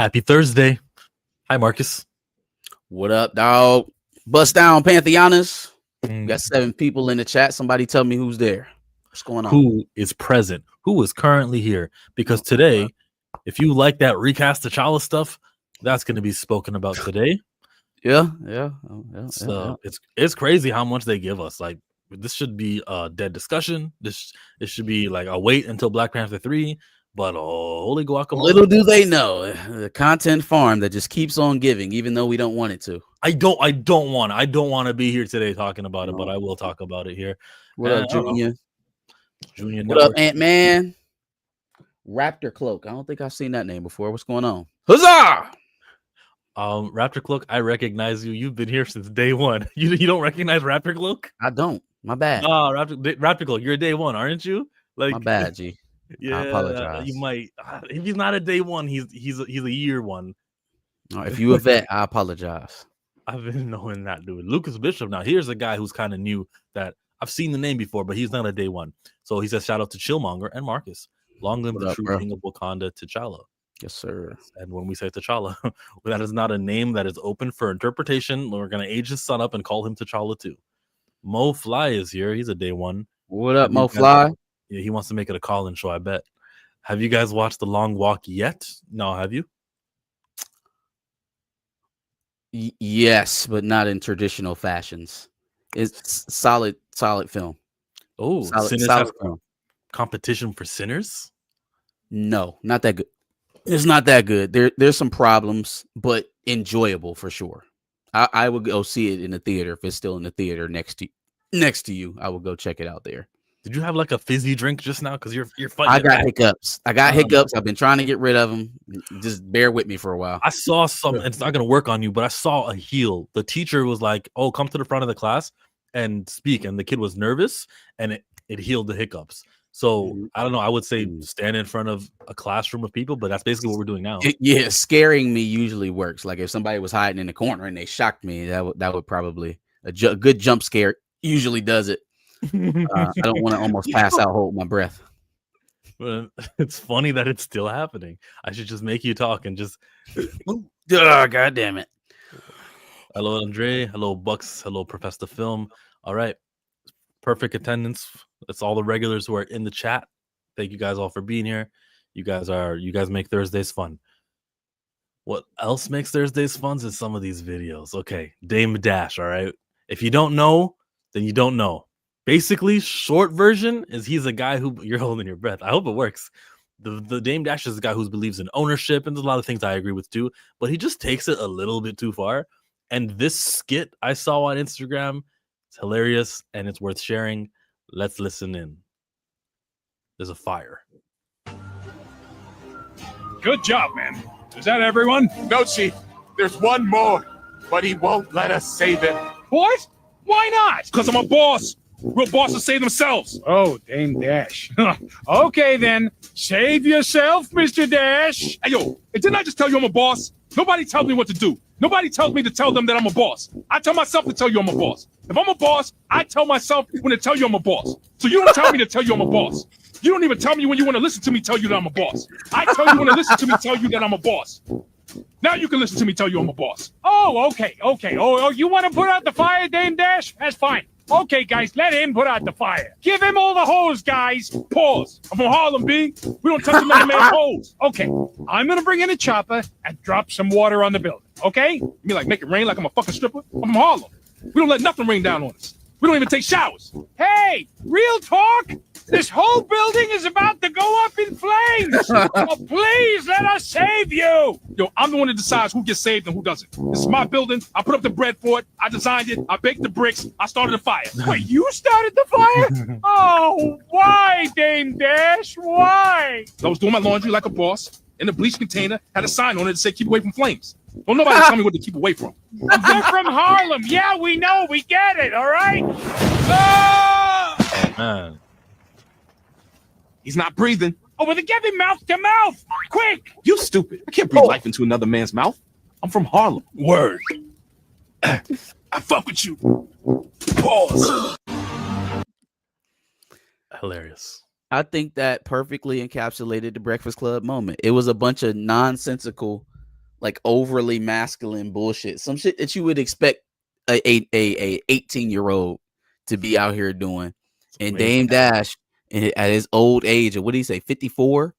Happy Thursday. Hi, Marcus. What up, dog? Bust down, Pantheonis. We got Mm, 7 people in the chat. Somebody tell me who's there. What's going on? Who is present? Who is currently here? Because today, if you like that recast T'Challa stuff, that's going to be spoken about today. Yeah. So it's crazy how much they give us. Like, this should be a dead discussion. It should be like a wait until Black Panther 3. But holy guacamole! Little do they know the content farm that just keeps on giving, even though we don't want it to. I don't want to be here today talking about it, but I will talk about it here. What up, Junior? Junior What Network. up, Ant-Man? Raptor Cloak. I don't think I've seen that name before. What's going on? Huzzah! Raptor Cloak, I recognize you. You've been here since day one. You don't recognize Raptor Cloak? I don't. My bad. Raptor Cloak, you're day one, aren't you? Like, my bad, G. Yeah, I apologize. You might. If he's not a day one, he's a year one. If you a vet, I apologize. I've been knowing that dude, Lucas Bishop. Now here's a guy who's kind of new that I've seen the name before, but he's not a day one. So he says, shout out to Chillmonger and Marcus. Long live the true king of Wakanda, T'Challa. Yes, sir. And when we say T'Challa, that is not a name that is open for interpretation. We're gonna age his son up and call him T'Challa too. Mo Fly is here. He's a day one. What up, Mo Fly? Yeah, he wants to make it a call-in show, I bet. Have you guys watched The Long Walk yet? No, have you? Yes, but not in traditional fashions. It's solid film. Oh, solid film. Competition for Sinners? No, not that good. It's not that good. There's some problems, but enjoyable for sure. I would go see it in the theater if it's still in the theater next to you. I would go check it out there. Did you have like a fizzy drink just now? Because you're fighting. I got hiccups. I've been trying to get rid of them. Just bear with me for a while. I saw something. It's not going to work on you, but I saw a heel. The teacher was like, "Oh, come to the front of the class and speak." And the kid was nervous, and it healed the hiccups. So I don't know. I would say stand in front of a classroom of people, but that's basically what we're doing now. Scaring me usually works. Like if somebody was hiding in the corner and they shocked me, that would probably a good jump scare usually does it. I don't want to almost pass out, hold my breath. But it's funny that it's still happening. I should just make you talk and just. God damn it! Hello, Andre. Hello, Bucks. Hello, Professor Film. All right, perfect attendance. That's all the regulars who are in the chat. Thank you guys all for being here. You guys make Thursdays fun. What else makes Thursdays fun is some of these videos. Okay, Dame Dash. All right, if you don't know, then you don't know. Basically, short version is he's a guy who you're holding your breath. I hope it works. The Dame Dash is a guy who believes in ownership, and there's a lot of things I agree with too, but he just takes it a little bit too far. And this skit I saw on Instagram, it's hilarious and it's worth sharing. Let's listen in. There's a fire. Good job, man. Is that everyone? No, Chief. There's one more, but he won't let us save it. What? Why not? Because I'm a boss. Real bosses save themselves. Oh, Dame Dash. Okay, then. Save yourself, Mr. Dash. Hey, yo, didn't I just tell you I'm a boss? Nobody tells me what to do. Nobody tells me to tell them that I'm a boss. I tell myself to tell you I'm a boss. If I'm a boss, I tell myself when to tell you I'm a boss. So you don't tell me to tell you I'm a boss. You don't even tell me when you want to listen to me tell you that I'm a boss. I tell you when to listen to me tell you that I'm a boss. Now you can listen to me tell you I'm a boss. Oh, okay. Oh, you want to put out the fire, Dame Dash? That's fine. Okay, guys, let him put out the fire. Give him all the hose, guys. Pause. I'm from Harlem, B. We don't touch another man's hose. Okay, I'm going to bring in a chopper and drop some water on the building, okay? You mean like make it rain like I'm a fucking stripper? I'm from Harlem. We don't let nothing rain down on us. We don't even take showers. Hey, real talk? This whole building is about to go up in flames. Oh, please let us save you. Yo, I'm the one that decides who gets saved and who doesn't. This is my building. I put up the bread for it. I designed it. I baked the bricks. I started the fire. Wait, you started the fire? Oh, why, Dame Dash? Why? I was doing my laundry like a boss. In the bleach container, had a sign on it that said keep away from flames. Don't nobody tell me what to keep away from. You're from Harlem. Yeah, we know. We get it, all right? Oh, man. He's not breathing. Oh, well, then give him mouth to mouth. Quick. You stupid. I can't breathe life into another man's mouth. I'm from Harlem. Word. I fuck with you. Pause. Hilarious. I think that perfectly encapsulated the Breakfast Club moment. It was a bunch of nonsensical like overly masculine bullshit. Some shit that you would expect a 18-year-old to be out here doing. And Dame Dash at his old age of, what did he say, 54?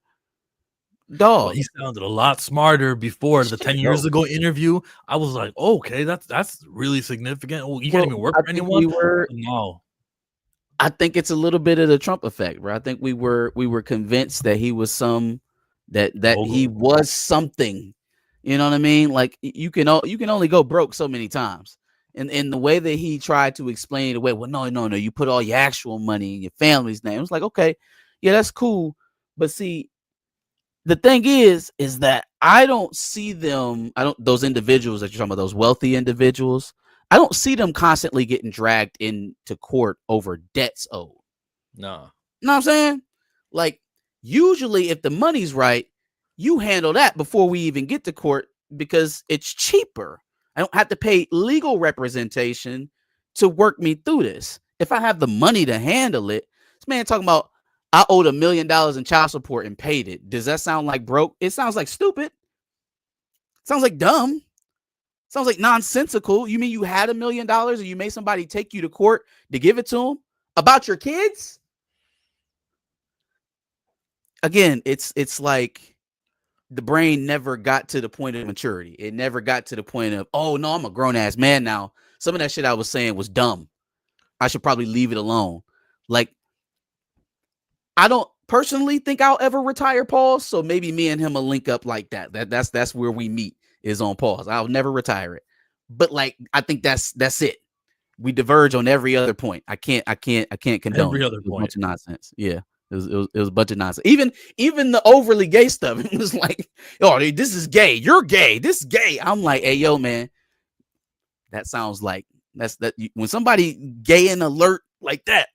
Well, Dog. he sounded a lot smarter before the 10 years ago interview. I was like, okay, that's really significant. Oh, you can't even work for anyone. No. I think it's a little bit of the Trump effect, bro. I think we were convinced that he was he was something. You know what I mean? Like you can only go broke so many times. And in the way that he tried to explain it away, well, no, you put all your actual money in your family's name. It was like, okay, yeah, that's cool. But see, the thing is that I don't see them. Those individuals that you're talking about, those wealthy individuals, I don't see them constantly getting dragged into court over debts owed. No. You know what I'm saying? Like, usually if the money's right, you handle that before we even get to court because it's cheaper. I don't have to pay legal representation to work me through this. If I have the money to handle it, this man talking about I owed $1 million in child support and paid it. Does that sound like broke? It sounds like stupid. It sounds like dumb. It sounds like nonsensical. You mean you had $1 million and you made somebody take you to court to give it to them about your kids? Again, it's like the brain never got to the point of maturity. It never got to the point of, oh no, I'm a grown ass man now. Some of that shit I was saying was dumb. I should probably leave it alone. Like, I don't personally think I'll ever retire, pause. So maybe me and him will link up like that. That's where we meet, is on pause. I'll never retire it. But like, I think that's it. We diverge on every other point. I can't condone every other point. A bunch of nonsense. Yeah. It was a bunch of nonsense. Even the overly gay stuff. It was like, oh, this is gay. You're gay. This is gay. I'm like, hey, yo, man. That sounds like when somebody gay and alert like that,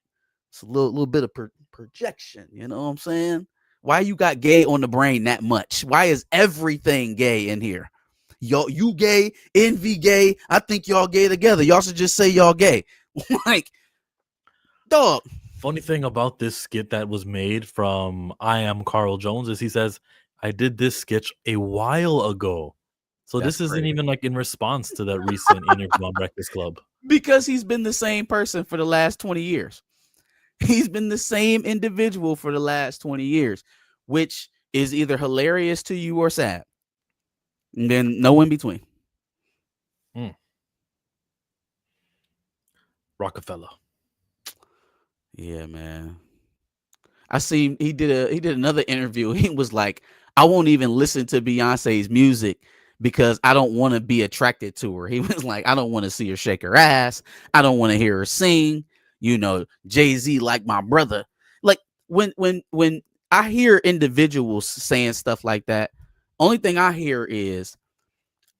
it's a little bit of projection. You know what I'm saying? Why you got gay on the brain that much? Why is everything gay in here? You gay, envy gay. I think y'all gay together. Y'all should just say y'all gay. Like, dog. Funny thing about this skit that was made from I Am Carl Jones is he says, I did this sketch a while ago. So this isn't even like in response to that recent interview on Breakfast Club. Because he's been the same person for the last 20 years. He's been the same individual for the last 20 years, which is either hilarious to you or sad. And then no in between. Rockefeller. Yeah, man. I seen he did another interview. He was like, I won't even listen to Beyonce's music because I don't want to be attracted to her. He was like, I don't want to see her shake her ass. I don't want to hear her sing. You know, Jay-Z like my brother. Like when I hear individuals saying stuff like that, only thing I hear is,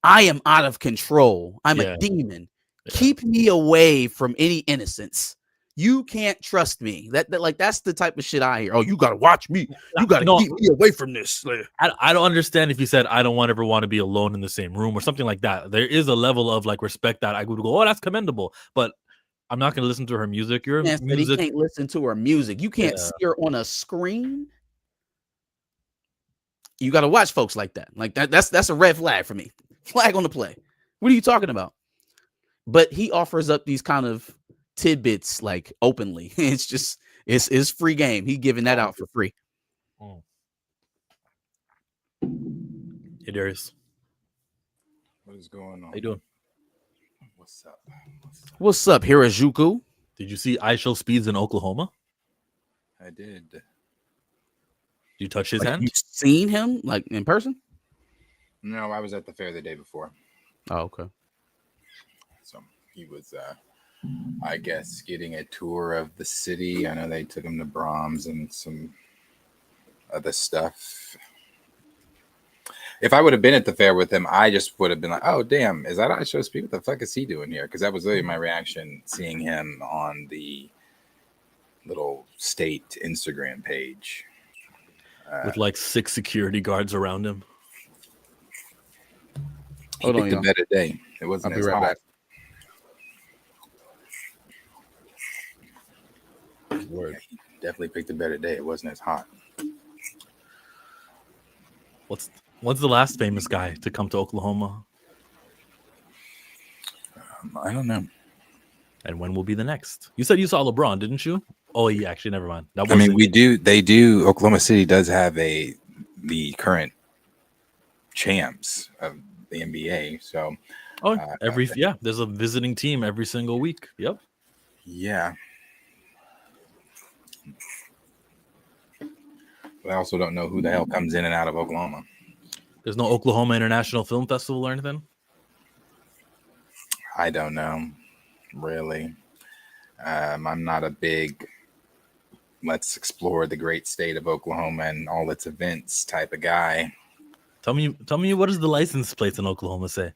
I am out of control. I'm a demon. Yeah. Keep me away from any innocence. You can't trust me. That's the type of shit I hear. Oh, you gotta watch me. You gotta keep me away from this. I don't understand if you said I don't ever want to be alone in the same room or something like that. There is a level of like respect that I would go, oh, that's commendable. But I'm not gonna listen to her music. Your music. But he can't listen to her music. You can't see her on a screen. You gotta watch folks like that. Like that's a red flag for me. Flag on the play. What are you talking about? But he offers up these kind of tidbits like openly. It's free game. He giving that out for free. Hey Darius, what is going on? How you doing? What's up, Hirajuku? Did you see I Show Speeds in Oklahoma? I did. Did you touch his hand? You seen him like in person? No, I was at the fair the day before. Oh, okay. So he was I guess getting a tour of the city. I know they took him to Brahms and some other stuff. If I would have been at the fair with him, I just would have been like, oh, damn, is that I Show Speed? What the fuck is he doing here? Because that was really my reaction seeing him on the little state Instagram page. With like 6 security guards around him. He picked a better day. It wasn't as hot. Word. Yeah, he definitely picked a better day. It wasn't as hot. When's the last famous guy to come to Oklahoma? I don't know. And when will be the next? You said you saw LeBron, didn't you? Oh, yeah, actually, never mind. That I mean, wasn't we do. They do. Oklahoma City does have the current champs of the NBA. So, Oh, there's a visiting team every single week. Yep. yeah. But I also don't know who the hell comes in and out of Oklahoma. There's no Oklahoma International Film Festival or anything? I don't know, really. I'm not a big let's explore the great state of Oklahoma and all its events type of guy. Tell me what does the license plates in Oklahoma say?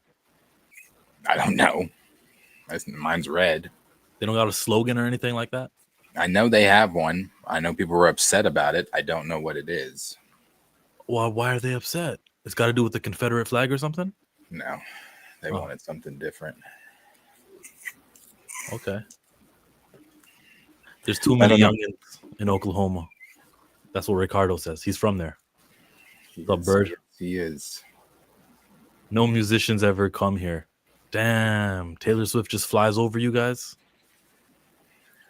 I don't know. Mine's red. They don't got a slogan or anything like that? I know they have one. I know people were upset about it. I don't know what it is. Well, why are they upset? It's got to do with the Confederate flag or something? No, they wanted something different. Okay. There's too many youngins in Oklahoma. That's what Ricardo says. He's from there. The bird. He is. No musicians ever come here. Damn. Taylor Swift just flies over you guys?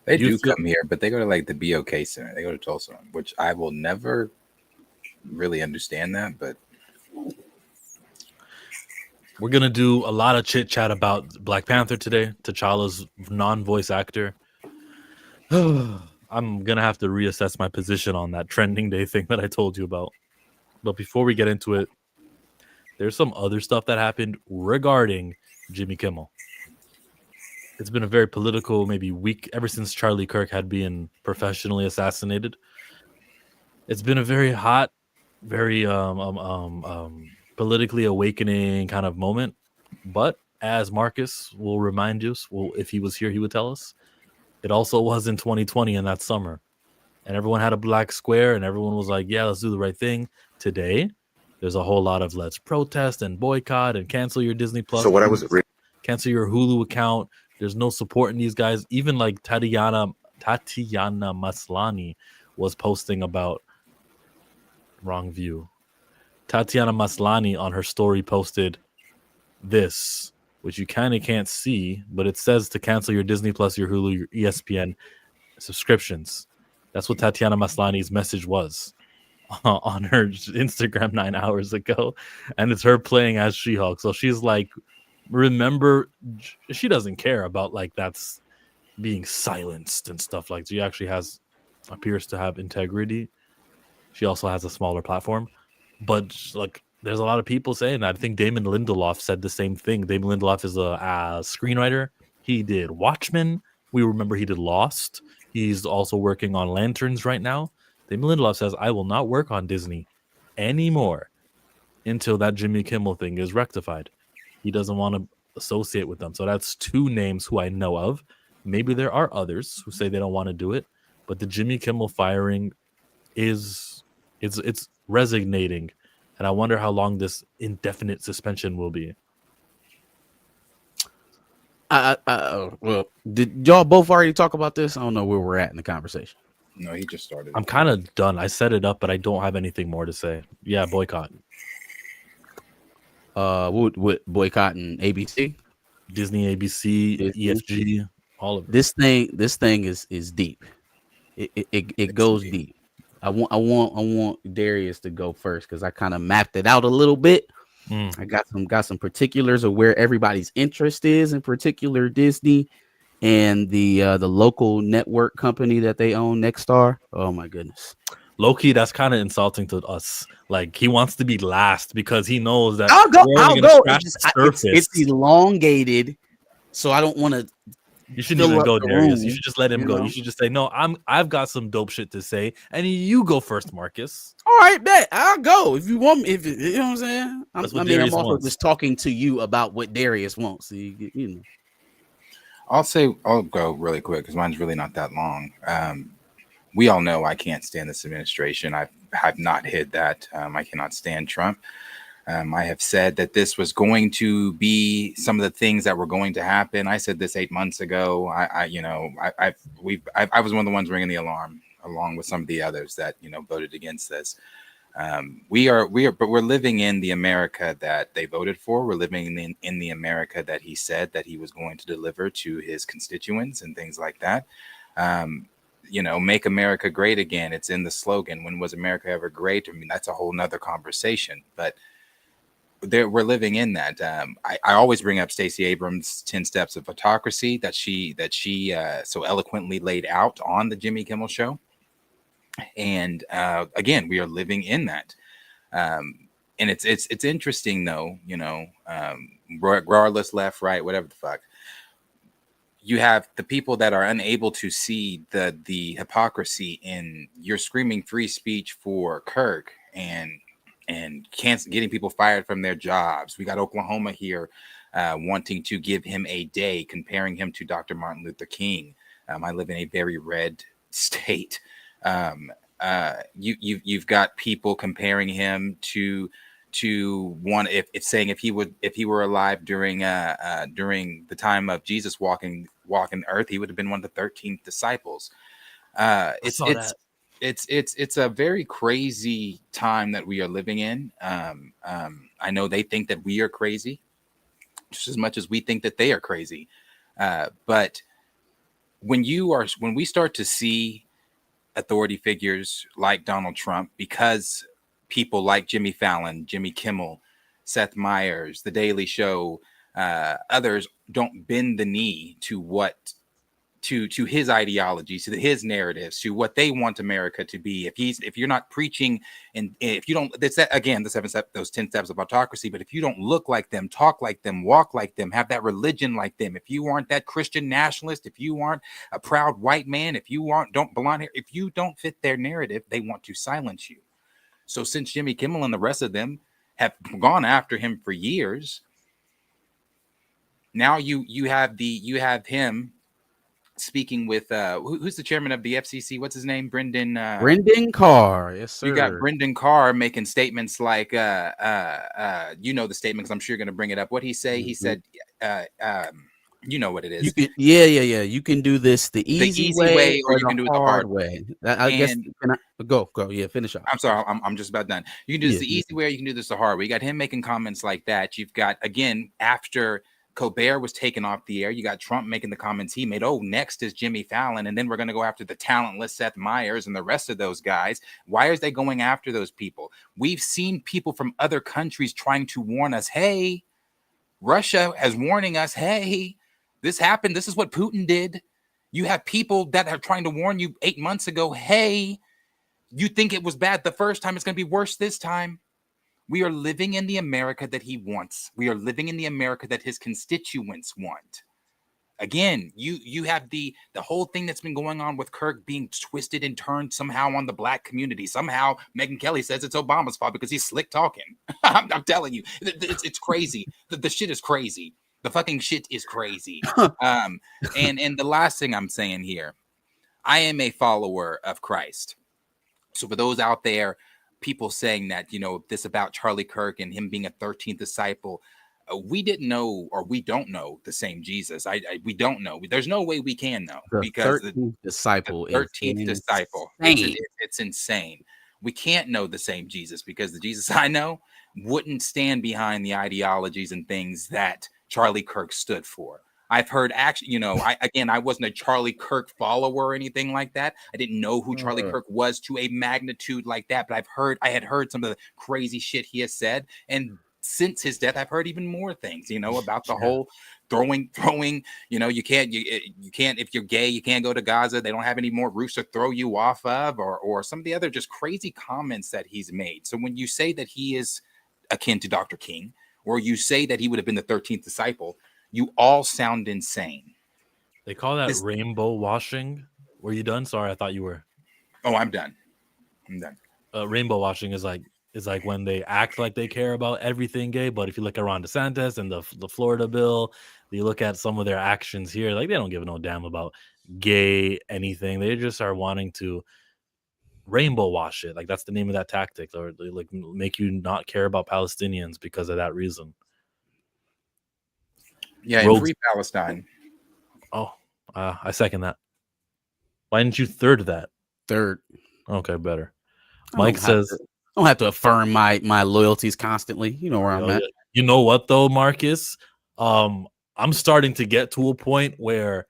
They do come here, but they go to like the BOK Center. They go to Tulsa, which I will never really understand that, but we're going to do a lot of chit chat about Black Panther today. T'Challa's non-voice actor. I'm going to have to reassess my position on that trending day thing that I told you about. But before we get into it, there's some other stuff that happened regarding Jimmy Kimmel. It's been a very political, maybe week ever since Charlie Kirk had been professionally assassinated. It's been a very hot, very politically awakening kind of moment. But as Marcus will remind us, if he was here, he would tell us, it also was in 2020 in that summer. And everyone had a black square and everyone was like, yeah, let's do the right thing. Today, there's a whole lot of let's protest and boycott and cancel your Disney Plus. So what I was cancel your Hulu account. There's no support in these guys. Even like Tatiana Maslany was posting about wrong view. Tatiana Maslany on her story posted this, which you kind of can't see, but it says to cancel your Disney Plus, your Hulu, your ESPN subscriptions. That's what Tatiana Maslany's message was on her Instagram 9 hours ago. And it's her playing as She-Hulk. So she's like, remember, she doesn't care about like that's being silenced and stuff like that. She actually appears to have integrity. She also has a smaller platform. But like, there's a lot of people saying that. I think Damon Lindelof said the same thing. Damon Lindelof is a screenwriter. He did Watchmen. We remember he did Lost. He's also working on Lanterns right now. Damon Lindelof says, I will not work on Disney anymore until that Jimmy Kimmel thing is rectified. He doesn't want to associate with them. So that's two names who I know of. Maybe there are others who say they don't want to do it. But the Jimmy Kimmel firing it's resonating. And I wonder how long this indefinite suspension will be. Well, did y'all both already talk about this? I don't know where we're at in the conversation. No, he just started. I'm kind of done. I set it up, but I don't have anything more to say. Yeah, boycott. What boycotting ABC, Disney, ABC, EFG, all of it. This thing is deep. It goes deep. I want Darius to go first because I kind of mapped it out a little bit. I got some particulars of where everybody's interest is, in particular Disney and the local network company that they own, Nexstar. Oh my goodness. Low-key, that's kind of insulting to us. Like, he wants to be last because he knows that I'll go. It's elongated, so I don't want to. You shouldn't even go, Darius. You should just let him go. You should just say, no, I've got some dope shit to say, and you go first, Marcus. All right, bet. I'll go if you want me. If you know what I'm saying. I'm also just talking to you about what Darius wants. So you know. I'll go really quick because mine's really not that long. We all know I can't stand this administration. I have not hid that. I cannot stand Trump. I have said that this was going to be some of the things that were going to happen. I said this 8 months ago. I was one of the ones ringing the alarm, along with some of the others that voted against this. but we're living in the America that they voted for. We're living in the America that he said that he was going to deliver to his constituents and things like that. Make America great again. It's in the slogan. When was America ever great? I mean, that's a whole nother conversation, but we're living in that. I always bring up Stacey Abrams' 10 steps of autocracy that she so eloquently laid out on the Jimmy Kimmel show. And again, we are living in that. And it's interesting though, regardless, left, right, whatever the fuck, you have the people that are unable to see the hypocrisy in you're screaming free speech for Kirk and getting people fired from their jobs. We got Oklahoma here wanting to give him a day, comparing him to Dr. Martin Luther King. I live in a very red state. You've got people comparing him to one if saying if he were alive during the time of Jesus walking earth, he would have been one of the 13 disciples. It's a very crazy time that we are living in. I know they think that we are crazy just as much as we think that they are crazy. But when we start to see authority figures like Donald Trump, because people like Jimmy Fallon, Jimmy Kimmel, Seth Meyers, The Daily Show, others don't bend the knee to his ideologies, to his narratives, to what they want America to be. If you're not preaching, and if you don't, that's again those 10 steps of autocracy. But if you don't look like them, talk like them, walk like them, have that religion like them, if you aren't that Christian nationalist, if you aren't a proud white man, if you don't belong here, if you don't fit their narrative, they want to silence you. So since Jimmy Kimmel and the rest of them have gone after him for years, now you have him speaking with who's the chairman of the FCC? What's his name? Brendan Carr. Yes, sir. You got Brendan Carr making statements like the statements. I'm sure you're going to bring it up. What he say? He said, you know what it is. Yeah. You can do this the easy way, or you can do it the hard way. I guess. Go. Yeah, finish up. I'm sorry. I'm just about done. You can do this the easy way, or you can do this the hard way. You got him making comments like that. You've got, again, after Colbert was taken off the air, you got Trump making the comments he made. Oh, next is Jimmy Fallon. And then we're going to go after the talentless Seth Meyers and the rest of those guys. Why are they going after those people? We've seen people from other countries trying to warn us. Hey, Russia is warning us. Hey, this happened. This is what Putin did. You have people that are trying to warn you 8 months ago. Hey, you think it was bad the first time. It's going to be worse this time. We are living in the America that he wants. We are living in the America that his constituents want. Again, you have the whole thing that's been going on with Kirk being twisted and turned somehow on the black community. Somehow Megyn Kelly says it's Obama's fault because he's slick talking. I'm telling you, it's crazy. The shit is crazy. The fucking shit is crazy. And the last thing I'm saying here, I am a follower of Christ. So for those out there, people saying that, this about Charlie Kirk and him being a 13th disciple, we didn't know, or we don't know the same Jesus. We don't know. There's no way we can know, because the 13th disciple it's insane. We can't know the same Jesus, because the Jesus I know wouldn't stand behind the ideologies and things that Charlie Kirk stood for. I've heard I wasn't a Charlie Kirk follower or anything like that. I didn't know who Charlie Kirk was to a magnitude like that, but I had heard some of the crazy shit he has said. And since his death, I've heard even more things, about the whole throwing, you can't, if you're gay, you can't go to Gaza. They don't have any more roofs to throw you off of, or some of the other just crazy comments that he's made. So when you say that he is akin to Dr. King, or you say that he would have been the 13th disciple, you all sound insane. They call that rainbow washing. Were you done? Sorry, I thought you were. Oh, I'm done. Rainbow washing is like when they act like they care about everything gay, but if you look at Ron DeSantis and the Florida bill, you look at some of their actions here, like they don't give no damn about gay anything. They just are wanting to rainbow wash it. Like that's the name of that tactic, or they like make you not care about Palestinians because of that reason. Yeah, and free Palestine. Oh, I second that. Why didn't you third that? Third. Okay, better. Mike says I don't have to affirm my loyalties constantly. You know where I'm at. You know what though, Marcus? I'm starting to get to a point where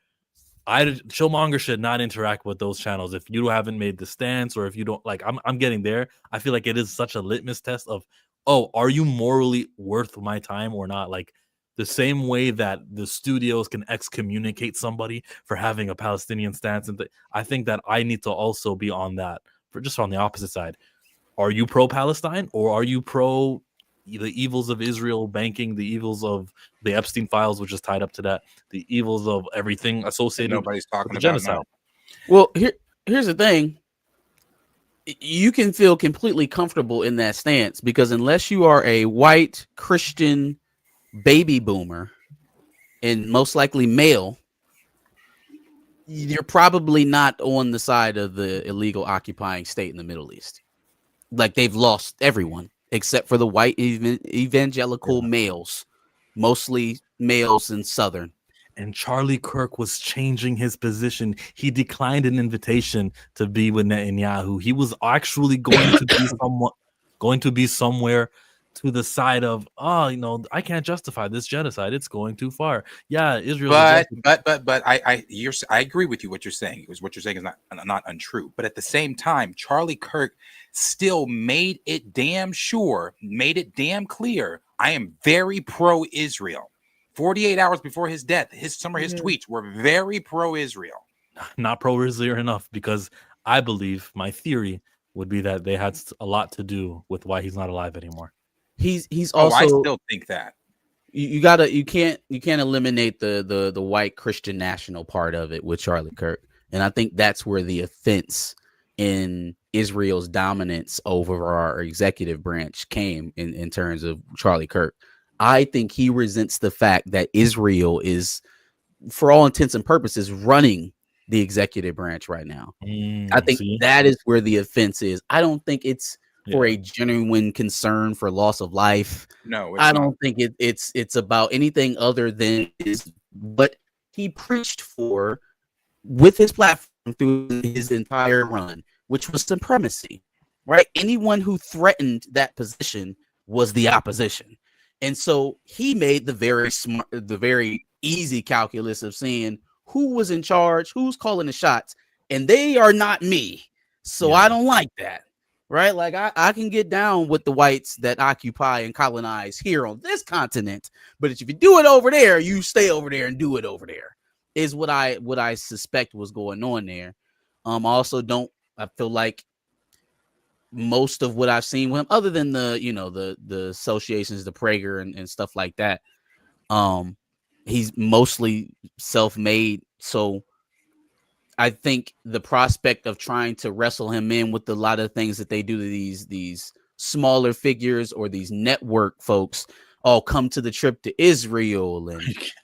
Killmonger should not interact with those channels if you haven't made the stance, or if you don't like. I'm getting there. I feel like it is such a litmus test of, oh, are you morally worth my time or not? Like the same way that the studios can excommunicate somebody for having a Palestinian stance, and I think that I need to also be on that, for just on the opposite side. Are you pro-Palestine, or are you pro the evils of Israel banking, the evils of the Epstein files, which is tied up to that, the evils of everything associated Nobody's with talking the about genocide? now. Well, here's the thing. You can feel completely comfortable in that stance because unless you are a white Christian baby boomer and most likely male, you're probably not on the side of the illegal occupying state in the Middle East. Like they've lost everyone except for the white evangelical males, mostly males in Southern. And Charlie Kirk was changing his position. He declined an invitation to be with Netanyahu. He was actually going to be somewhere to the side of, oh, I can't justify this genocide. It's going too far. Yeah, Israel. But I agree with you. What you're saying is not untrue. But at the same time, Charlie Kirk still made it damn clear. I am very pro-Israel. 48 hours before his death, his tweets were very pro-Israel. Not pro-Israel enough, because I believe my theory would be that they had a lot to do with why he's not alive anymore. He's also. I still think that you can't eliminate the white Christian national part of it with Charlie Kirk, and I think that's where the offense in Israel's dominance over our executive branch came in terms of Charlie Kirk. I think he resents the fact that Israel is, for all intents and purposes, running the executive branch right now. I think that is where the offense is. I don't think it's for a genuine concern for loss of life. No, I don't think it's about anything other than is what he preached for with his platform through his entire run, which was supremacy, right? Anyone who threatened that position was the opposition. And so he made the very easy calculus of seeing who was in charge, who's calling the shots, and they are not me. So I don't like that, right? Like I can get down with the whites that occupy and colonize here on this continent, but if you do it over there, you stay over there and do it over there, is what I suspect was going on there. I feel like most of what I've seen with him, other than the associations, the Prager and stuff like that, he's mostly self-made. So I think the prospect of trying to wrestle him in with a lot of things that they do to these smaller figures or these network folks all come to the trip to Israel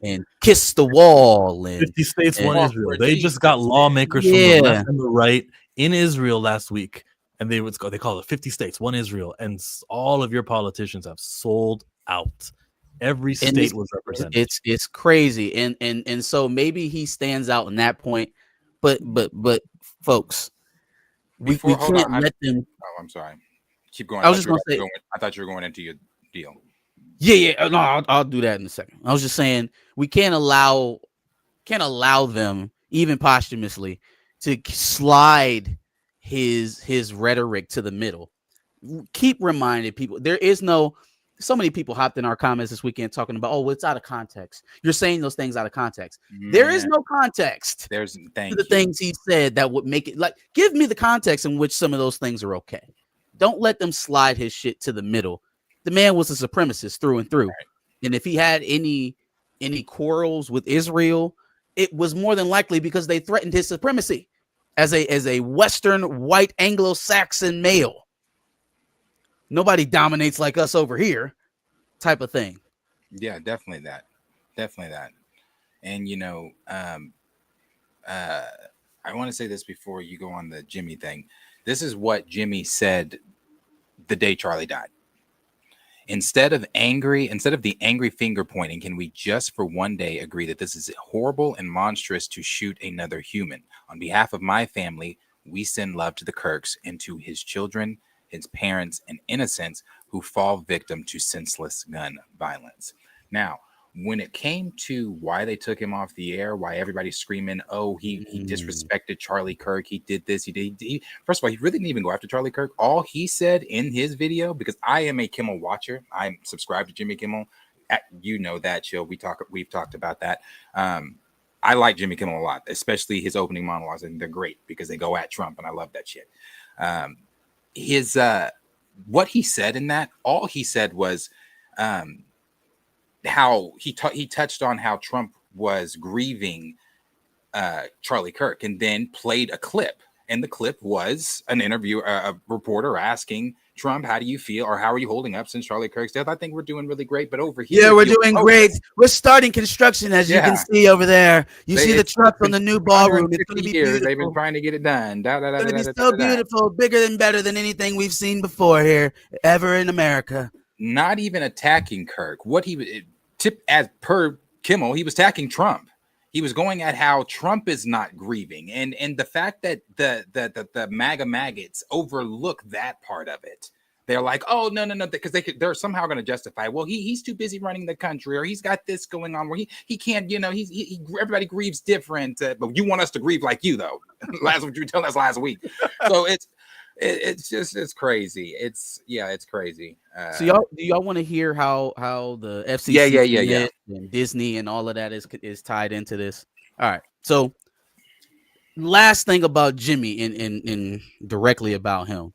and kiss the wall and 50 states want Israel. They just got lawmakers from the left and the right in Israel last week. And they call it 50 states, one Israel, and all of your politicians have sold out. Every state was represented. It's crazy, and so maybe he stands out in that point, but folks, we can't let them. Oh, I'm sorry. Keep going. I was just gonna say. I thought you were going into your deal. Yeah. No, I'll do that in a second. I was just saying we can't allow them even posthumously to slide his rhetoric to the middle. Keep reminding people so many people hopped in our comments this weekend talking about, oh, it's out of context. You're saying those things out of context. There is no context. There's things he said that would make it like, give me the context in which some of those things are okay. Don't let them slide his shit to the middle. The man was a supremacist through and through. Right. And if he had any quarrels with Israel, it was more than likely because they threatened his supremacy as a Western white Anglo-Saxon male. Nobody dominates like us over here, type of thing. Yeah, definitely that. And I want to say this before you go on the Jimmy thing. This is what Jimmy said the day Charlie died. Instead of the angry finger pointing, can we just for one day agree that this is horrible and monstrous to shoot another human? On behalf of my family, we send love to the Kirks and to his children his parents, and innocents who fall victim to senseless gun violence. Now, when it came to why they took him off the air, why everybody's screaming, "Oh, he disrespected Charlie Kirk. He did this. First of all, he really didn't even go after Charlie Kirk. All he said in his video, because I am a Kimmel watcher, I'm subscribed to Jimmy Kimmel. You know that, Chill. We've talked about that. I like Jimmy Kimmel a lot, especially his opening monologues, and they're great because they go at Trump, and I love that shit. What he said in that, all he said was how he touched on how Trump was grieving Charlie Kirk, and then played a clip. And the clip was an interview, a reporter asking Trump, "How do you feel, or how are you holding up since Charlie Kirk's death?" "I think we're doing really great, but over here, yeah, we're doing great. We're starting construction, as you can see over there. You see the truck on the new ballroom. It's going to be beautiful. They've been trying to get it done. It's going to be so beautiful, bigger and better than anything we've seen before here ever in America." Not even attacking Kirk. What he as per Kimmel, he was attacking Trump. He was going at how Trump is not grieving, and the fact that the MAGA maggots overlook that part of it. They're like, "Oh, no," because they're somehow going to justify. Well, he's too busy running the country, or he's got this going on where he can't. Everybody grieves different, but you want us to grieve like you, though. That's what you were telling us last week. So it's crazy. It's crazy. So do y'all want to hear how the FCC and Disney and all of that is tied into this? All right. So last thing about Jimmy and directly about him.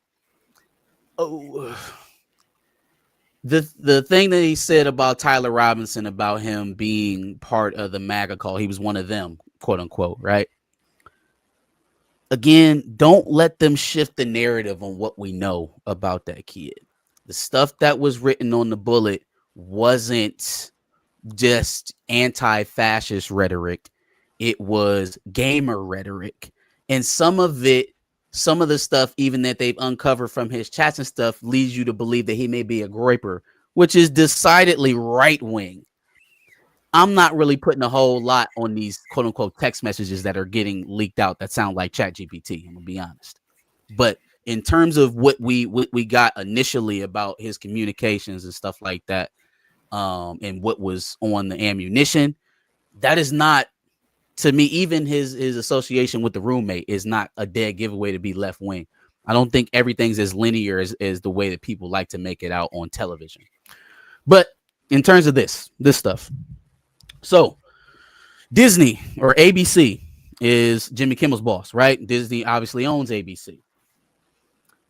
Oh, the thing that he said about Tyler Robinson, about him being part of the MAGA call, he was one of them, quote unquote, right? Again, don't let them shift the narrative on what we know about that kid. The stuff that was written on the bullet wasn't just anti-fascist rhetoric. It was gamer rhetoric. And some of the stuff, even that they've uncovered from his chats and stuff, leads you to believe that he may be a groiper, which is decidedly right-wing. I'm not really putting a whole lot on these quote unquote text messages that are getting leaked out that sound like ChatGPT. I'm gonna be honest. But in terms of what we got initially about his communications and stuff like that, and what was on the ammunition, that is not, to me, even his association with the roommate is not a dead giveaway to be left wing. I don't think everything's as linear as the way that people like to make it out on television. But in terms of this stuff, so Disney or ABC is Jimmy Kimmel's boss, right? Disney obviously owns ABC.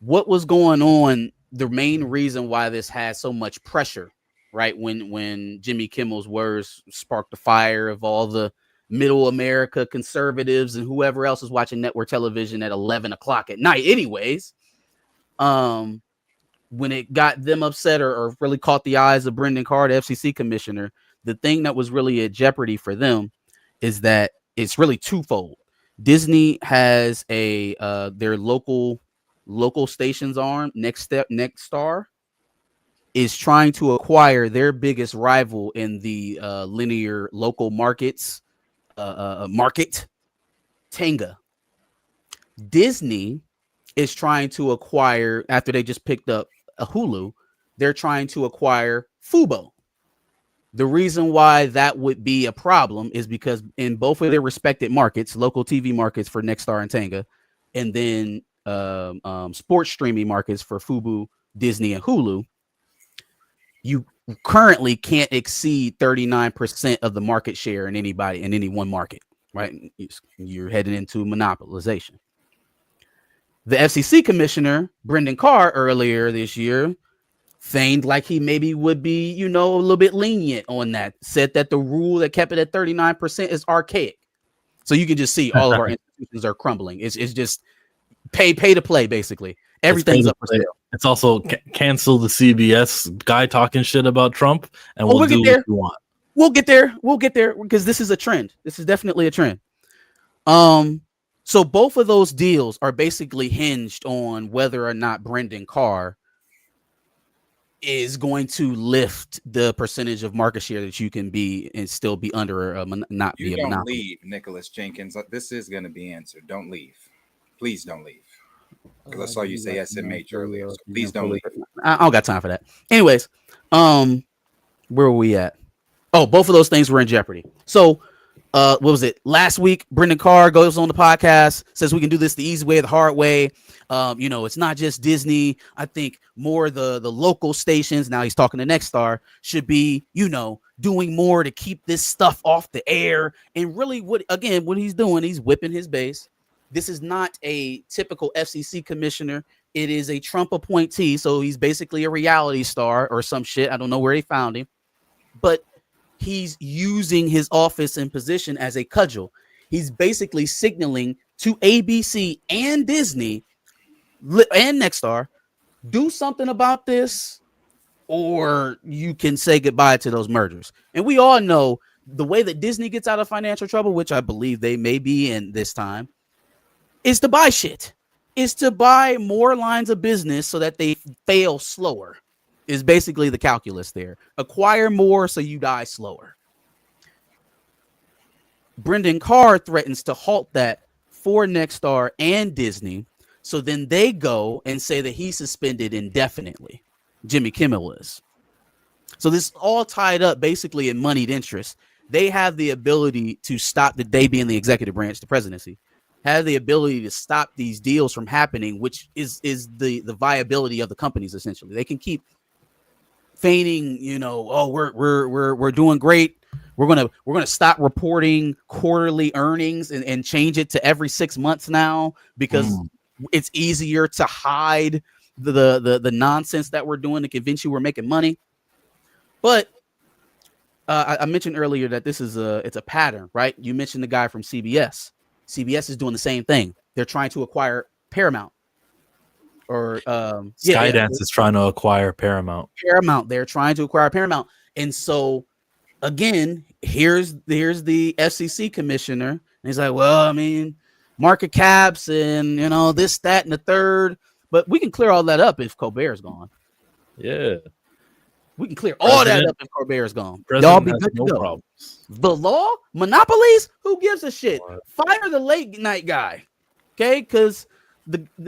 What was going on? The main reason why this had so much pressure, right? When Jimmy Kimmel's words sparked the fire of all the middle America conservatives and whoever else is watching network television at 11 o'clock at night anyways, when it got them upset or really caught the eyes of Brendan Carr, the FCC commissioner, the thing that was really at jeopardy for them is that it's really twofold. Disney has their local stations arm, Nexstar, is trying to acquire their biggest rival in the linear local market, Tenga. Disney is trying to acquire, after they just picked up a Hulu, they're trying to acquire Fubo. The reason why that would be a problem is because in both of their respected markets, local TV markets for Nexstar and Tenga, and then sports streaming markets for Fubo, Disney, and Hulu, you currently can't exceed 39% of the market share in any one market, right? You're heading into monopolization. The FCC commissioner, Brendan Carr, earlier this year feigned like he maybe would be, a little bit lenient on that, said that the rule that kept it at 39% is archaic. So you can just see all of our institutions are crumbling. It's just pay to play, basically. Everything's up for sale. It's also cancel the CBS guy talking shit about Trump, and we'll do what you want. We'll get there because this is a trend. This is definitely a trend. So both of those deals are basically hinged on whether or not Brendan Carr is going to lift the percentage of market share that you can be and still be under not be a monopoly. Don't leave, Nicholas Jenkins. This is going to be answered. Don't leave. Please don't leave. Because I saw you say SMH earlier. So please don't leave. I don't got time for that. Anyways, where were we at? Oh, both of those things were in jeopardy. So, what was it? Last week, Brendan Carr goes on the podcast, says we can do this the easy way, the hard way. It's not just Disney. I think more the local stations, now he's talking to Nexstar, should be, doing more to keep this stuff off the air. And really what he's doing, he's whipping his base. This is not a typical FCC commissioner. It is a Trump appointee. So he's basically a reality star or some shit. I don't know where they found him, but he's using his office and position as a cudgel. He's basically signaling to ABC and Disney and Nexstar, do something about this, or you can say goodbye to those mergers. And we all know the way that Disney gets out of financial trouble, which I believe they may be in this time, is to buy shit. Is to buy more lines of business so that they fail slower. Is basically the calculus there. Acquire more so you die slower. Brendan Carr threatens to halt that for Nexstar and Disney. So then they go and say that he's suspended indefinitely. Jimmy Kimmel is. So this is all tied up basically in moneyed interest. They have the ability to stop they being the executive branch, the presidency, have the ability to stop these deals from happening, which is the viability of the companies. Essentially, they can keep feigning, we're doing great. We're gonna stop reporting quarterly earnings and change it to every 6 months now because it's easier to hide the nonsense that we're doing to convince you we're making money. But I mentioned earlier that this is it's a pattern, right? You mentioned the guy from CBS. CBS is doing the same thing. They're trying to acquire Paramount. Or Skydance is trying to acquire Paramount. They're trying to acquire Paramount. And so again, here's the FCC commissioner. And he's like, well, I mean, market caps and this, that, and the third. But we can clear all that up if Colbert's gone. Yeah. We can clear all that up if Colbert's gone. Y'all be good to go. Problems. The law, monopolies, who gives a shit? Fire the late night guy. Okay, because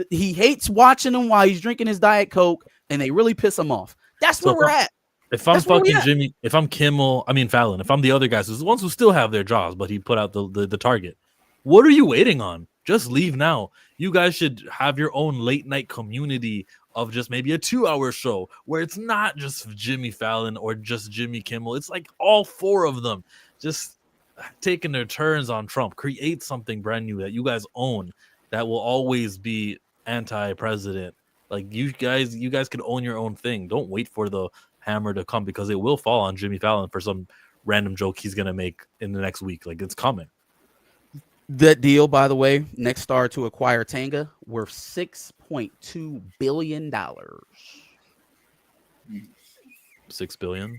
he hates watching him while he's drinking his Diet Coke, and they really piss him off. That's where we're at. If I'm fucking Jimmy, if I'm Kimmel, Fallon, if I'm the other guys, the ones who still have their jobs, but he put out the target. What are you waiting on? Just leave now. You guys should have your own late night community of just maybe a 2-hour show where it's not just Jimmy Fallon or just Jimmy Kimmel. It's like all four of them just taking their turns on Trump. Create something brand new that you guys own that will always be anti-president. Like you guys can own your own thing. Don't wait for the hammer to come because it will fall on Jimmy Fallon for some random joke he's gonna make in the next week. Like it's coming. That deal, by the way, Nexstar to acquire Tanga, worth $6.2 billion. $6 billion.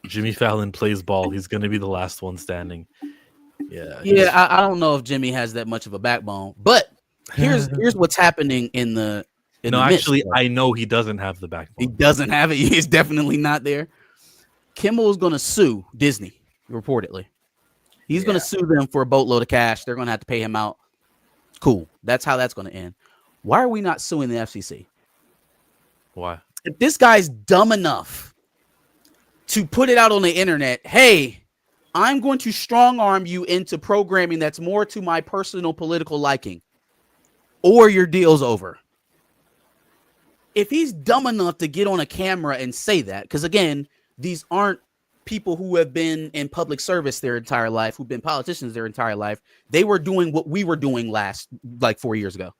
Jimmy Fallon plays ball. He's gonna be the last one standing. Yeah. I don't know if Jimmy has that much of a backbone, but here's what's happening in the. Actually, I know he doesn't have the backbone. He doesn't have it. He's definitely not there. Kimmel is going to sue Disney, reportedly. He's going to sue them for a boatload of cash. They're going to have to pay him out. Cool. That's how that's going to end. Why are we not suing the FCC? Why? If this guy's dumb enough to put it out on the internet, hey, I'm going to strong arm you into programming that's more to my personal political liking, or your deal's over. If he's dumb enough to get on a camera and say that, because again, these aren't people who have been in public service their entire life, who've been politicians their entire life. They were doing what we were doing 4 years ago.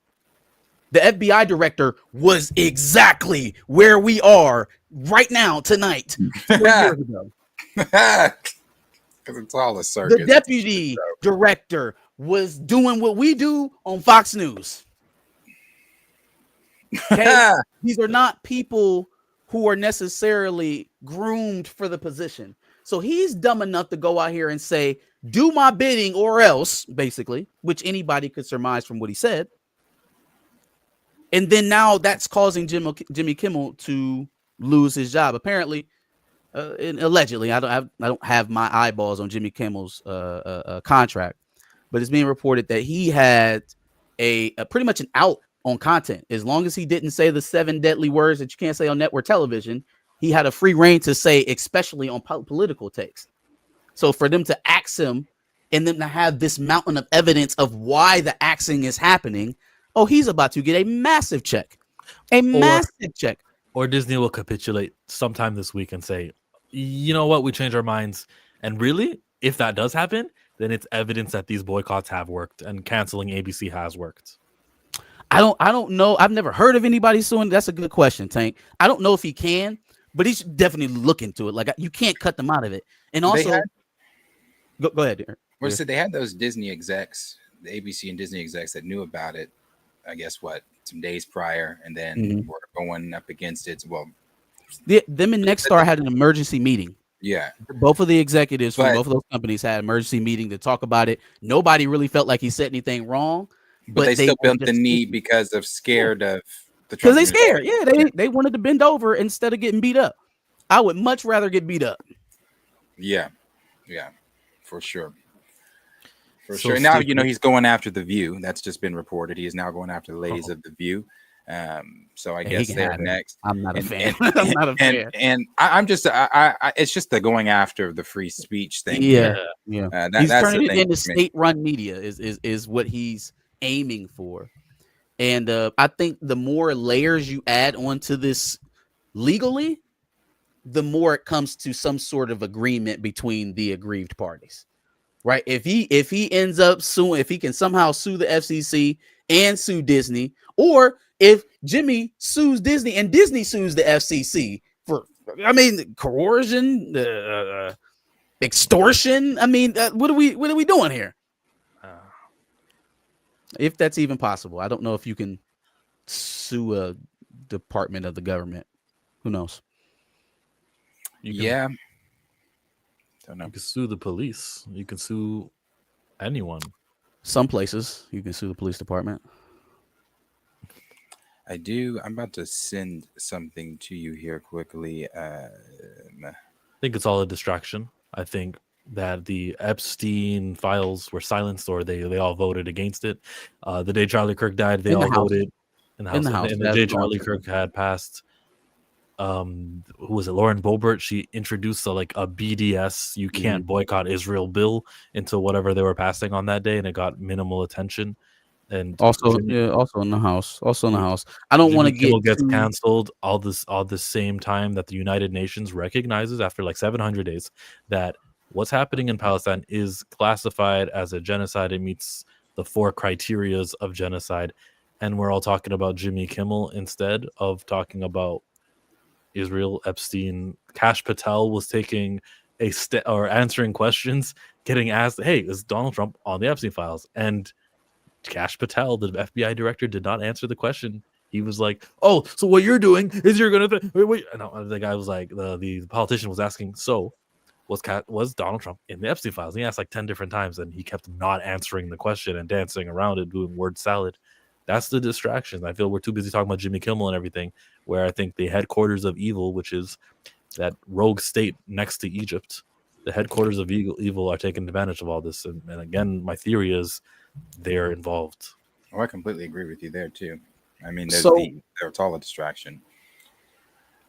The FBI director was exactly where we are right now, tonight, 4 years ago. Because it's all a circus. The deputy director was doing what we do on Fox News. Okay? These are not people who are necessarily groomed for the position. So he's dumb enough to go out here and say, do my bidding or else, basically, which anybody could surmise from what he said. And then now that's causing Jimmy Kimmel to lose his job. Apparently, allegedly, I don't have my eyeballs on Jimmy Kimmel's contract. but it's being reported that he had a pretty much an out on content. As long as he didn't say the 7 deadly words that you can't say on network television, he had a free reign to say, especially on political takes. So for them to axe him and then to have this mountain of evidence of why the axing is happening, oh, he's about to get a massive check. A massive check. Or Disney will capitulate sometime this week and say, you know what, we changed our minds. And really, if that does happen, then it's evidence that these boycotts have worked and canceling ABC has worked. I don't know. I've never heard of anybody suing. That's a good question, Tank. I don't know if he can, but he should definitely look into it. Like, you can't cut them out of it. And also, go ahead. Well, so they had those Disney execs, the ABC and Disney execs that knew about it, I guess, some days prior, and then were going up against it. Well, them and Nexstar had an emergency meeting. Yeah. Both of the executives from both of those companies had an emergency meeting to talk about it. Nobody really felt like he said anything wrong. But they still built the knee because of scared of the because they scared. Yeah, they wanted to bend over instead of getting beat up. I would much rather get beat up. Yeah, for sure. Sure. And now he's going after The View. That's just been reported. He is now going after the ladies of The View. So I guess they're next. I'm not a fan. I'm not a fan. And I'm just it's just the going after the free speech thing. Yeah. He's that's turning it into state-run media is what he's aiming for. And I think the more layers you add onto this legally, the more it comes to some sort of agreement between the aggrieved parties. Right? If he ends up suing, if he can somehow sue the FCC and sue Disney, or if Jimmy sues Disney and Disney sues the FCC for, coercion, extortion. What are we doing here? If that's even possible. I don't know if you can sue a department of the government. Who knows? Don't know. You can sue the police. You can sue anyone. Some places you can sue the police department. I do. I'm about to send something to you here quickly. I think it's all a distraction. I think that the Epstein files were silenced, or they all voted against it. The day Charlie Kirk died, they all voted in the House. And the day Charlie Kirk had passed, who was it? Lauren Boebert. She introduced a BDS, you can't boycott Israel bill, into whatever they were passing on that day, and it got minimal attention. And also in the House. I don't want to gets canceled all the same time that the United Nations recognizes after 700 days that what's happening in Palestine is classified as a genocide. It meets the 4 criterias of genocide, and we're all talking about Jimmy Kimmel instead of talking about Israel. Epstein, Kash Patel was taking or answering questions, getting asked, "Hey, is Donald Trump on the Epstein files?" And Kash Patel, the FBI director, did not answer the question. He was like, "Oh, so what you're doing is you're gonna wait." No, the guy was like, the politician was asking, "So, was Donald Trump in the Epstein files?" And he asked 10 different times, and he kept not answering the question and dancing around it, doing word salad. That's the distraction. I feel we're too busy talking about Jimmy Kimmel and everything, where I think the headquarters of evil, which is that rogue state next to Egypt, the headquarters of evil are taking advantage of all this. And again, my theory is they're involved. Oh, I completely agree with you there too. It's all a distraction.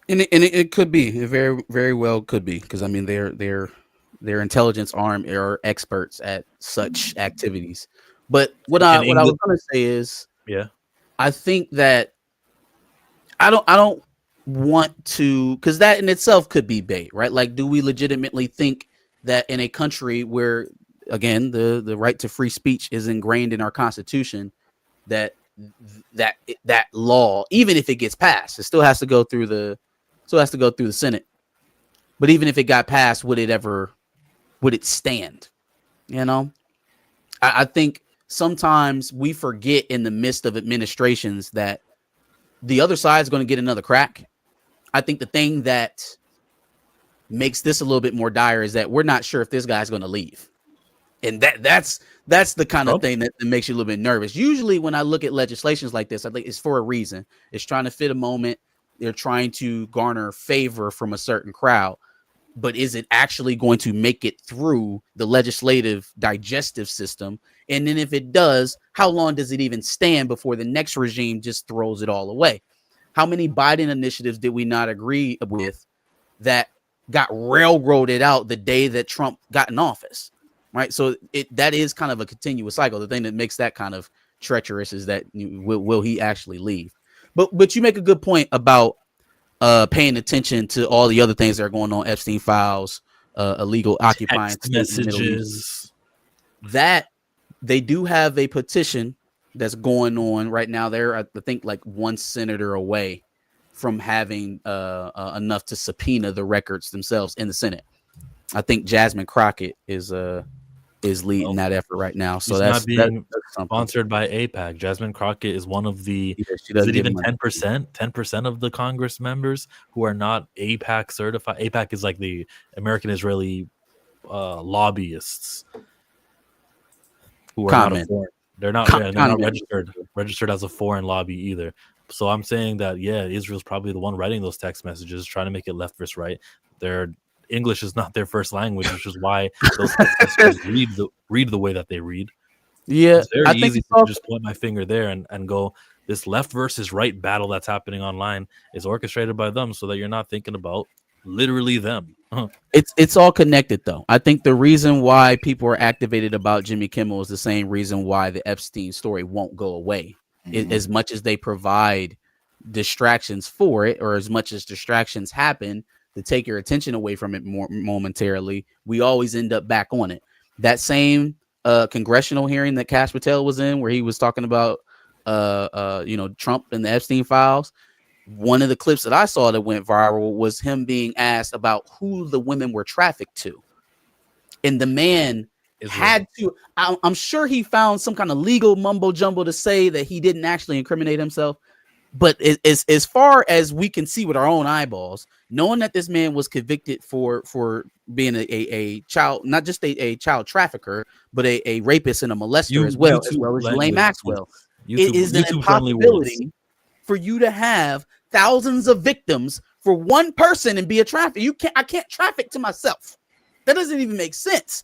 And it could be. It very, very well could be, because their intelligence arm are experts at such activities. But what I was going to say is, I think that I don't want to, because that in itself could be bait, right? Like, do we legitimately think that in a country where, again, the right to free speech is ingrained in our Constitution, that law, even if it gets passed, it still has to go through the Senate. But even if it got passed, would it stand? I think sometimes we forget in the midst of administrations that the other side is going to get another crack. I think the thing that makes this a little bit more dire is that we're not sure if this guy's going to leave. And that's the kind of thing that makes you a little bit nervous. Usually when I look at legislations like this, I think it's for a reason. It's trying to fit a moment. They're trying to garner favor from a certain crowd. but is it actually going to make it through the legislative digestive system? And then if it does, how long does it even stand before the next regime just throws it all away? How many Biden initiatives did we not agree with that got railroaded out the day that Trump got in office? Right. So that is kind of a continuous cycle. The thing that makes that kind of treacherous is that will he actually leave? But you make a good point about paying attention to all the other things that are going on, Epstein files, illegal occupying messages. That they do have a petition that's going on right now. They're, I think, like one senator away from having enough to subpoena the records themselves in the Senate. I think Jasmine Crockett is leading that effort right now. So that's not being sponsored by AIPAC. Jasmine Crockett is one of the is it even 10% of the Congress members who are not AIPAC certified. AIPAC is like the American Israeli lobbyists who are not a foreign. They're not registered as a foreign lobby either. So I'm saying that Israel's probably the one writing those text messages, trying to make it left versus right. Their English is not their first language, which is why those text messages read the way that they read. Yeah, it's very easy to just point my finger there and go, this left versus right battle that's happening online is orchestrated by them, so that you're not thinking about literally them. It's all connected, though. I think the reason why people are activated about Jimmy Kimmel is the same reason why the Epstein story won't go away. As much as they provide distractions for it, or as much as distractions happen to take your attention away from it more momentarily, we always end up back on it. That same congressional hearing that Kash Patel was in, where he was talking about Trump and the Epstein files. One of the clips that I saw that went viral was him being asked about who the women were trafficked to. And the man had to, I'm sure he found some kind of legal mumbo jumbo to say that he didn't actually incriminate himself. But as far as we can see with our own eyeballs, knowing that this man was convicted for being a child, not just a child trafficker, but a rapist and a molester as well as Ghislaine Maxwell, it is an impossibility for you to have thousands of victims for one person and be a trafficker. I can't traffic to myself. That doesn't even make sense.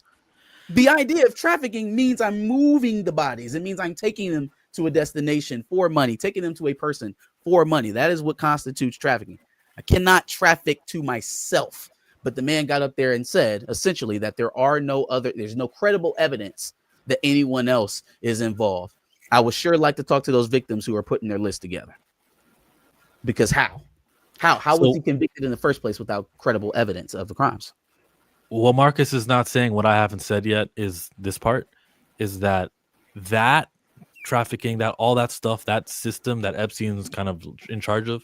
The idea of trafficking means I'm moving the bodies. It means I'm taking them to a destination for money, taking them to a person for money. That is what constitutes trafficking. I cannot traffic to myself. But the man got up there and said essentially that there's no credible evidence that anyone else is involved. I would sure like to talk to those victims who are putting their list together. Because how was he convicted in the first place without credible evidence of the crimes? What Marcus is not saying, what I haven't said yet, is this part, is that trafficking, that all that stuff, that system that Epstein's kind of in charge of,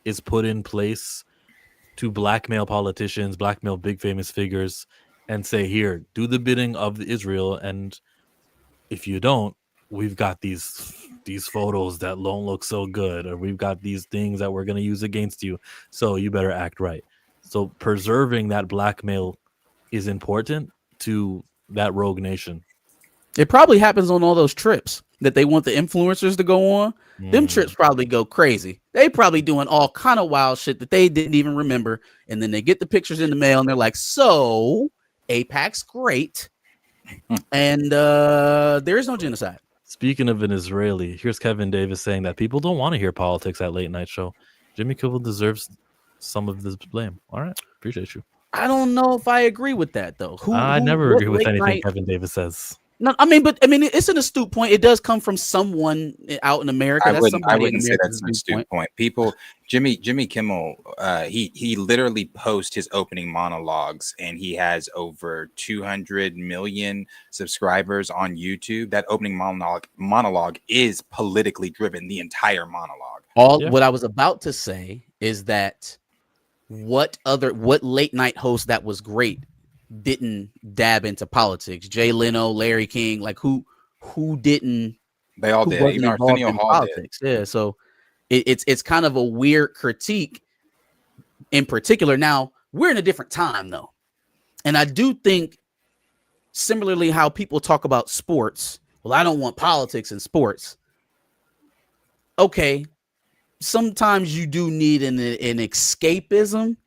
is put in place to blackmail politicians, blackmail big famous figures, and say, here, do the bidding of Israel, and if you don't, we've got these photos that don't look so good, or we've got these things that we're going to use against you, so you better act right. So preserving that blackmail is important to that rogue nation. It probably happens on all those trips that they want the influencers to go on. Them trips probably go crazy. They probably doing all kind of wild shit that they didn't even remember. And then they get the pictures in the mail and they're like, so AIPAC's great. And there is no genocide. Speaking of an Israeli, here's Kevin Davis saying that people don't want to hear politics at late night show. Jimmy Kimmel deserves some of this blame. All right. Appreciate you. I don't know if I agree with that, though. I never agree with anything Kevin Davis says. No, I mean, it's an astute point. It does come from someone out in America. I wouldn't say that's an astute point. People, Jimmy Kimmel, he literally posts his opening monologues, and he has over 200 million subscribers on YouTube. That opening monologue is politically driven. The entire monologue. What I was about to say is that what late night host that was great didn't dab into politics? Jay Leno, Larry King, like who didn't? They all did. Even Arsenio Hall politics. Did. Yeah, so it's kind of a weird critique. In particular, now we're in a different time though, and I do think similarly how people talk about sports. Well, I don't want politics in sports. Okay, sometimes you do need an escapism.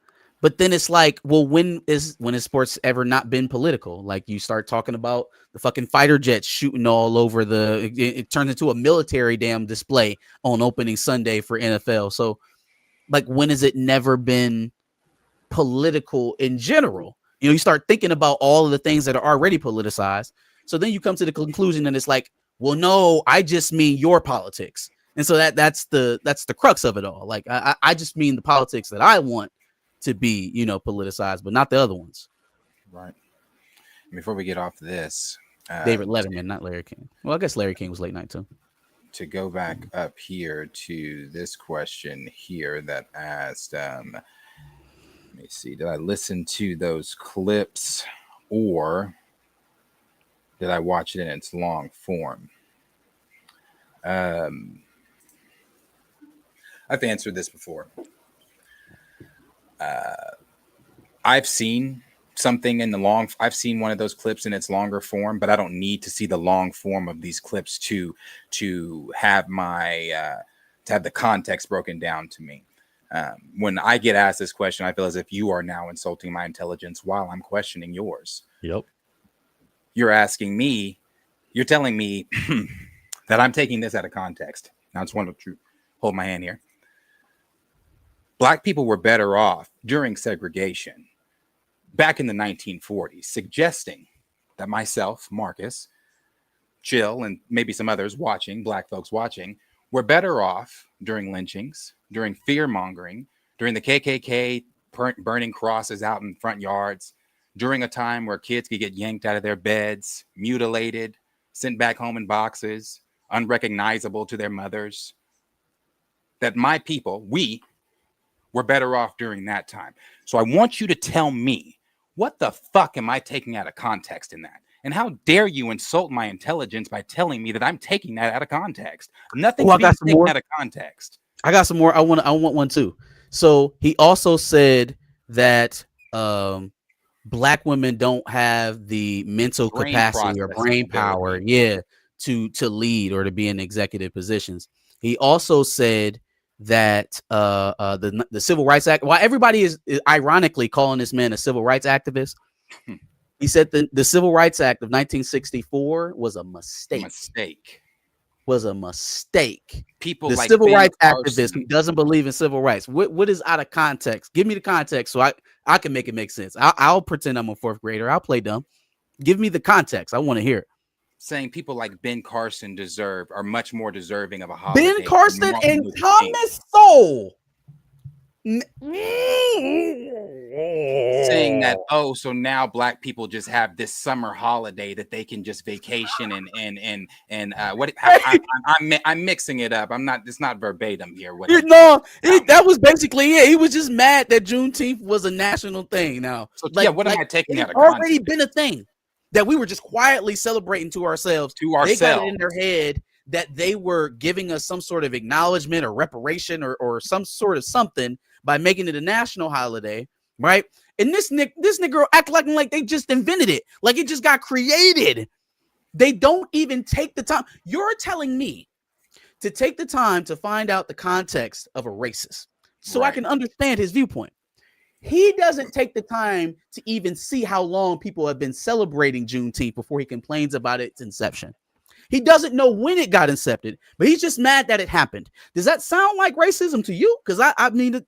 But then it's like, well, when is sports ever not been political? Like you start talking about the fucking fighter jets shooting all over it turns into a military damn display on opening Sunday for NFL. So like, when has it never been political in general? You know, you start thinking about all of the things that are already politicized. So then you come to the conclusion and it's like, well, no, I just mean your politics. And so that's the crux of it all. Like, I just mean the politics that I want to be, you know, politicized, but not the other ones. Right. Before we get off this, David Letterman, not Larry King. Well, I guess Larry King was late night too. To go back up here to this question here that asked, let me see, did I listen to those clips or did I watch it in its long form? I've answered this before. I've seen something in I've seen one of those clips in its longer form, but I don't need to see the long form of these clips to have my to have the context broken down to me. When I get asked this question, I feel as if you are now insulting my intelligence while I'm questioning yours. Yep. You're asking me, you're telling me that I'm taking this out of context. Now, I just want to hold my hand here. Black people were better off during segregation back in the 1940s, suggesting that myself, Marcus, Chill, and maybe some others watching, black folks watching, were better off during lynchings, during fear mongering, during the KKK burning crosses out in front yards, during a time where kids could get yanked out of their beds, mutilated, sent back home in boxes, unrecognizable to their mothers. That my people, we, were better off during that time. So I want you to tell me, what the fuck am I taking out of context in that? And how dare you insult my intelligence by telling me that I'm taking that out of context? Nothing can be taken out of context. I got some more. I want one too. So he also said that black women don't have the mental capacity or brain power, to lead or to be in executive positions. He also said that the Civil Rights Act, while everybody is ironically calling this man a civil rights activist, he said the Civil Rights Act of 1964 was a mistake. Was a mistake. People the like civil Ben rights Carson. activist who doesn't believe in civil rights. What is out of context? Give me the context so I can make it make sense. I'll pretend I'm a fourth grader. I'll play dumb. Give me the context. I want to hear it. Saying people like Ben Carson are much more deserving of a holiday. Ben Carson and Thomas Sowell. Saying that, oh, so now black people just have this summer holiday that they can just vacation and what I'm mixing it up. It's not verbatim here. That was basically it. He was just mad that Juneteenth was a national thing. Now, so, am I taking out of context? Already been a thing that we were just quietly celebrating to ourselves. They got it in their head that they were giving us some sort of acknowledgement or reparation or some sort of something by making it a national holiday, right? And this nigga act like they just invented it, like it just got created. They don't even take the time. You're telling me to take the time to find out the context of a racist so I can understand his viewpoint. He doesn't take the time to even see how long people have been celebrating Juneteenth before he complains about its inception. He doesn't know when it got incepted, but he's just mad that it happened. Does that sound like racism to you? Because I mean,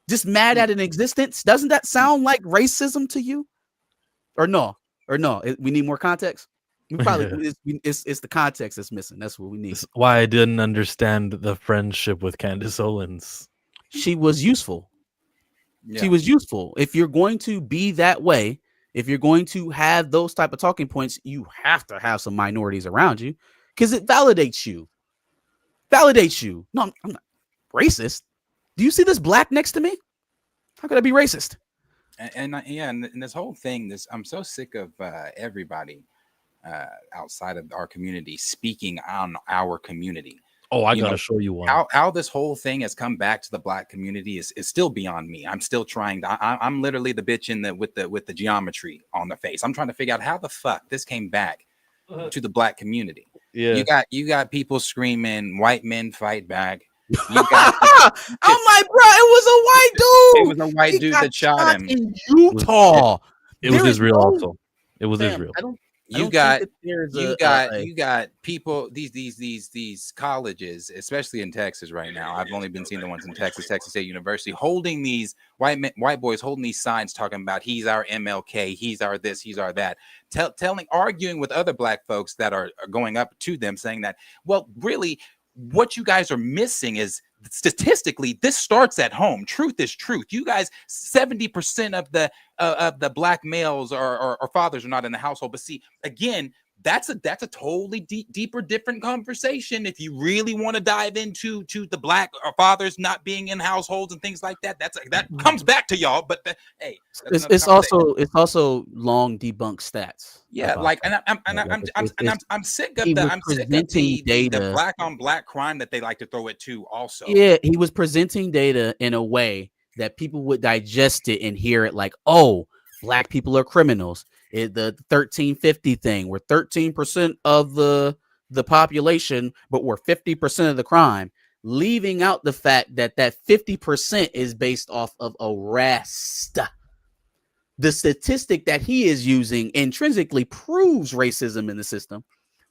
just mad at an existence. Doesn't that sound like racism to you? Or no? We need more context. We probably it's the context that's missing. That's what we need. That's why I didn't understand the friendship with Candace Owens. She was useful. Yeah. She was useful. If you're going to be that way, if you're going to have those type of talking points, you have to have some minorities around you because it validates you. No, I'm not racist. Do you see this black next to me? How could I be racist? And this whole thing, I'm so sick of everybody outside of our community speaking on our community. Oh, I gotta show you one. How this whole thing has come back to the black community is still beyond me. I'm still trying to. I'm literally the bitch with the geometry on the face. I'm trying to figure out how the fuck this came back to the black community. Yeah, you got people screaming, "White men fight back." You got I'm like, bro, it was a white dude. it was a white He dude got that shot him. in Utah. It was There is Israel no- also. It was Fam, Israel. I don't You think got that there's you got people these colleges, especially in Texas right now. I've only been seeing the ones in Texas State University, holding these white boys holding these signs talking about he's our MLK, he's our this, he's our that, arguing with other black folks that are going up to them saying that, well, really what you guys are missing is statistically this starts at home. Truth is truth. You guys, 70% of the black males or fathers are not in the household. But see, again, that's a totally deeper, different conversation. If you really want to dive into the black fathers not being in households and things like that, that comes back to y'all. But hey, it's also long debunked stats. Yeah, like, and I'm sick of the black on black crime that they like to throw it to. Also, yeah, he was presenting data in a way that people would digest it and hear it like, oh, black people are criminals. The 1350 thing, we're 13% of the population, but we're 50% of the crime, leaving out the fact that 50% is based off of arrest. The statistic that he is using intrinsically proves racism in the system,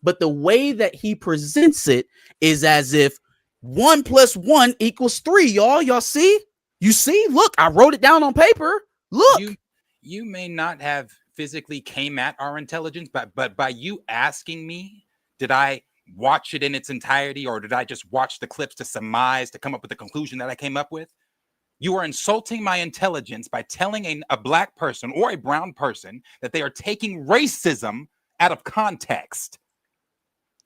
but the way that he presents it is as if 1 + 1 = 3. Y'all see? You see? Look, I wrote it down on paper. Look. You may not have physically came at our intelligence, but by you asking me, did I watch it in its entirety, or did I just watch the clips to surmise to come up with the conclusion that I came up with? You are insulting my intelligence by telling a black person or a brown person that they are taking racism out of context.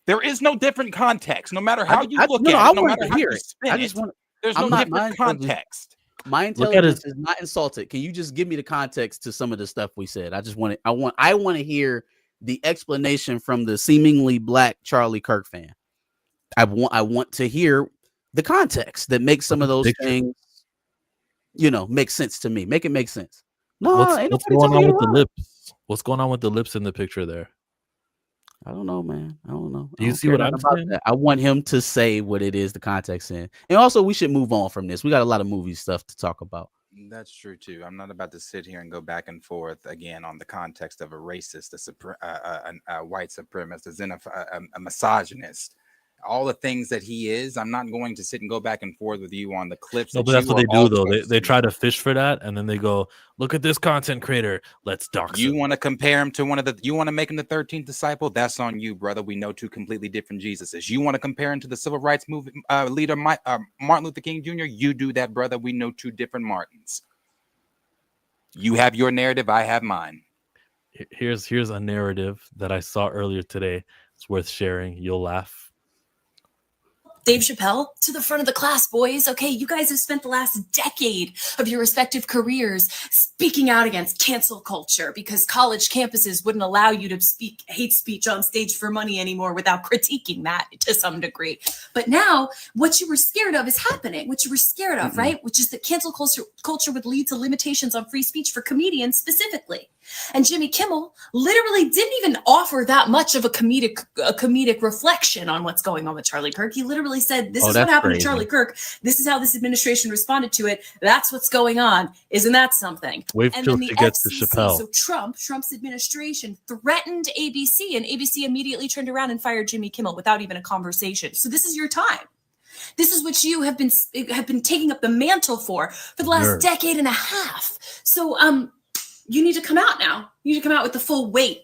There is no different context, no matter how you look at it, no matter how you spin it. There's no different context. My intelligence is not insulted. Can you just give me the context to some of the stuff we said? I want to hear the explanation from the seemingly black Charlie Kirk fan. I want to hear the context that makes some of those things, make sense to me. Make it make sense. No, what's going on with the lips? What's going on with the lips in the picture there? I don't know, man. I don't know. Do you see what I'm saying? I want him to say what it is, the context in. And also, we should move on from this. We got a lot of movie stuff to talk about. That's true, too. I'm not about to sit here and go back and forth again on the context of a racist, a white supremacist, a misogynist. All the things that he is, I'm not going to sit and go back and forth with you on the clips. No, but that's what they do, though. They try to fish for that, and then they go, "Look at this content creator. Let's dox him." You want to compare him to you want to make him the 13th disciple? That's on you, brother. We know two completely different Jesuses. You want to compare him to the civil rights movement leader Martin Luther King Jr.? You do that, brother. We know two different Martins. You have your narrative. I have mine. Here's a narrative that I saw earlier today. It's worth sharing. You'll laugh. Dave Chappelle, to the front of the class, boys. Okay, you guys have spent the last decade of your respective careers speaking out against cancel culture because college campuses wouldn't allow you to speak hate speech on stage for money anymore without critiquing that to some degree. But now what you were scared of is happening. What you were scared of, right? Which is that cancel culture would lead to limitations on free speech for comedians specifically. And Jimmy Kimmel literally didn't even offer that much of a comedic reflection on what's going on with Charlie Kirk. He literally said, this is what happened to Charlie Kirk. This is how this administration responded to it. That's what's going on. Isn't that something? Wait till she gets to Chappelle. So Trump's administration threatened ABC, and ABC immediately turned around and fired Jimmy Kimmel without even a conversation. So this is your time. This is what you have been taking up the mantle for the last decade and a half. So you need to come out now. You need to come out with the full weight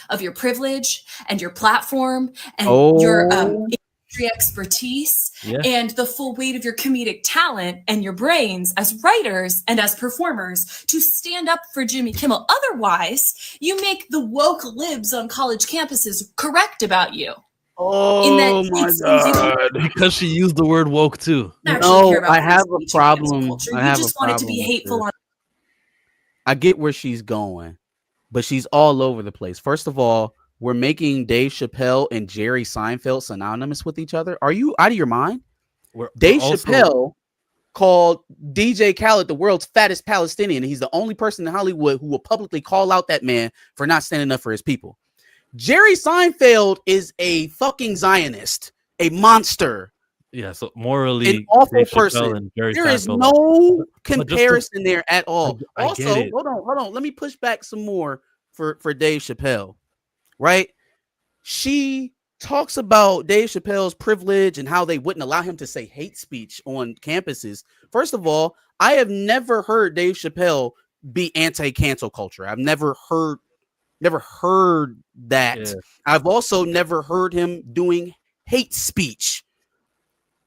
of your privilege and your platform and your industry expertise and the full weight of your comedic talent and your brains as writers and as performers to stand up for Jimmy Kimmel. Otherwise, you make the woke libs on college campuses correct about you. Oh my God. Because she used the word woke too. No, I have a problem. I just want it to be hateful on. I get where she's going, but she's all over the place. First of all, we're making Dave Chappelle and Jerry Seinfeld synonymous with each other. Are you out of your mind? Dave Chappelle called DJ Khaled the world's fattest Palestinian. He's the only person in Hollywood who will publicly call out that man for not standing up for his people. Jerry Seinfeld is a fucking Zionist, a monster, Yeah, so morally, An awful Dave Chappelle person. and Jerry There is Seinfeld. no But just to, comparison there at all. I get Also, it. hold on. Let me push back some more for Dave Chappelle. Right? She talks about Dave Chappelle's privilege and how they wouldn't allow him to say hate speech on campuses. First of all, I have never heard Dave Chappelle be anti-cancel culture. I've never heard that. Yeah. I've also never heard him doing hate speech.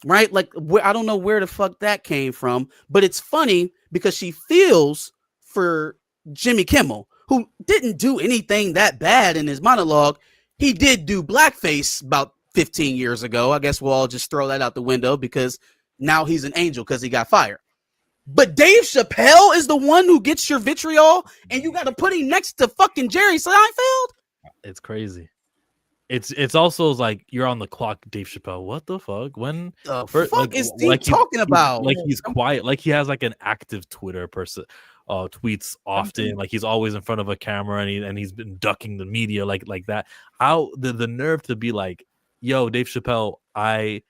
Right? Like, I don't know where the fuck that came from, but it's funny because she feels for Jimmy Kimmel, who didn't do anything that bad in his monologue. He did do blackface about 15 years ago. I guess we'll all just throw that out the window because now he's an angel because he got fired. But Dave Chappelle is the one who gets your vitriol, and you got to put him next to fucking Jerry Seinfeld? It's crazy. It's also like you're on the clock, Dave Chappelle. What the fuck? When The fuck is Steve talking he's, about? like he's quiet, like he has like an active Twitter person, tweets often, like he's always in front of a camera and he's been ducking the media like that. How the nerve to be like, yo, Dave Chappelle, I'm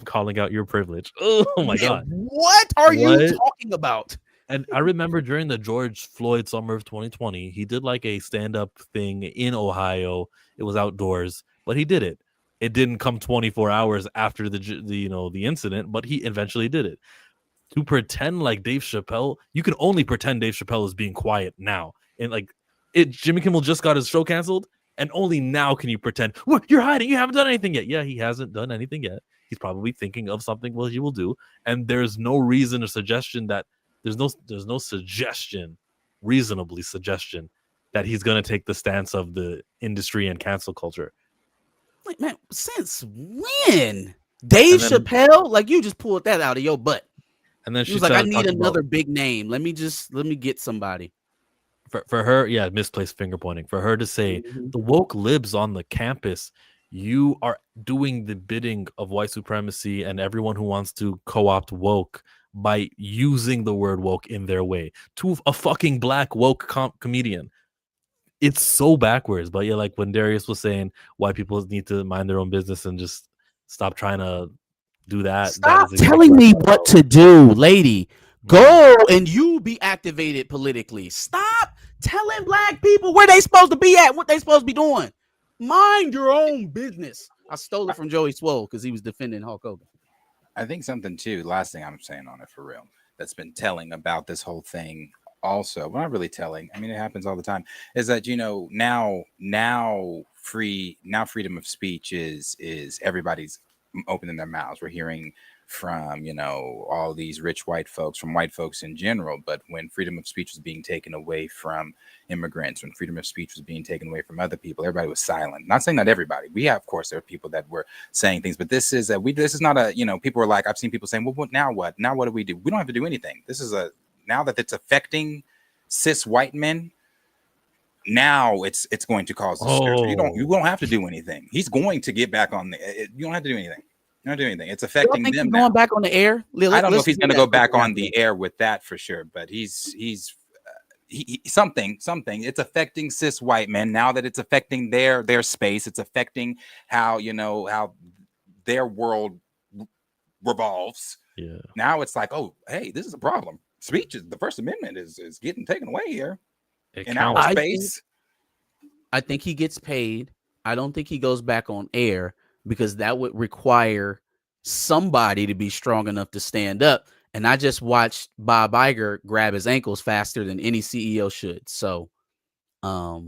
calling out your privilege. Oh my god, what are you talking about? And I remember during the George Floyd summer of 2020, he did like a stand-up thing in Ohio. It was outdoors, but he did it. It didn't come 24 hours after the incident, but he eventually did it. To pretend like Dave Chappelle, you can only pretend Dave Chappelle is being quiet now. And like Jimmy Kimmel just got his show canceled, and only now can you pretend, what, you're hiding, you haven't done anything yet. Yeah, he hasn't done anything yet. He's probably thinking of something he will do, and there's no reason or suggestion that there's no reasonably suggestion that he's going to take the stance of the industry and cancel culture. Like, man, since when? Dave Chappelle? Like, you just pulled that out of your butt. And then she was like, I need another big name. Let me get somebody. For her, yeah, misplaced finger pointing. For her to say the woke libs on the campus, you are doing the bidding of white supremacy and everyone who wants to co-opt woke by using the word woke in their way to a fucking black woke comedian. It's so backwards. But yeah, like when Darius was saying white people need to mind their own business and just stop trying to do that. Stop telling me what to do, lady. Go and you be activated politically. Stop telling black people where they supposed to be at, what they supposed to be doing. Mind your own business. I stole it from Joey Swole because he was defending Hulk Hogan. I think something too, last thing I'm saying on it for real, that's been telling about this whole thing also, well, not really telling, I mean, it happens all the time, is that, now freedom of speech is everybody's opening their mouths. We're hearing from, all these rich white folks, from white folks in general. But when freedom of speech was being taken away from immigrants, when freedom of speech was being taken away from other people, everybody was silent. Not saying not everybody. We have, of course, there are people that were saying things, but this is not a, people were like, I've seen people saying, well, now what? Now what do? We don't have to do anything. This is now that it's affecting cis white men. Now it's going to cause you don't have to do anything. He's going to get back on you don't have to do anything. You don't do anything. It's affecting them now. Going back on the air. I don't know if he's going to go back on the air with that for sure, but he's something. It's affecting cis white men now that it's affecting their space. It's affecting how how their world revolves. Yeah. Now it's like, oh, hey, this is a problem. Speech the First Amendment is getting taken away here in our space. I think he gets paid. I don't think he goes back on air because that would require somebody to be strong enough to stand up. And I just watched Bob Iger grab his ankles faster than any CEO should. So I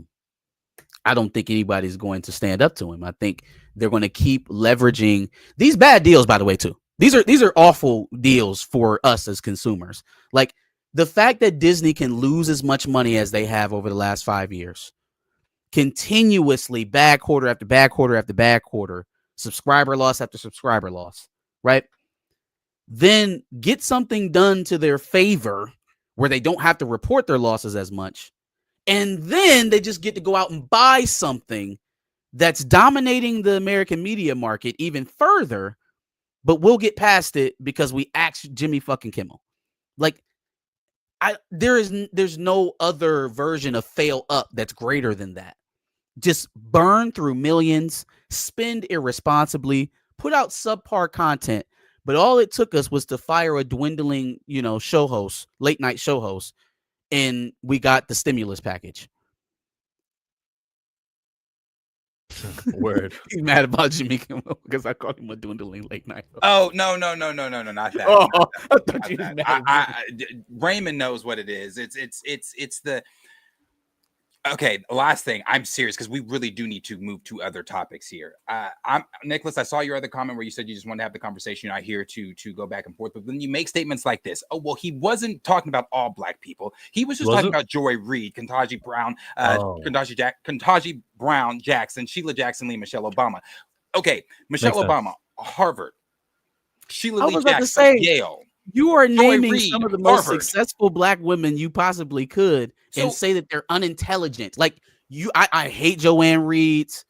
don't think anybody's going to stand up to him. I think they're going to keep leveraging these bad deals, by the way, too. These are awful deals for us as consumers. Like the fact that Disney can lose as much money as they have over the last 5 years, continuously bad quarter after bad quarter after bad quarter, subscriber loss after subscriber loss, right? Then get something done to their favor where they don't have to report their losses as much. And then they just get to go out and buy something that's dominating the American media market even further. But we'll get past it because we asked Jimmy fucking Kimmel. Like, there's no other version of fail up that's greater than that. Just burn through millions, spend irresponsibly, put out subpar content, But all it took us was to fire a dwindling, show host, late night show host, and we got the stimulus package. Word. He's mad about Jimmy Kimmel because I called him a dwindling late night host. Oh no, not that. Oh, Not I that. thought you was Not mad that. at me. Raymond knows what it is. It's the. Okay, last thing. I'm serious because we really do need to move to other topics here. I'm Nicholas. I saw your other comment where you said you just wanted to have the conversation. You're not here to go back and forth. But when you make statements like this, oh well, he wasn't talking about all black people. He was just talking about Joy Reid, Ketanji Brown, Ketanji Brown Jackson, Sheila Jackson Lee, Michelle Obama. Okay, Michelle Obama, Harvard. Sheila Lee Jackson, Yale. You are naming Reid, some of the most Harvard. successful black women you possibly could, and say that they're unintelligent. Like I hate Joanne Reed's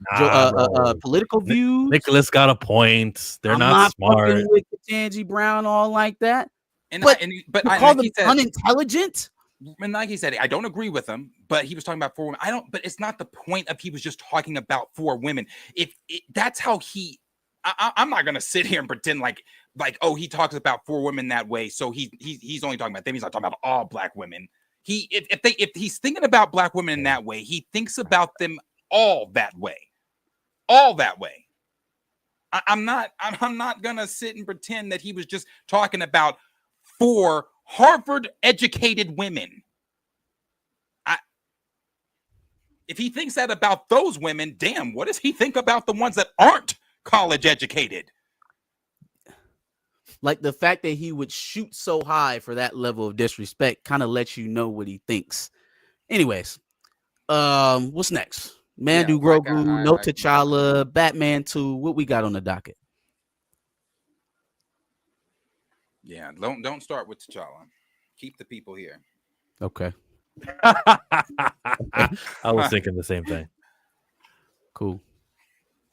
political views. Nicholas got a point. They're not smart. Fucking with Ketanji Brown, all like that. But call them unintelligent. And like he said, I don't agree with him, but he was talking about 4 women. But it's not the point of he was just talking about 4 women. That's how he. I'm not gonna sit here and pretend like oh, he talks about 4 women that way, so he's only talking about them. He's not talking about all black women. If he's thinking about black women in that way, he thinks about them all that way. I'm not gonna sit and pretend that he was just talking about 4 Harvard educated women. If he thinks that about those women, damn, what does he think about the ones that aren't college educated? Like the fact that he would shoot so high for that level of disrespect kind of lets you know what he thinks. Anyways, what's next? Mandu Grogu, No T'Challa, Batman 2. What we got on the docket? Yeah, don't start with T'Challa. Keep the people here. Okay. I was thinking the same thing. Cool.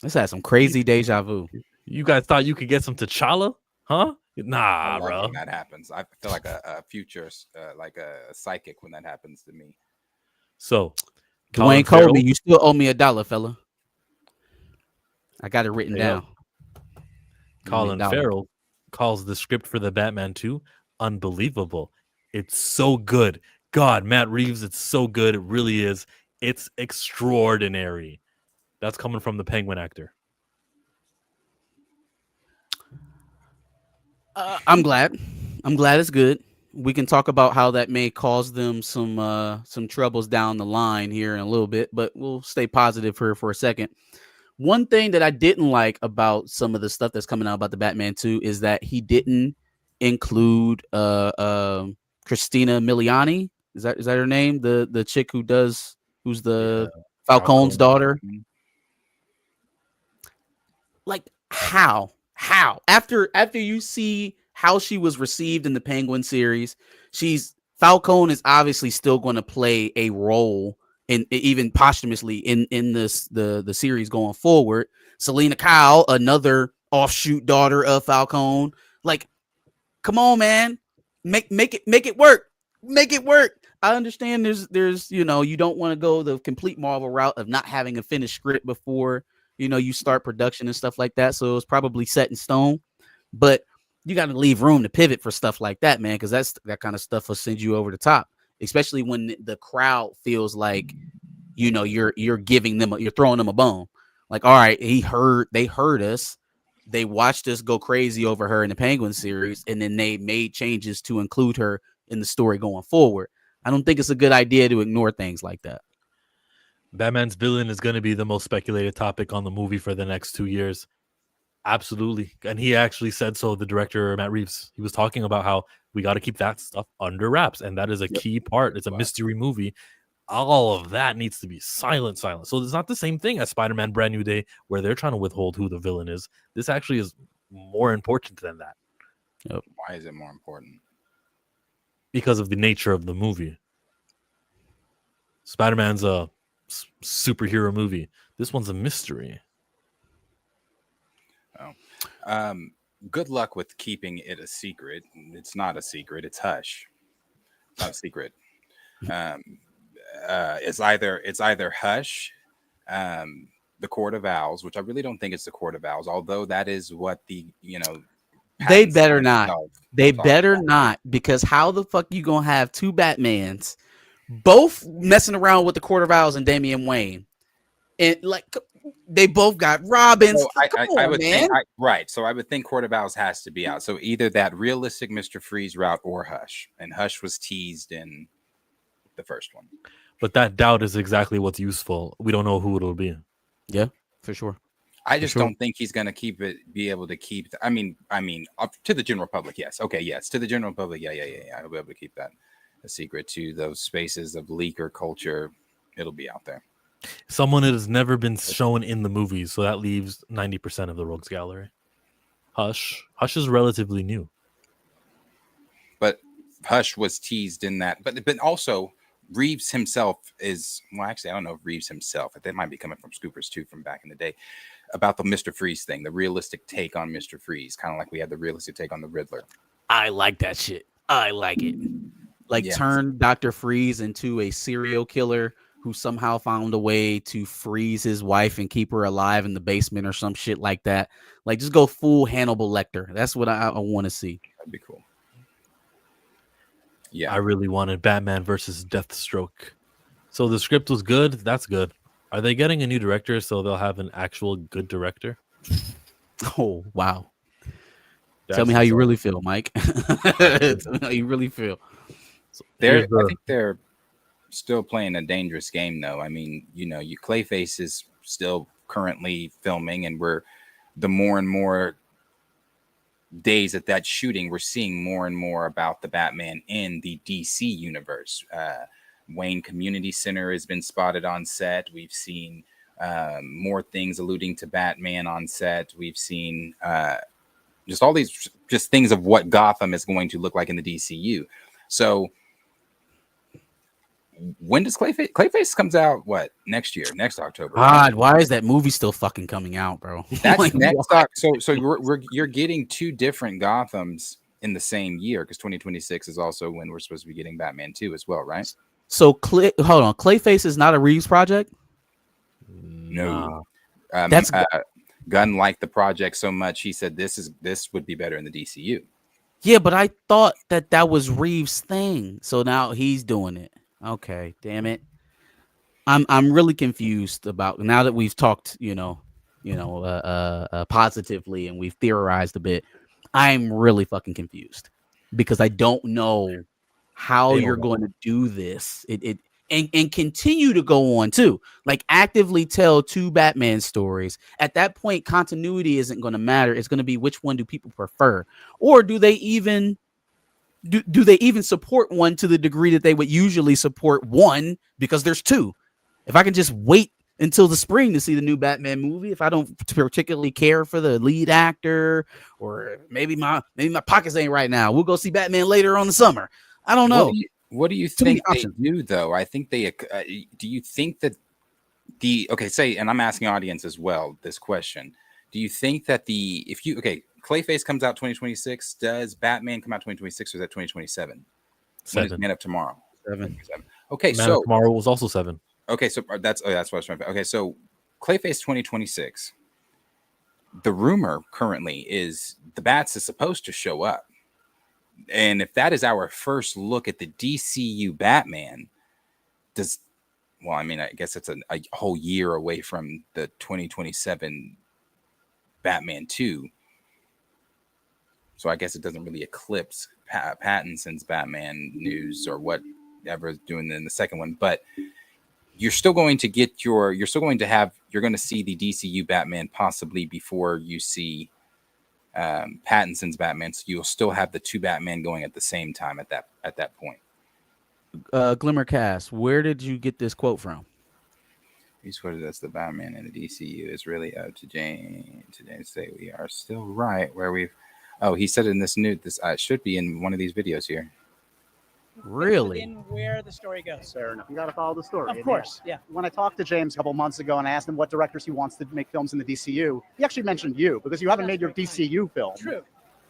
Let's have some crazy deja vu. You guys thought you could get some T'Challa? Huh? Nah, bro. When that happens, I feel like a future, like a psychic when that happens to me. So, Dwayne Colby, you still owe me $1, fella. I got it written down. Colin Farrell calls the script for the Batman 2 unbelievable. It's so good. God, Matt Reeves, it's so good. It really is. It's extraordinary. That's coming from the Penguin actor. I'm glad it's good. We can talk about how that may cause them some troubles down the line here in a little bit, but we'll stay positive here for a second. One thing that I didn't like about some of the stuff that's coming out about the Batman 2 is that he didn't include Christina Miliani. Is that her name? The chick who's the Falcone's daughter. Like how after you see how she was received in the Penguin series, Falcone is obviously still going to play a role in even posthumously in this the series going forward. Selena Kyle, another offshoot daughter of Falcone. Like, come on, man, make it work. Make it work. I understand there's you don't want to go the complete Marvel route of not having a finished script before you start production and stuff like that. So it's probably set in stone, but you got to leave room to pivot for stuff like that, man, because that kind of stuff will send you over the top, especially when the crowd feels like you're giving them you're throwing them a bone. Like, all right, they heard us, they watched us go crazy over her in the Penguin series, and then they made changes to include her in the story going forward. I don't think it's a good idea to ignore things like that. Batman's villain is going to be the most speculated topic on the movie for the next 2 years. Absolutely. And he actually said so, the director, Matt Reeves. He was talking about how we got to keep that stuff under wraps. And that is a key part. It's a mystery movie. All of that needs to be silent. So it's not the same thing as Spider-Man Brand New Day, where they're trying to withhold who the villain is. This actually is more important than that. Yep. Why is it more important? Because of the nature of the movie. Spider-Man's a superhero movie. This one's a mystery. Good luck with keeping it a secret. It's not a secret. It's hush. It's not a secret. It's either hush, the Court of Owls, which I really don't think it's the Court of Owls, although that is what the They Pattinson better not. himself They talked better about it. not, because how the fuck you gonna have two Batmans, both messing around with the Court of Owls and Damian Wayne, and like they both got Robins. So Come I on, would man. think right. So I would think Court of Owls has to be out. So either that realistic Mr. Freeze route or Hush, and Hush was teased in the first one. But that doubt is exactly what's useful. We don't know who it'll be. Yeah, for sure. I just sure. don't think he's going to be able to keep. I mean, up to the general public, yes. Okay, yes, to the general public, yeah. I'll be able to keep that a secret. To those spaces of leaker culture, it'll be out there. Someone that has never been shown in the movies, so that leaves 90% of the Rogues Gallery. Hush is relatively new. But Hush was teased in that. But also Reeves himself is, well, actually, I don't know if Reeves himself, that might be coming from Scoopers too, from back in the day, about the Mr. Freeze thing, the realistic take on Mr. Freeze, kind of like we had the realistic take on the Riddler. I like that shit. I like it. Like turn Dr. Freeze into a serial killer who somehow found a way to freeze his wife and keep her alive in the basement or some shit like that. Like just go full Hannibal Lecter. That's what I want to see. That'd be cool. Yeah. I really wanted Batman versus Deathstroke. So the script was good. That's good. Are they getting a new director so they'll have an actual good director? Oh, wow. Tell me how you really feel, Mike. Tell me how you really feel. So I think they're still playing a dangerous game, though. I mean, Clayface is still currently filming, and the more and more days that shooting, we're seeing more and more about the Batman in the DC universe. Wayne Community Center has been spotted on set. We've seen more things alluding to Batman on set. We've seen just all these just things of what Gotham is going to look like in the DCU. So when does Clayface comes out? What, next year? Next October? God, why is that movie still fucking coming out, bro? That's Like, next. So you're getting two different Gothams in the same year, because 2026 is also when we're supposed to be getting Batman 2 as well, right? So hold on, Clayface is not a Reeves project? No. That's Gunn liked the project so much he said this would be better in the DCU. Yeah, but I thought that was Reeves' thing. So now he's doing it. Okay, damn it. I'm really confused about, now that we've talked, positively, and we've theorized a bit. I'm really fucking confused because I don't know how you're going to do this. And continue to go on too, like actively tell two Batman stories. At that point, continuity isn't going to matter. It's going to be which one do people prefer, or do they even support one to the degree that they would usually support one, because there's two. If I can just wait until the spring to see the new Batman movie, if I don't particularly care for the lead actor, or maybe my pockets ain't right now, we'll go see Batman later on the summer. I don't know. What do you think they do, though? I think they do you think that and I'm asking audience as well this question. Do you think that Clayface comes out 2026, does Batman come out 2026, or is that 2027? 7. When is Man of Tomorrow? 7. Okay, Man of Tomorrow was also 7. Okay, so that's what I was trying to. Okay, so Clayface 2026. The rumor currently is the Bats is supposed to show up. And if that is our first look at the DCU Batman, I guess it's a whole year away from the 2027 Batman 2. So I guess it doesn't really eclipse Pattinson's Batman news or whatever is doing in the second one. But you're still going to you're going to see the DCU Batman possibly before you see Pattinson's Batman, so you'll still have the two Batman going at the same time at that point. Glimmercast, where did you get this quote from? He's quoted as the Batman in the DCU is really up to Jane today to say we are still right where we've. Oh, he said it in this should be in one of these videos here. Really? In where the story goes. Fair enough. You got to follow the story. Of course, yeah. When I talked to James a couple months ago and I asked him what directors he wants to make films in the DCU, he actually mentioned you, because you haven't made your DCU film. True.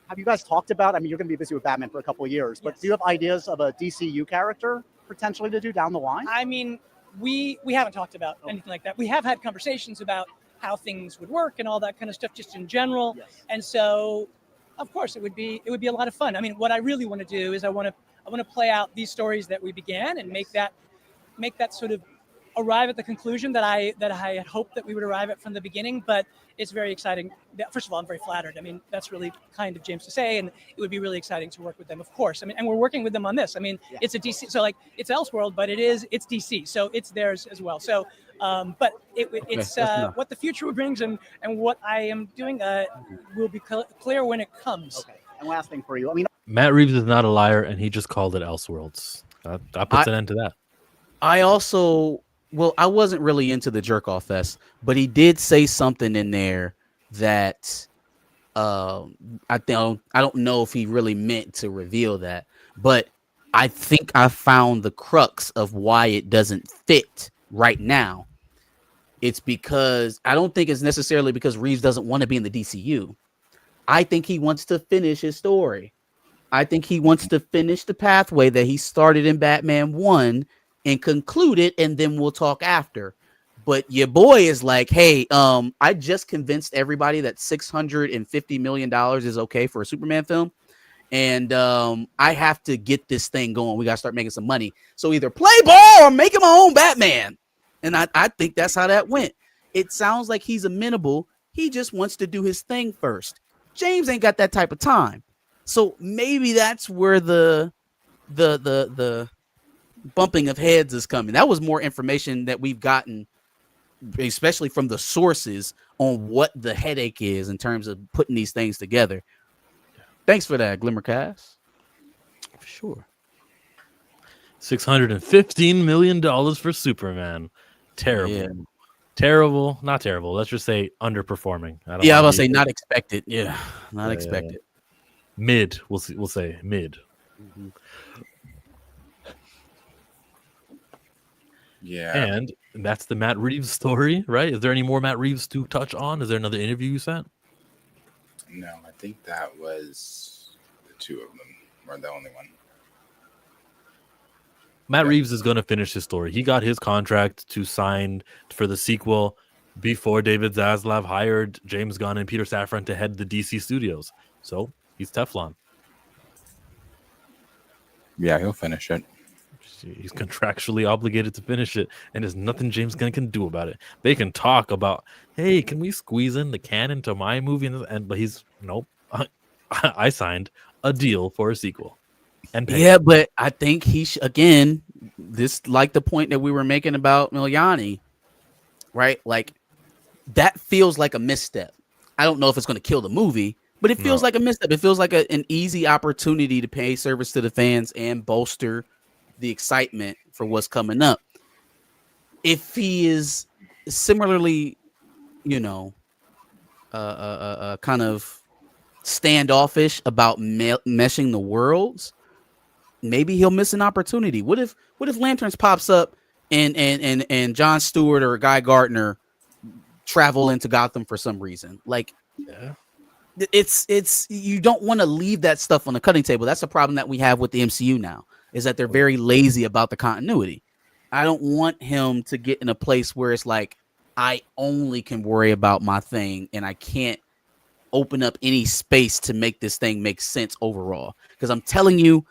Have you guys talked about, you're going to be busy with Batman for a couple of years, but do you have ideas of a DCU character potentially to do down the line? I mean, we haven't talked about anything like that. We have had conversations about how things would work and all that kind of stuff just in general. Yes. And so of course, it would be a lot of fun. I mean, what I really want to do is I want to play out these stories that we began and make that sort of arrive at the conclusion that I had hoped that we would arrive at from the beginning. But it's very exciting. First of all, I'm very flattered. I mean, that's really kind of James to say, and it would be really exciting to work with them, of course. I mean, and we're working with them on this. I mean, it's a DC, so like it's Elseworld, but it's DC, so it's theirs as well. So, but it's what the future brings and what I am doing will be clear when it comes. Okay. And last thing for you, I mean, Matt Reeves is not a liar, and he just called it Elseworlds. That puts an end to that. I also, well, I wasn't really into the jerk off fest, but he did say something in there that I don't know if he really meant to reveal that, but I think I found the crux of why it doesn't fit right now. It's because I don't think it's necessarily because Reeves doesn't want to be in the DCU. I think he wants to finish his story. I think he wants to finish the pathway that he started in Batman 1 and conclude it, and then we'll talk after. But your boy is like, hey, I just convinced everybody that $650 million is okay for a Superman film. And I have to get this thing going. We got to start making some money. So either play ball or make him my own Batman. And I think that's how that went. It sounds like he's amenable. He just wants to do his thing first. James ain't got that type of time. So maybe that's where the bumping of heads is coming. That was more information that we've gotten, especially from the sources, on what the headache is in terms of putting these things together. Thanks for that, Glimmercast. For sure. $615 million for Superman. Terrible. Yeah. Terrible. Not terrible. Let's just say underperforming. I was going to say not expected. Yeah, not expected. Mid. We'll say mid. Mm-hmm. Yeah. And that's the Matt Reeves story, right? Is there any more Matt Reeves to touch on? Is there another interview you sent? No, I think that was the two of them, or the only one. Matt Reeves is going to finish his story. He got his contract to sign for the sequel before David Zaslav hired James Gunn and Peter Safran to head the DC studios. So he's Teflon. Yeah, he'll finish it. He's contractually obligated to finish it, and there's nothing James Gunn can do about it. They can talk about, hey, can we squeeze in the canon to my movie? But he's, nope. I signed a deal for a sequel. And yeah, but I think he again, this like the point that we were making about Miliani, right? Like that feels like a misstep. I don't know if it's going to kill the movie, but it feels like a misstep. It feels like an easy opportunity to pay service to the fans and bolster the excitement for what's coming up. If he is similarly, kind of standoffish about meshing the worlds, maybe he'll miss an opportunity. What if Lanterns pops up and John Stewart or Guy Gardner travel into Gotham for some reason? Like, it's you don't want to leave that stuff on the cutting table. That's the problem that we have with the MCU now, is that they're very lazy about the continuity. I don't want him to get in a place where it's like, I only can worry about my thing and I can't open up any space to make this thing make sense overall. Because I'm telling you,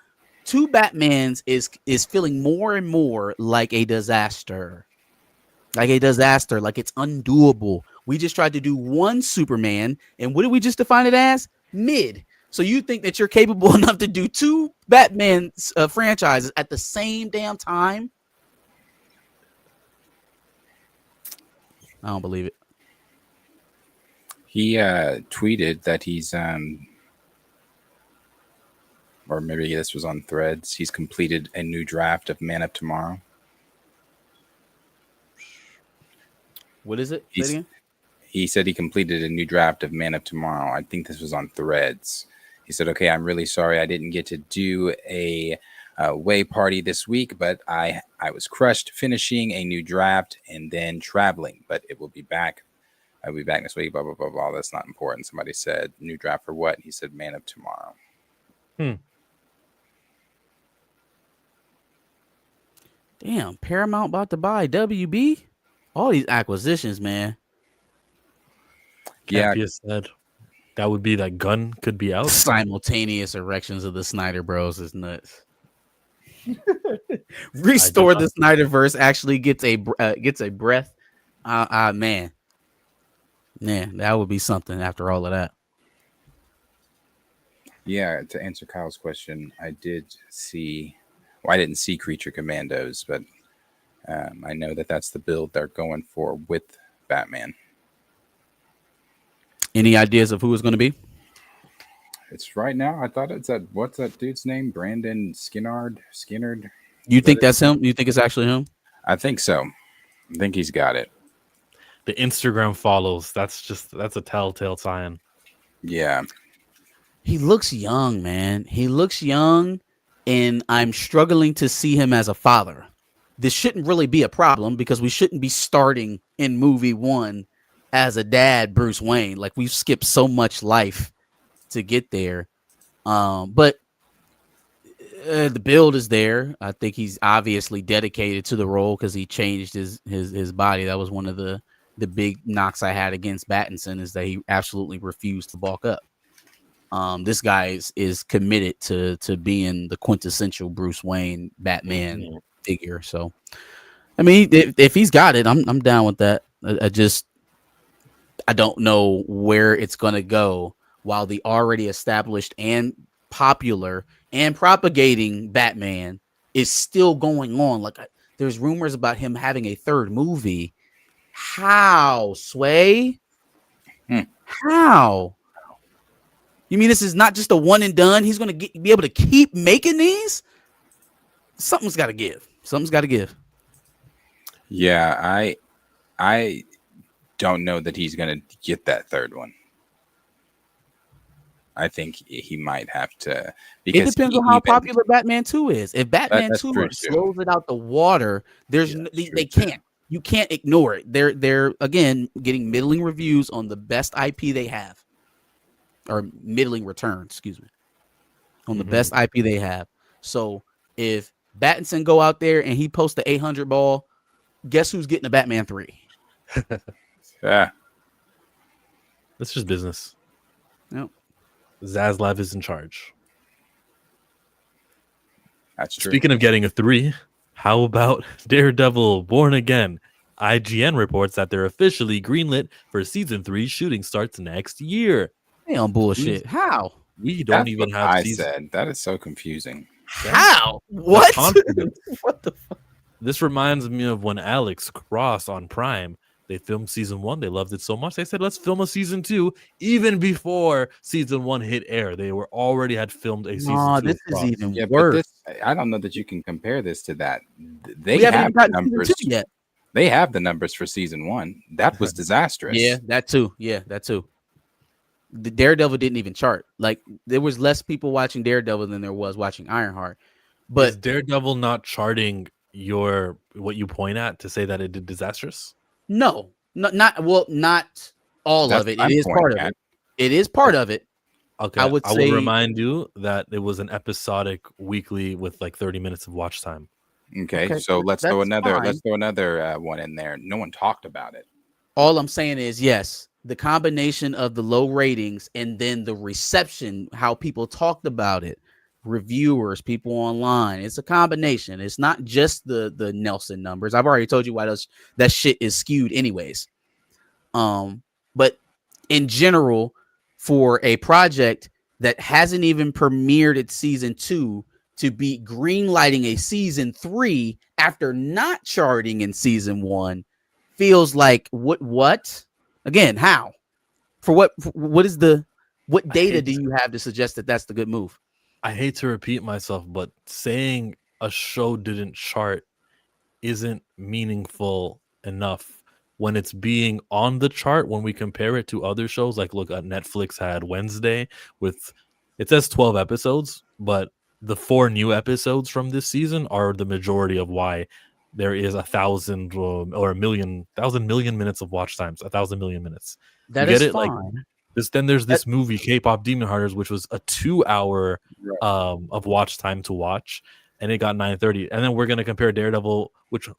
two Batmans is feeling more and more like a disaster. Like it's undoable. We just tried to do one Superman, and what did we just define it as? Mid. So you think that you're capable enough to do two Batman franchises at the same damn time? I don't believe it. He tweeted that he's or maybe this was on Threads. He's completed a new draft of Man of Tomorrow. What is it? Say it again? He said he completed a new draft of Man of Tomorrow. I think this was on Threads. He said, okay, I'm really sorry I didn't get to do a way party this week, but I was crushed finishing a new draft and then traveling, but it will be back. I'll be back next week, blah, blah, blah, blah. That's not important. Somebody said, new draft for what? He said, Man of Tomorrow. Damn, Paramount about to buy WB? All these acquisitions, man. Yeah. Said. That would be that gun could be out. Simultaneous erections of the Snyder Bros is nuts. Restore the Snyderverse actually gets a breath. Man, that would be something after all of that. Yeah, to answer Kyle's question, I did see. Well, I didn't see Creature Commandos, but I know that that's the build they're going for with Batman. Any ideas of who it's going to be? It's right now. I thought it's that. What's that dude's name? Brandon Skinnard. You think that's him? You think it's actually him? I think so. I think he's got it. The Instagram follows. That's a telltale sign. Yeah. He looks young, man. He looks young, and I'm struggling to see him as a father. This shouldn't really be a problem because we shouldn't be starting in movie 1 as a dad, Bruce Wayne. Like, we've skipped so much life to get there. But the build is there. I think he's obviously dedicated to the role because he changed his body. That was one of the big knocks I had against Pattinson, is that he absolutely refused to bulk up. This guy is committed to being the quintessential Bruce Wayne Batman figure. So, I mean, if he's got it, I'm down with that. I don't know where it's gonna go while the already established and popular and propagating Batman is still going on. Like, there's rumors about him having a third movie. How, Sway? How? You mean this is not just a one and done? He's going to be able to keep making these? Something's got to give. Something's got to give. Yeah, I don't know that he's going to get that third one. I think he might have to. Because it depends on how popular Batman 2 is. If Batman 2 slows it out the water, they can't. You can't ignore it. They're again getting middling reviews on the best IP they have, or middling return, excuse me, on the best IP they have. So if Pattinson go out there and he posts the 800 ball, guess who's getting a Batman 3? Yeah, that's just business. Yep. Zaslav is in charge. That's true. Speaking of getting a 3, how about Daredevil Born Again? IGN reports that they're officially greenlit for season 3. Shooting starts next year. They on bullshit. How? We don't even have. I said that is so confusing. How? What? What the fuck? This reminds me of when Alex Cross on Prime. They filmed season 1. They loved it so much. They said, let's film a season 2. Even before season 1 hit air, they already had filmed a season 2. This is even worse. I don't know that you can compare this to that. We haven't got numbers yet. They have the numbers for season 1. That was disastrous. Yeah, that too. The Daredevil didn't even chart. Like, there was less people watching Daredevil than there was watching Ironheart. But is Daredevil not charting what you point at to say that it did disastrous? No, not all of it. It is part of it. It is part of it. Okay, I would remind you that it was an episodic weekly with like 30 minutes of watch time. Okay, so let's throw another one in there. No one talked about it. All I'm saying is, yes, the combination of the low ratings and then the reception, how people talked about it, reviewers, people online. It's a combination. It's not just the Nelson numbers. I've already told you why that shit is skewed anyways. But in general, for a project that hasn't even premiered its season 2 to be greenlighting a season 3 after not charting in season 1 feels like what? Again, how? For what data do you have to suggest that that's the good move? I hate to repeat myself, but saying a show didn't chart isn't meaningful enough when it's being on the chart. When we compare it to other shows, like look at Netflix had Wednesday with, it says 12 episodes, but the 4 new episodes from this season are the majority of why there is 1,000 or 1,000 million minutes of watch times, 1,000 million minutes. That you is get it? fine. Like this. Then there's this movie K-pop Demon Hunters, which was a 2-hour of watch time to watch, and it got 930. And then we're gonna compare Daredevil, which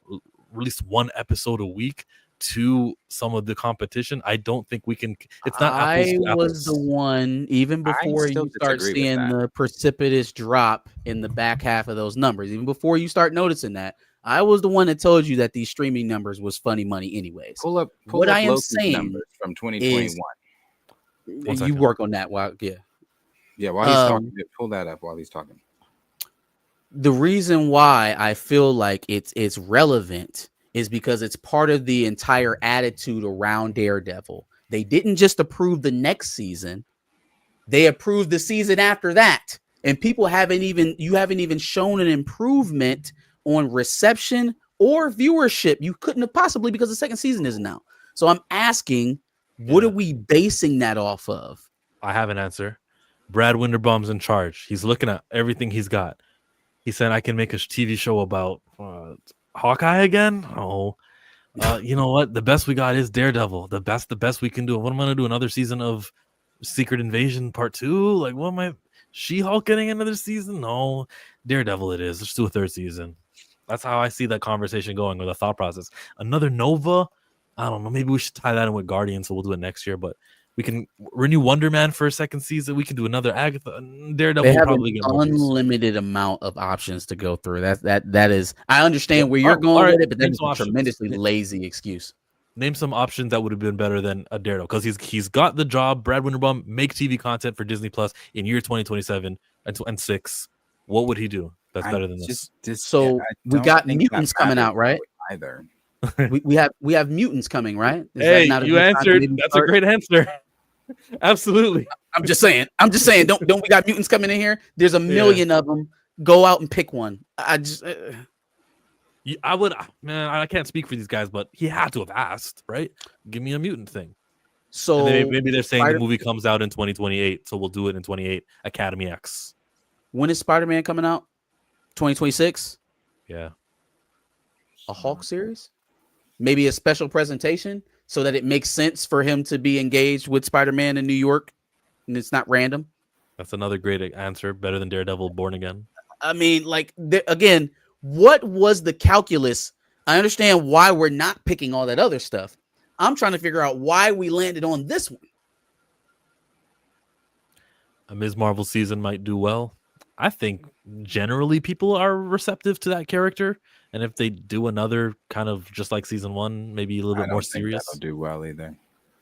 released 1 episode a week, to some of the competition, I don't think we can. It's not apples I to was the apples. one, even before still you start disagree with seeing that. the precipitous drop in the back half of those numbers, even before you start noticing that, I was the one that told you that these streaming numbers was funny money anyways. Pull up What I am Loki's saying numbers from 2021. One You second. work on that while Yeah, while he's talking, pull that up while he's talking. the reason why I feel like it's relevant is because it's part of the entire attitude around Daredevil. They didn't just approve the next season, they approved the season after that. And people haven't even shown an improvement on reception or viewership. You couldn't have possibly, because the second season isn't out. So I'm asking, what Yeah. are we basing that off of? I have an answer. Brad Winderbaum's in charge. He's looking at everything he's got. He said, I can make a TV show about Hawkeye again. Oh, you know what? The best we got is Daredevil. The best we can do. What am I going to do? Another season of Secret Invasion Part 2? Like, what am I? She-Hulk getting another season? No, Daredevil it is. Let's do a third season. That's how I see that conversation going, or the thought process. Another Nova? I don't know. Maybe we should tie that in with Guardians, so we'll do it next year. But we can renew Wonder Man for a second season. We can do another Agatha. Daredevil They will have probably an get more views. unlimited amount of options to go through. That is. I understand where All you're going right, with it, but name that's some a options. tremendously lazy excuse. Name some options that would have been better than a Daredevil, because he's got the job. Brad Winderbaum, make TV content for Disney Plus in year 2027 and 6. What would he do that's better than this? So we got mutants coming out, right? Either. we have mutants coming, right? Is Hey, that not a you good time to answered. maybe That's start? a great answer. Absolutely. I'm just saying. Don't we got mutants coming in here? There's a million of them. Go out and pick one. I just. I would, man. I can't speak for these guys, but he had to have asked, right? Give me a mutant thing. So And maybe they're saying the movie comes out in 2028, so we'll do it in 28. Academy X. When is Spider-Man coming out? 2026. Yeah. A Hulk series? Maybe a special presentation so that it makes sense for him to be engaged with Spider-Man in New York, and it's not random. That's another great answer. Better than Daredevil Born Again. I mean, like, again, what was the calculus? I understand why we're not picking all that other stuff. I'm trying to figure out why we landed on this one. A Ms. Marvel season might do well. I think generally people are receptive to that character. And if they do another kind of just like season 1, maybe a little bit more serious. That'll do well either.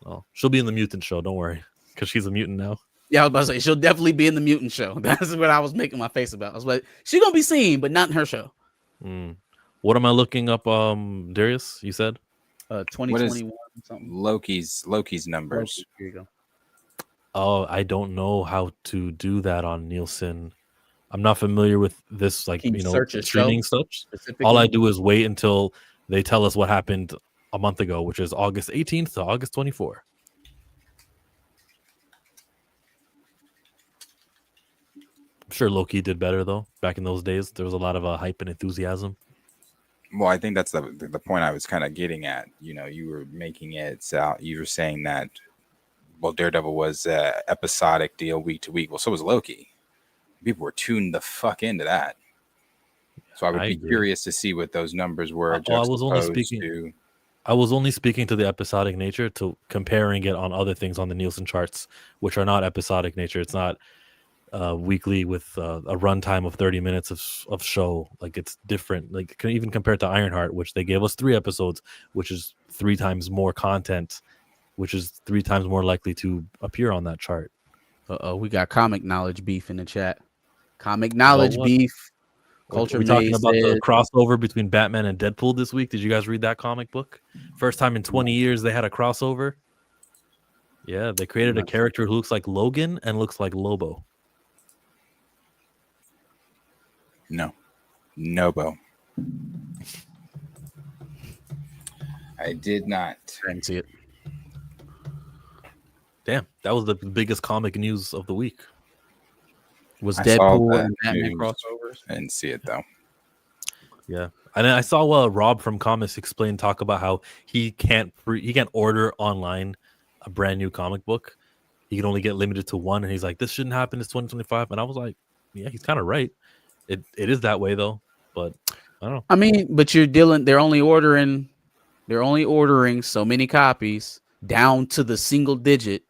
Well, she'll be in the mutant show. Don't worry, because she's a mutant now. Yeah, I was about to say she'll definitely be in the mutant show. That's what I was making my face about. I was like, she's gonna be seen, but not in her show. What am I looking up? Darius, you said 2021 something. Loki's numbers. Here you go. Oh, I don't know how to do that on Nielsen. I'm not familiar with this, like, streaming stuff. All I do is wait until they tell us what happened a month ago, which is August 18th to August 24th. I'm sure Loki did better though. Back in those days, there was a lot of hype and enthusiasm. Well, I think that's the point I was kind of getting at. You know, you were making it out. You were saying that, well, Daredevil was an episodic deal week to week. Well, so was Loki. People were tuned the fuck into that. So I would be curious to see what those numbers were. I was only speaking to the episodic nature, to comparing it on other things on the Nielsen charts, which are not episodic nature. It's not weekly with a runtime of 30 minutes of show. Like, it's different. Like, even compared to Ironheart, which they gave us 3 episodes, which is 3 times more content, which is 3 times more likely to appear on that chart. We got comic knowledge beef in the chat. Comic knowledge beef. Culture. We're talking about the crossover between Batman and Deadpool this week. Did you guys read that comic book? First time in 20 years they had a crossover. Yeah, they created a character who looks like Logan and looks like Lobo. No. Nobo. I did not. I didn't see it. Damn, that was the biggest comic news of the week. Was I Deadpool saw and Batman news. crossovers? I didn't see it though. Yeah, and I saw Rob from Comics talk about how he can't order online a brand new comic book. He can only get limited to one, and he's like, "This shouldn't happen. It's 2025." And I was like, "Yeah, he's kind of right. It is that way though." But I don't know. I mean, but they're only ordering They're only ordering so many copies down to the single digit.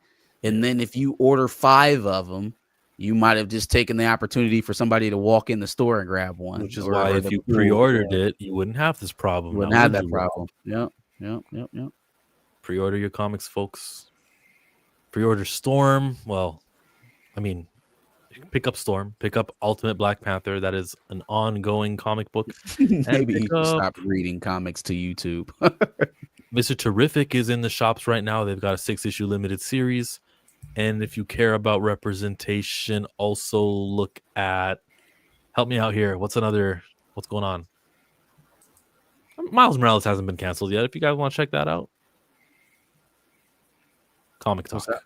And then if you order 5 of them, you might have just taken the opportunity for somebody to walk in the store and grab one. Which is or- why or if the you pool. pre-ordered it, you wouldn't have this problem. You wouldn't now, have would that you? problem. Yep. Pre-order your comics, folks. Pre-order Storm. Well, I mean, pick up Storm. Pick up Ultimate Black Panther. That is an ongoing comic book. Maybe pick you should up- stop reading comics to YouTube. Mr. Terrific is in the shops right now. They've got a 6-issue limited series. And if you care about representation, also look at, help me out here. What's going on? Miles Morales hasn't been canceled yet. If you guys want to check that out. Comic Talk. What's that?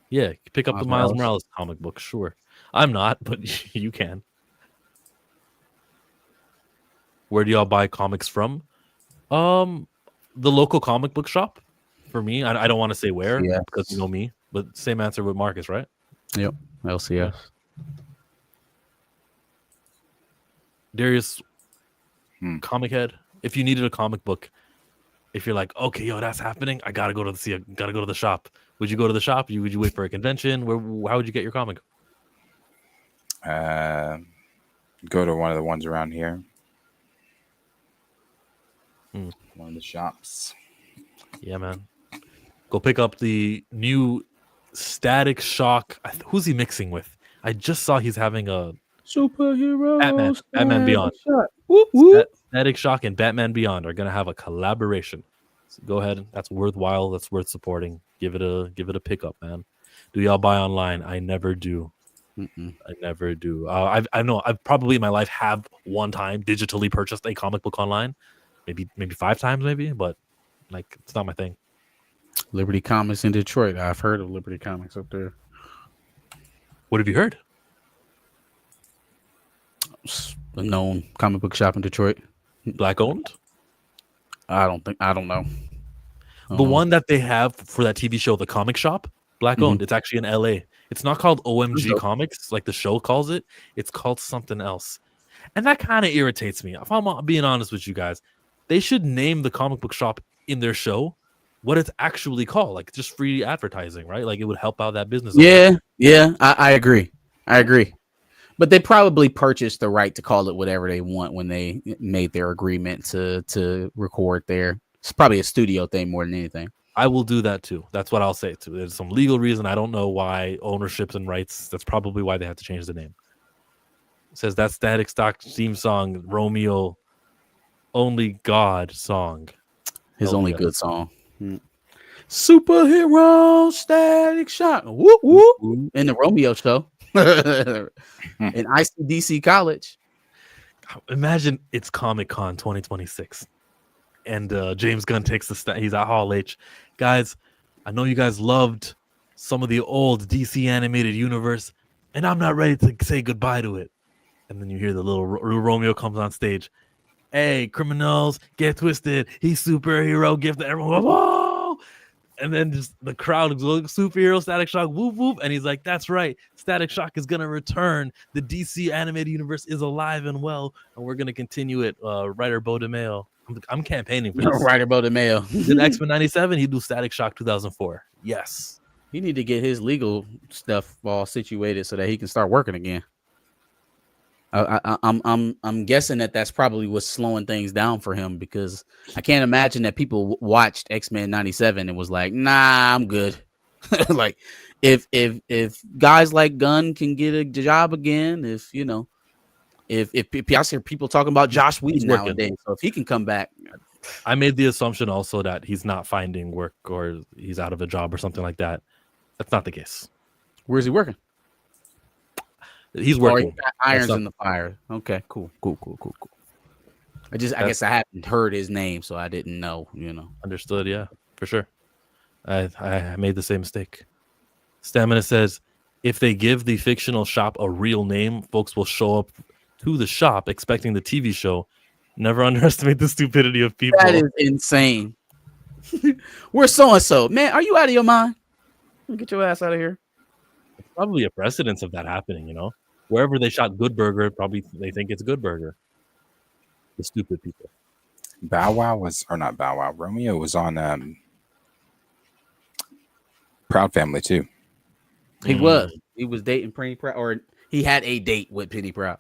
Yeah, pick up Miles the Miles Morales. Morales comic book. Sure. I'm not, but you can. Where do y'all buy comics from? The local comic book shop. For me, I don't want to say where Yes. because you know me, but same answer with Marcus, right? Yep. LCS. Darius, Hmm. comic head. If you needed a comic book, if you're like, okay, yo, that's happening, I gotta go to the shop. Would you go to the shop? Would you wait for a convention? How would you get your comic? Go to one of the ones around here. Hmm. One of the shops. Yeah, man. Go pick up the new Static Shock. Who's he mixing with? I just saw he's having a Superhero. Batman Beyond. Whoop, whoop. Static Shock and Batman Beyond are gonna have a collaboration. So go ahead. That's worthwhile. That's worth supporting. Give it a pickup, man. Do y'all buy online? I never do. Mm-mm. I never do. I know I've probably in my life have one time digitally purchased a comic book online, maybe 5 times, but like it's not my thing. Liberty Comics in Detroit. I've heard of Liberty Comics up there. What have you heard? It's a known comic book shop in Detroit. Black owned? I don't know. The one that they have for that TV show, The Comic Shop, Black owned. It's actually in LA. It's not called OMG Comics like the show calls it. It's called something else. And that kind of irritates me. If I'm being honest with you guys, they should name the comic book shop in their show what it's actually called. Like just free advertising, right? Like it would help out that business. Yeah, I agree. But they probably purchased the right to call it whatever they want when they made their agreement to record there. It's probably a studio thing more than anything. I will do that too. That's what I'll say too. There's some legal reason. I don't know why, ownerships and rights. That's probably why they have to change the name. It says that Static Stock theme song, Romeo, only God song. His only good song. Superhero Static Shock. Whoop whoop. In the Romeo show. In ICDC College. Imagine it's Comic-Con 2026. And James Gunn takes he's at Hall H. Guys, I know you guys loved some of the old DC animated universe, and I'm not ready to say goodbye to it. And then you hear the little Romeo comes on stage. Hey, criminals, get twisted. He's superhero. Give to everyone. Whoa! And then just the crowd goes, superhero, Static Shock, whoop, whoop. And he's like, that's right. Static Shock is going to return. The DC animated universe is alive and well, and we're going to continue it. Writer Bo DeMayo. I'm campaigning for this. Writer Bo DeMayo. In X-Men 97, he'd do Static Shock 2004. Yes. He need to get his legal stuff all situated so that he can start working again. I'm guessing that's probably what's slowing things down for him, because I can't imagine that people watched X-Men 97 and was like, nah, I'm good. Like if guys like Gunn can get a job again, if I hear people talking about Josh Whedon nowadays, so if he can come back. I made the assumption also that he's not finding work or he's out of a job or something like that. That's not the case. Where's he working? He's working. Irons in the fire. Okay, cool. I guess I hadn't heard his name, so I didn't know. Understood. Yeah, for sure. I made the same mistake. Stamina says, if they give the fictional shop a real name, folks will show up to the shop expecting the TV show. Never underestimate the stupidity of people. That is insane. We're so and so, man. Are you out of your mind? Get your ass out of here. It's probably a precedence of that happening, Wherever they shot Good Burger, probably they think it's Good Burger. The stupid people. Bow Wow was, or not Bow Wow, Romeo was on Proud Family too. He was dating Penny Proud, or he had a date with Penny Proud.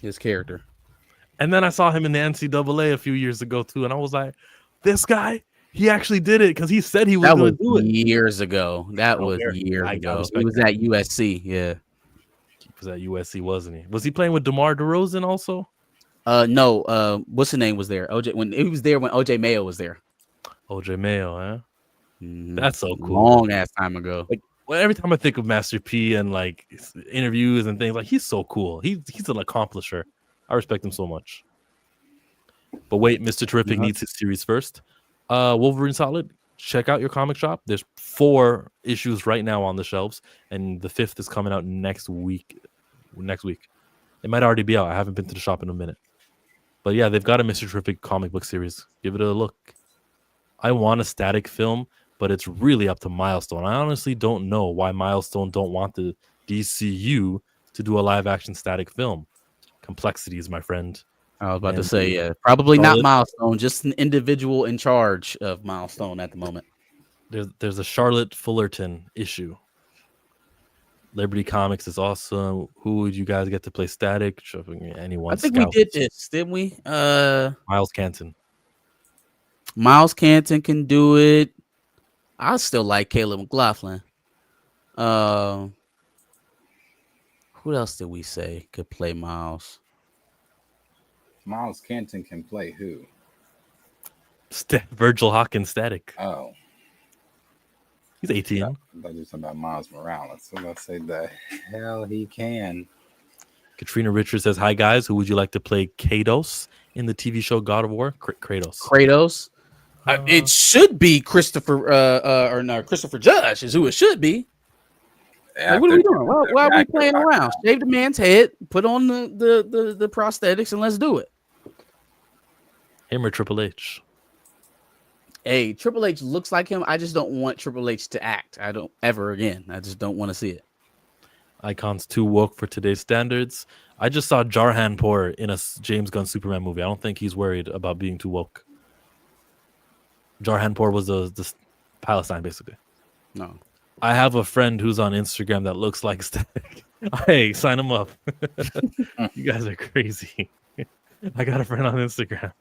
His character. And then I saw him in the NCAA a few years ago too, and I was like, this guy, he actually did it because he said he was That going was to do it. years ago. That Oh, was there- years I ago. respect He was that. at USC. Yeah. He was at USC, wasn't he? Was he playing with DeMar DeRozan also? No. What's the name was there? OJ when he was there when OJ Mayo was there. OJ Mayo, huh? Mhm. That's so cool. Long ass time ago. Like, well, every time I think of Master P and like his interviews and things, like he's so cool. He's an accomplisher. I respect him so much. But wait, Mr. Terrific needs his series first. Wolverine Solid, check out your comic shop. There's 4 issues right now on the shelves, and the 5th is coming out next week. It might already be out. I haven't been to the shop in a minute. But yeah, they've got a Mr. Terrific comic book series. Give it a look. I want a static film, but it's really up to Milestone. I honestly don't know why Milestone don't want the DCU to do a live action static film. Complexities, my friend. I was about to And say, yeah, probably not Charlotte- Milestone, just an individual in charge of Milestone at the moment. There's a Charlotte Fullerton issue. Liberty Comics is awesome. Who would you guys get to play static? Anyone? I think Scout. we did this, didn't we? Miles Canton. Miles Canton can do it. I still like Caleb McLaughlin. Who else did we say could play Miles? Miles Canton can play who? Virgil Hawkins static. Oh, He's 18. I thought you were talking about Miles Morales. So let's say the hell he can. Katrina Richards says, "Hi guys, who would you like to play Kratos in the TV show God of War?" Kratos. Kratos. It should be Christopher Christopher Judge is who it should be. Like, what are we doing? Why are we playing around? Shave the man's head, put on the prosthetics, and let's do it. Him or Triple H? Hey, Triple H looks like him. I just don't want Triple H to act. I don't ever again. I just don't want to see it. Icons too woke for today's standards. I just saw Jarhanpur in a James Gunn Superman movie. I don't think he's worried about being too woke. Jarhanpur was the Palestine, basically. No. I have a friend who's on Instagram that looks like Static. Hey, sign him up. You guys are crazy. I got a friend on Instagram.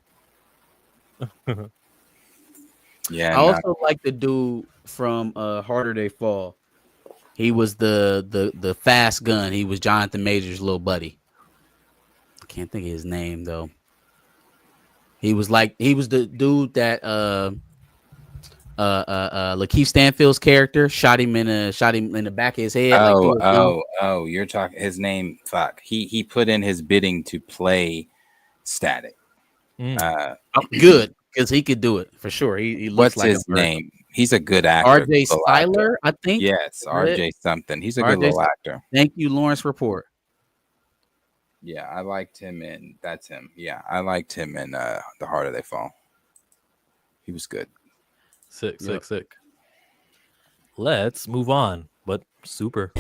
Yeah. I also like the dude from Harder They Fall. He was the fast gun. He was Jonathan Major's little buddy. I can't think of his name though. He was the dude that Lakeith Stanfield's character shot him in the back of his head. Oh, you're talking his name. Fuck. He put in his bidding to play Static. Good, because he could do it for sure. He looks What's like his name? He's a good actor. RJ Styler, I think. Yes, RJ something. He's a good little actor. Thank you, Lawrence Report. Yeah, I liked him in that's him. Yeah, I liked him in The Harder They Fall. He was good. Sick. Let's move on. But super.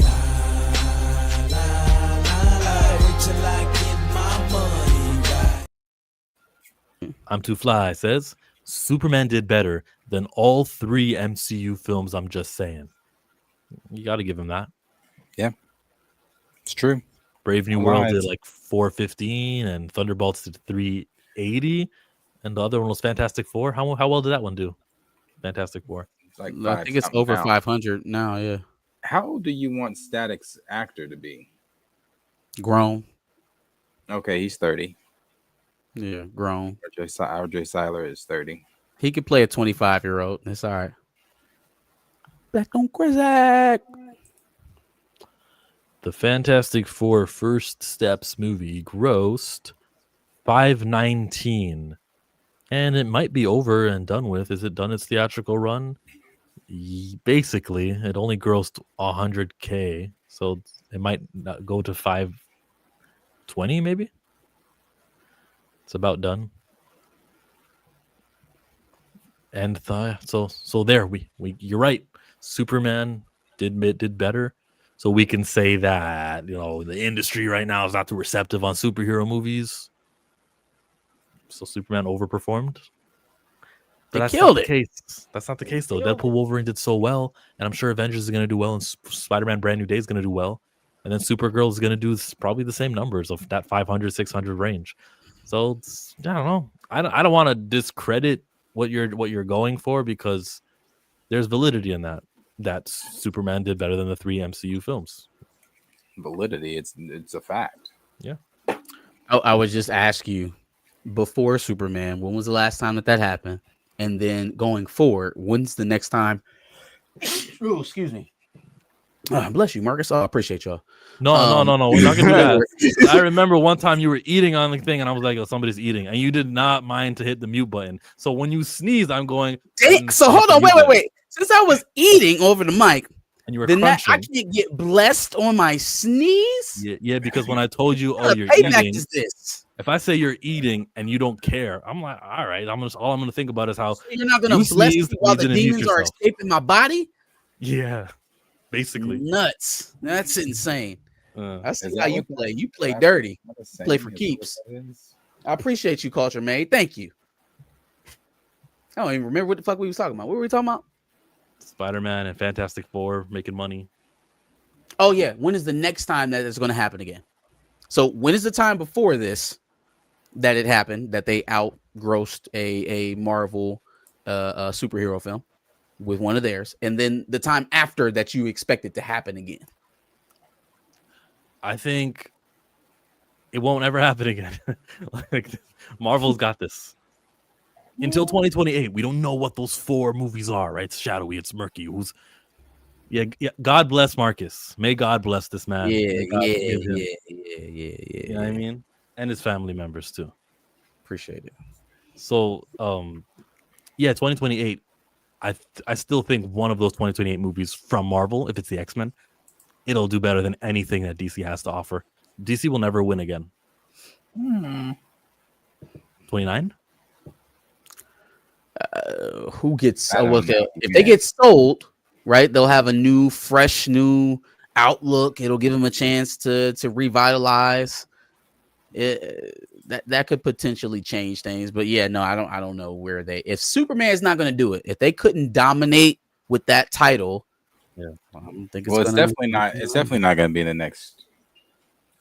I'm Too Fly says Superman did better than all 3 MCU films. I'm just saying. You got to give him that. Yeah, it's true. Brave New World did like 415, and Thunderbolts did 380, and the other one was Fantastic Four. How well did that one do? Fantastic Four. Like I think it's over 500 now. Yeah. How old do you want Static's actor to be? Grown. Okay, he's 30. Yeah, grown. RJ Seiler is 30. He could play a 25-year-old. That's all right. Black on crazy. The Fantastic Four First Steps movie grossed $519, and it might be over and done with. Is it done its theatrical run? Basically, it only grossed $100K, so it might not go to $520 maybe. It's about done. And so there we you're right. Superman did better. So we can say that, the industry right now is not too receptive on superhero movies. So Superman overperformed. They But that's killed not it. the case. That's not the case though. killed Deadpool Wolverine did so well, and I'm sure Avengers is going to do well, and Spider-Man Brand New Day is going to do well, and then Supergirl is going to do probably the same numbers of that 500, 600 range. So I don't know. I don't want to discredit what you're going for, because there's validity in that. That Superman did better than the 3 MCU films. Validity, it's a fact. Yeah. I would just ask you, before Superman, when was the last time that happened? And then going forward, when's the next time? Oh, excuse me. Bless you, Marcus. Oh, I appreciate y'all. No. We're not gonna do that. I remember one time you were eating on the thing, and I was like, "Oh, somebody's eating," and you did not mind to hit the mute button. So when you sneezed, I'm going. So hold on, wait. Since I was eating over the mic, and you were then crunching. I can't get blessed on my sneeze. Yeah, because when I told you, What "Oh, kind you're of payback eating," is this? if I say you're eating and you don't care, I'm like, all right. All I'm gonna think about is how You're not gonna you bless me sneezed while and the you didn't mute demons are yourself. escaping my body. Yeah, basically. Nuts. That's insane. I see Is how that you what play. You play Is that dirty. what it's Play saying? for Is that keeps. what that is? I appreciate you, Culture Made. Thank you. I don't even remember what the fuck we was talking about. What were we talking about? Spider-Man and Fantastic Four making money. Oh yeah. When is the next time that it's going to happen again? So when is the time before this that it happened that they outgrossed a Marvel superhero film with one of theirs, and then the time after that you expect it to happen again? I think it won't ever happen again. Like, Marvel's got this. Until 2028, we don't know what those 4 movies are, right? It's shadowy, it's murky. Yeah, God bless Marcus. May God bless this man. Yeah. You know what I mean? And his family members too. Appreciate it. So, 2028. I still think one of those 2028 movies from Marvel, if it's the X-Men, it'll do better than anything that DC has to offer. DC will never win again. 29? Who gets I don't okay, know, if they get sold, right? They'll have a fresh new outlook. It'll give them a chance to revitalize. That could potentially change things. But yeah, no, I don't know where they. If Superman is not going to do it, if they couldn't dominate with that title, yeah, I don't think It's definitely not. It's definitely not going to be in the next.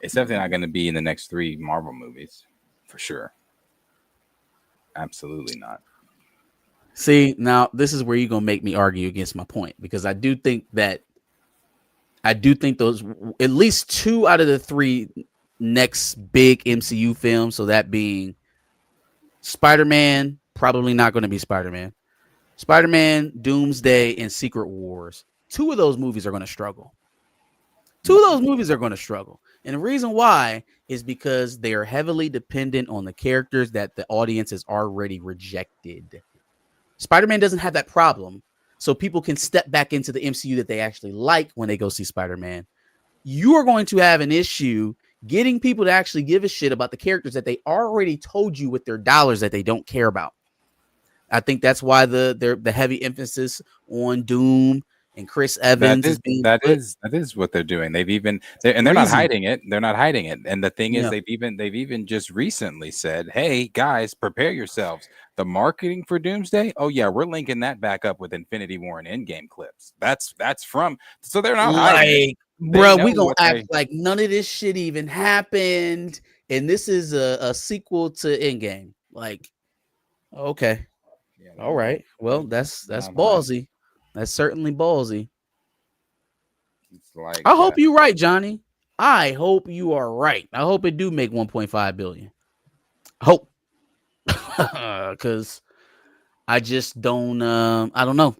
It's definitely not going to be in the next 3 Marvel movies, for sure. Absolutely not. See, now this is where you're gonna make me argue against my point, because I do think those, at least 2 out of the 3 next big MCU films, so that being Spider-Man, probably not going to be Spider-Man, Doomsday, and Secret Wars. 2 of those movies are going to struggle. And the reason why is because they are heavily dependent on the characters that the audience has already rejected. Spider-Man doesn't have that problem, so people can step back into the MCU that they actually like when they go see Spider-Man. You are going to have an issue getting people to actually give a shit about the characters that they already told you with their dollars that they don't care about. I think that's why the heavy emphasis on Doom and Chris Evans that is what they're doing. They're not hiding it. They're not hiding it. And the thing is, they've even just recently said, "Hey guys, prepare yourselves. The marketing for Doomsday. Oh yeah, we're linking that back up with Infinity War and Endgame clips. That's from. So they're not hiding it. Bro, we gonna act like none of this shit even happened, and this is a sequel to Endgame. Like, okay, all right. Well, that's ballsy. That's certainly ballsy. It's like, I hope you're right, Johnny. I hope you are right. I hope it do make 1.5 billion. I hope, because I just don't. I don't know.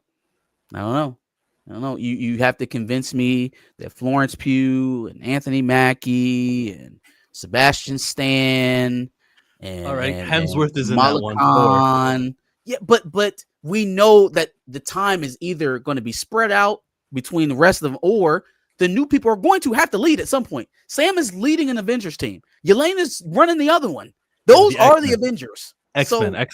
You have to convince me that Florence Pugh and Anthony Mackie and Sebastian Stan and all right, Hemsworth is in Kamala that one. Khan. Yeah, but we know that the time is either going to be spread out between the rest of them, or the new people are going to have to lead at some point. Sam is leading an Avengers team. Yelena's running the other one. Those are the Avengers. X-Men.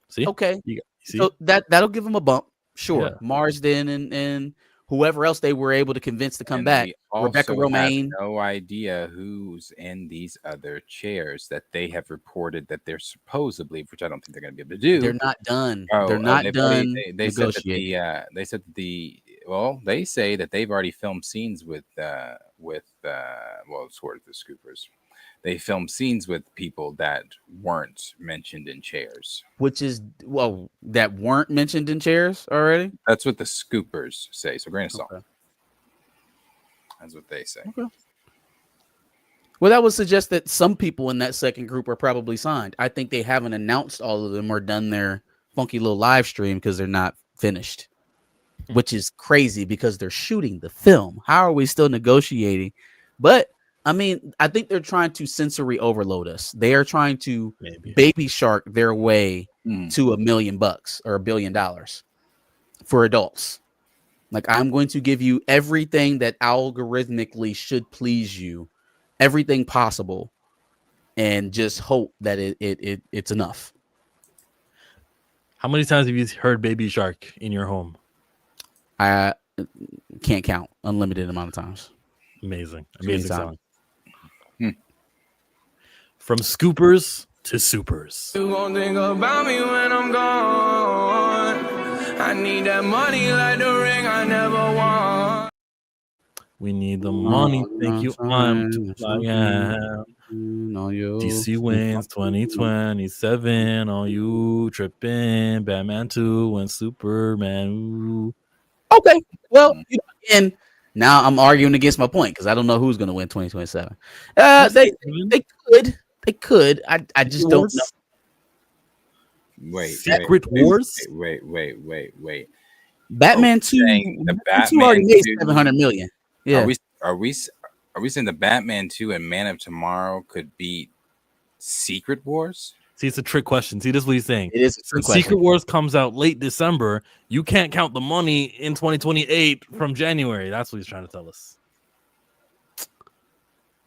See? Okay. You see? So that'll give him a bump. Sure. Yeah. Marsden and whoever else they were able to convince to come And back. we Rebecca also have Romaine. no idea who's in these other chairs that they have reported that they're supposedly, which I don't think they're going to be able to do. They're not done. They're not they've done they said that negotiating. they said that they say that they've already filmed scenes with sort of the scoopers. They filmed scenes with people that weren't mentioned in chairs. Which is that weren't mentioned in chairs already. That's what the scoopers say. So grain of salt. Okay. That's what they say. Okay. Well, that would suggest that some people in that second group are probably signed. I think they haven't announced all of them or done their funky little live stream because they're not finished, which is crazy because they're shooting the film. How are we still negotiating? But I mean, I think they're trying to sensory overload us. They are trying to baby shark their way to $1 million or $1 billion for adults. Like, I'm going to give you everything that algorithmically should please you, everything possible, and just hope that it's enough. How many times have you heard Baby Shark in your home? I can't count. Unlimited amount of times. Amazing Anytime. song. From scoopers to supers. You gon' think about me when I'm gone. I need that money like the ring I never won. We need the money. Thank you. I'm too DC wins 2027. On you tripping. Batman 2 and Superman. Ooh. Okay. Well, and now I'm arguing against my point because I don't know who's going to win 2027. They could. I just don't know. Wait. Secret Wars? Wait. Batman 2. The Batman 2 already made 2, $700 million. Yeah. Are we saying the Batman 2 and Man of Tomorrow could beat Secret Wars? See, it's a trick question. See, this is what he's saying. It is a trick question. Secret Wars comes out late December. You can't count the money in 2028 from January. That's what he's trying to tell us.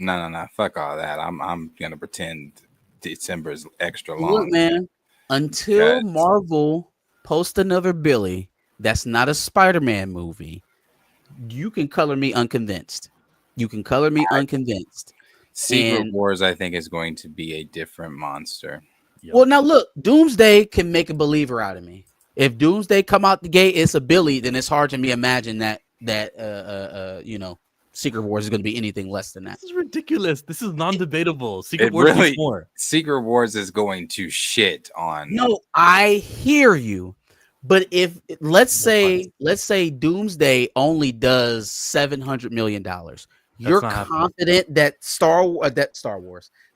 No. Fuck all that. I'm gonna pretend December is extra long. Look, man, until Marvel posts another Billy that's not a Spider-Man movie, you can color me unconvinced. Secret Wars, I think, is going to be a different monster. Yep. Well, now look, Doomsday can make a believer out of me. If Doomsday come out the gate, it's a Billy, then it's hard to me imagine that Secret Wars is going to be anything less than that. This is ridiculous. This is non-debatable. Secret Wars is more. Secret Wars is going to shit on. No, I hear you. But if let's say Doomsday only does $700 million, you're confident that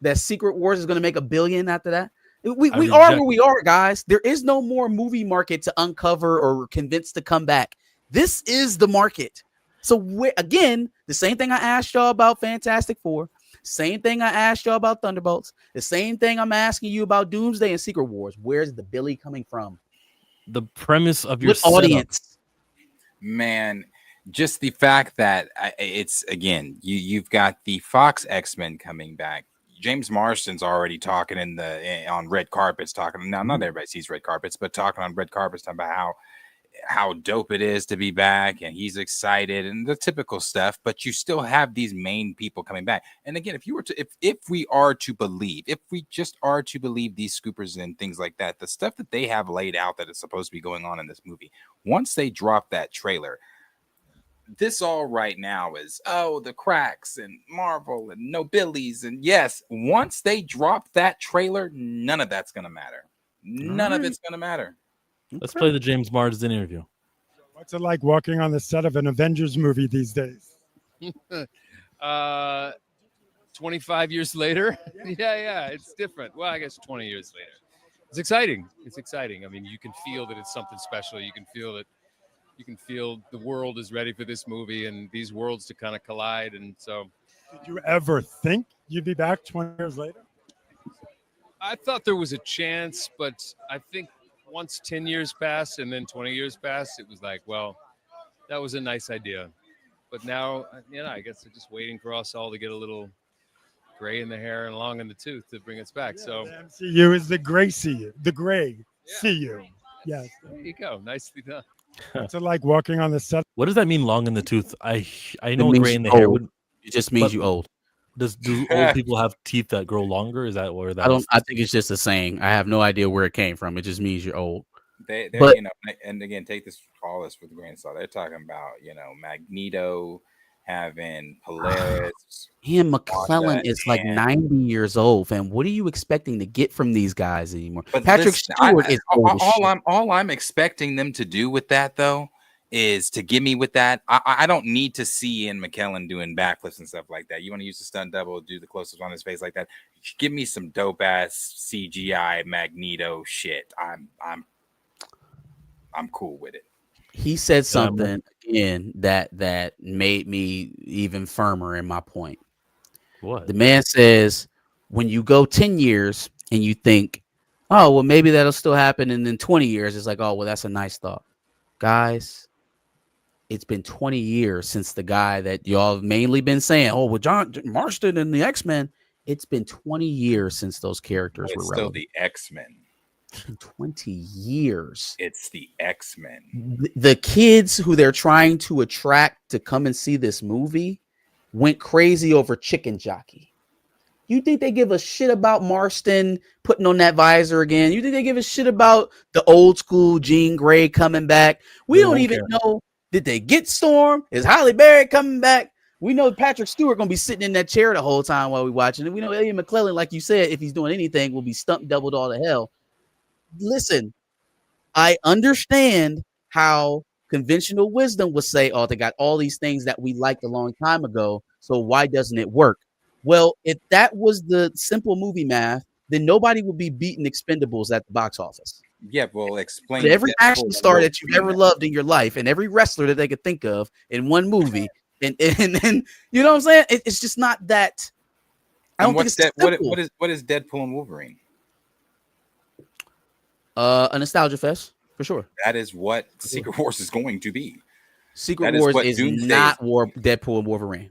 that Secret Wars is going to make $1 billion after that? We are where we are, guys. There is no more movie market to uncover or convince to come back. This is the market. So again, the same thing I asked y'all about Fantastic Four, same thing I asked y'all about Thunderbolts, the same thing I'm asking you about Doomsday and Secret Wars. Where's the Billy coming from? The premise of your audience, man. Just the fact that it's again, you've got the Fox X-Men coming back. James Marsden's already talking on red carpets, talking now. Not everybody sees red carpets, but talking on red carpets about how dope it is to be back, and he's excited and the typical stuff. But you still have these main people coming back. And again, if we just are to believe these scoopers and things like that, the stuff that they have laid out that is supposed to be going on in this movie, once they drop that trailer. This all right now is the cracks and Marvel and no Billies, and yes, once they drop that trailer, none of that's gonna matter. None of it's gonna matter. Let's play the James Marsden interview. What's it like walking on the set of an Avengers movie these days? 25 years later, yeah, it's different. Well, I guess 20 years later, it's exciting. I mean, you can feel that it's something special. You can feel the world is ready for this movie and these worlds to kind of collide. And so, did you ever think you'd be back 20 years later? I thought there was a chance, but I think once 10 years passed and then 20 years passed, it was like, well, that was a nice idea. But now, I guess they're just waiting for us all to get a little gray in the hair and long in the tooth to bring us back. Yeah, so the MCU is the gray CU, the gray CU. Yes. There you go. Nicely done. What's it like walking on the set? What does that mean? Long in the tooth. I It know means gray you in the hair old. would. It just means But- you old. Do old people have teeth that grow longer? Is that where that? I think it's just a saying. I have no idea where it came from. It just means you're old. They're But- and again, take all this with a grain of salt. They're talking about Magneto having Polaris. Ian McClellan Wanda is like and- 90 years old, fam. What are you expecting to get from these guys anymore? But Patrick listen, Stewart is old as shit. all I'm expecting them to do with that though is to give me with that. I don't need to see Ian McKellen doing backflips and stuff like that. You want to use the stunt double, do the close-ups on his face like that. Give me some dope ass CGI Magneto shit. I'm cool with it. He said something again that made me even firmer in my point. What? The man says, when you go 10 years and you think, oh, well, maybe that'll still happen. And then 20 years, it's like, oh, well, that's a nice thought. Guys, it's been 20 years since the guy that y'all have mainly been saying, oh, well, John Marston and the X-Men. It's been 20 years since those characters were It's still relevant. the X-Men. 20 years. It's the X-Men. The kids who they're trying to attract to come and see this movie went crazy over Chicken Jockey. You think they give a shit about Marston putting on that visor again? You think they give a shit about the old school Jean Grey coming back? We don't even know. Did they get Storm? Is Halle Berry coming back? We know Patrick Stewart gonna be sitting in that chair the whole time while we watching it. We know Ian McClellan, like you said, if he's doing anything, will be stumped doubled all to hell. Listen, I understand how conventional wisdom would say, oh, they got all these things that we liked a long time ago, so why doesn't it work? Well, if that was the simple movie math, then nobody would be beating Expendables at the box office. Yeah, well, explain. But every Deadpool action and star that you've ever Wolverine. loved in your life, and every wrestler that they could think of in one movie, and you know what I'm saying? It's just not that. I don't think it's simple. What is Deadpool and Wolverine? A nostalgia fest for sure. That is what Secret Wars is going to be. Secret That Wars what is Doomsday not Deadpool and Wolverine.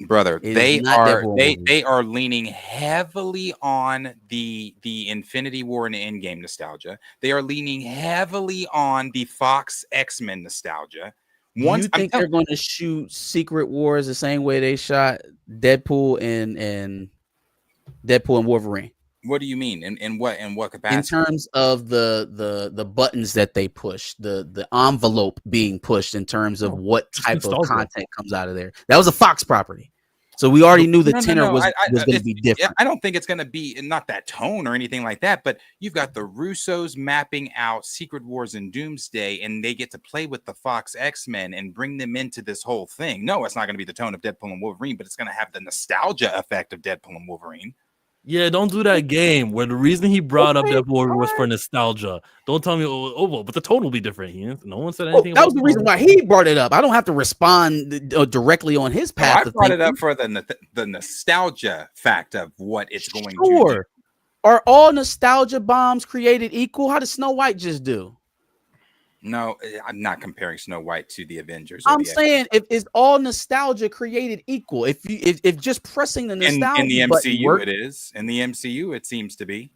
Brother, It is they not are Deadpool and they Wolverine. they are leaning heavily on the Infinity War and Endgame nostalgia. They are leaning heavily on the Fox X-Men nostalgia. You think they're going to shoot Secret Wars the same way they shot Deadpool and Wolverine? What do you mean? In what capacity? In terms of the buttons that they push, the envelope being pushed in terms of what type of nostalgia. content comes out of there. That was a Fox property. So we already knew the tenor was going to be different. I don't think it's going to be not that tone or anything like that, but you've got the Russos mapping out Secret Wars and Doomsday, and they get to play with the Fox X-Men and bring them into this whole thing. No, it's not going to be the tone of Deadpool and Wolverine, but it's going to have the nostalgia effect of Deadpool and Wolverine. Yeah, don't do that game where the reason he brought up Deadpool was for nostalgia. Don't tell me, well, but the tone will be different. No one said anything. That was the reason why he brought it up. I don't have to respond directly on his path. I brought it up for the nostalgia fact of what it's going to do. Sure. Are all nostalgia bombs created equal? How does Snow White just do? No, I'm not comparing Snow White to the Avengers. I'm saying if is all nostalgia created equal? If just pressing the nostalgia in the button MCU, worked, it is. In the MCU, it seems to be.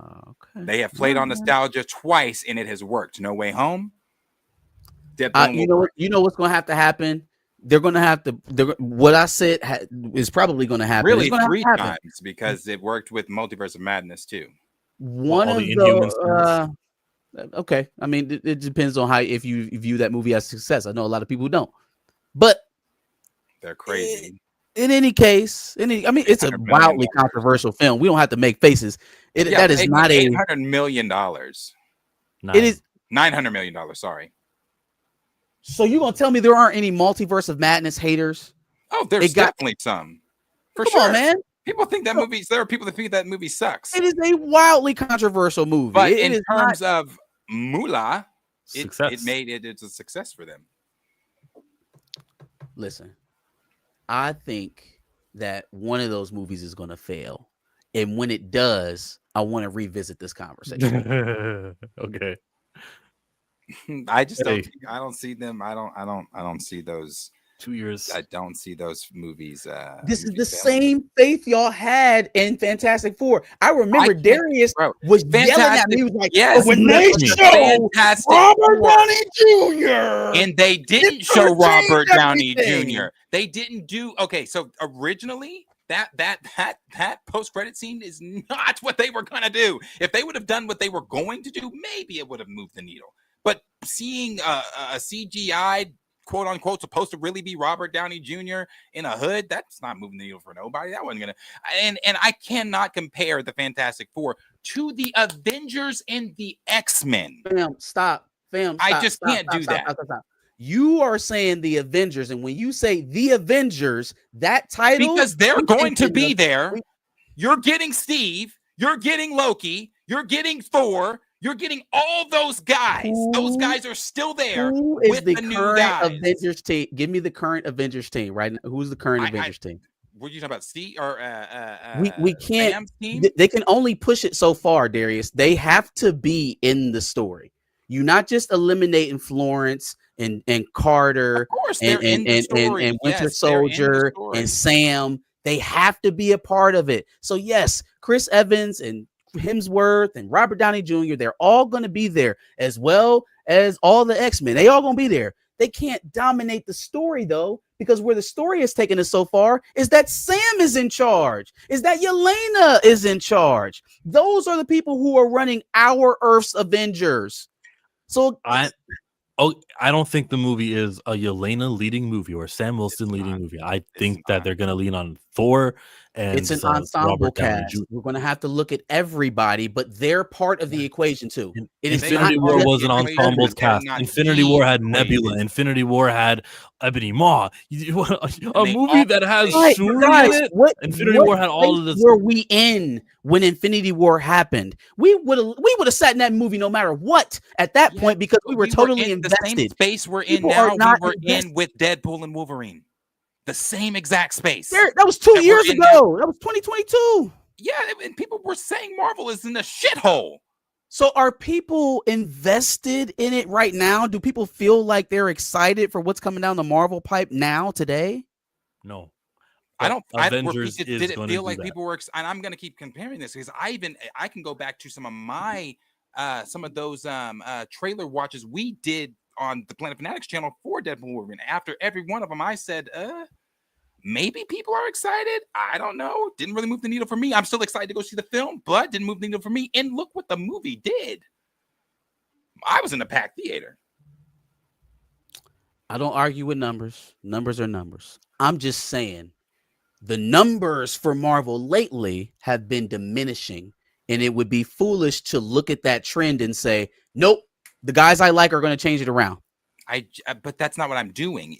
Okay. They have played on nostalgia twice, and it has worked. No Way Home. Deadpool. You know what's going to have to happen. They're going to have to. What I said is probably going to happen. Really, It's gonna have to 3 happen. times because it worked with Multiverse of Madness too. One all of the Inhumans the. Okay, I mean it depends on how if you view that movie as a success. I know a lot of people who don't, but They're crazy. in any case, it's a $800 million. wildly controversial film. We don't have to make faces. That is not a $800 million. It is $900 million. Sorry. So you gonna tell me there aren't any Multiverse of Madness haters? Oh, there's definitely some. For Come sure, on, man. People think that movie. There are people that think that movie sucks. It is a wildly controversial movie. But It in is terms not- of moolah, Success. it's a success for them. Listen, I think that one of those movies is gonna fail, and when it does, I want to revisit this conversation. Okay. I just Hey. don't. I don't see them. I don't see those 2 years. I don't see those movies. This is the movies failing. same faith y'all had in Fantastic Four. I remember Darius bro, was yelling at me. Fantastic- He was like, yes, "But when they but the show Fantastic Robert Four- Downey Jr. and they didn't It show could've changed Robert Downey everything. Jr. They didn't do okay. So originally, that post credit scene is not what they were gonna do. If they would have done what they were going to do, maybe it would have moved the needle. But seeing a CGI quote unquote supposed to really be Robert Downey Jr. in a hood, that's not moving the needle for nobody. That wasn't gonna. And I cannot compare the Fantastic Four to the Avengers and the X-Men. Fam, stop. Fam, I stop, just stop, can't stop, do stop, that. stop. You are saying the Avengers, and when you say the Avengers, that title, Because they're we going to thinking be of- there. we- You're getting Steve. You're getting Loki. You're getting Thor. You're getting all those guys. Those guys are still there. Who is with the the new current guys. Avengers team? Give me the current Avengers team right now. Who's the current Avengers team? What are you talking about? Steve or We can't. Sam's team? They can only push it so far, Darius. They have to be in the story. You're not just eliminating Florence and Carter Of course, and they're in the story. and Winter Yes, they're in the Soldier story. and Sam. They have to be a part of it. So yes, Chris Evans and Hemsworth and Robert Downey Jr. They're all going to be there, as well as all the X-Men. They all going to be there. They can't dominate the story though, because where the story has taken us so far is that Sam is in charge, is that Yelena is in charge. Those are the people who are running our Earth's Avengers. So I don't think the movie is a Yelena leading movie or Sam Wilson leading movie. I think that they're going to lean on Thor and it's an ensemble Robert Downey cast. Jr. We're going to have to look at everybody, but they're part of the equation too. It is Infinity not War just was an the ensembles Avengers. cast. Infinity War had Nebula. Infinity War had Ebony Maw. A movie that has Right, Shuri guys, in it. what Infinity War had all of place this. were we in when Infinity War happened? We would have sat in that movie no matter what at that point, because we were totally in the invested. same space we're in People are now. not We were invested. in with Deadpool and Wolverine. The same exact space. That was 2 that we're years in ago. That was 2022. Yeah, and people were saying Marvel is in a shithole. So are people invested in it right now? Do people feel like they're excited for what's coming down the Marvel pipe now today? No. I don't. Avengers did is it gonna feel do like that. people were? And I'm going to keep comparing this because I can go back to some of my some of those trailer watches we did on the Planet Fanatics channel for Deadpool Wolverine. After every one of them, I said, maybe people are excited. I don't know. Didn't really move the needle for me. I'm still excited to go see the film, but didn't move the needle for me. And look what the movie did. I was in a packed theater. I don't argue with numbers. Numbers are numbers. I'm just saying the numbers for Marvel lately have been diminishing, and it would be foolish to look at that trend and say, nope, the guys I like are going to change it around. But that's not what I'm doing.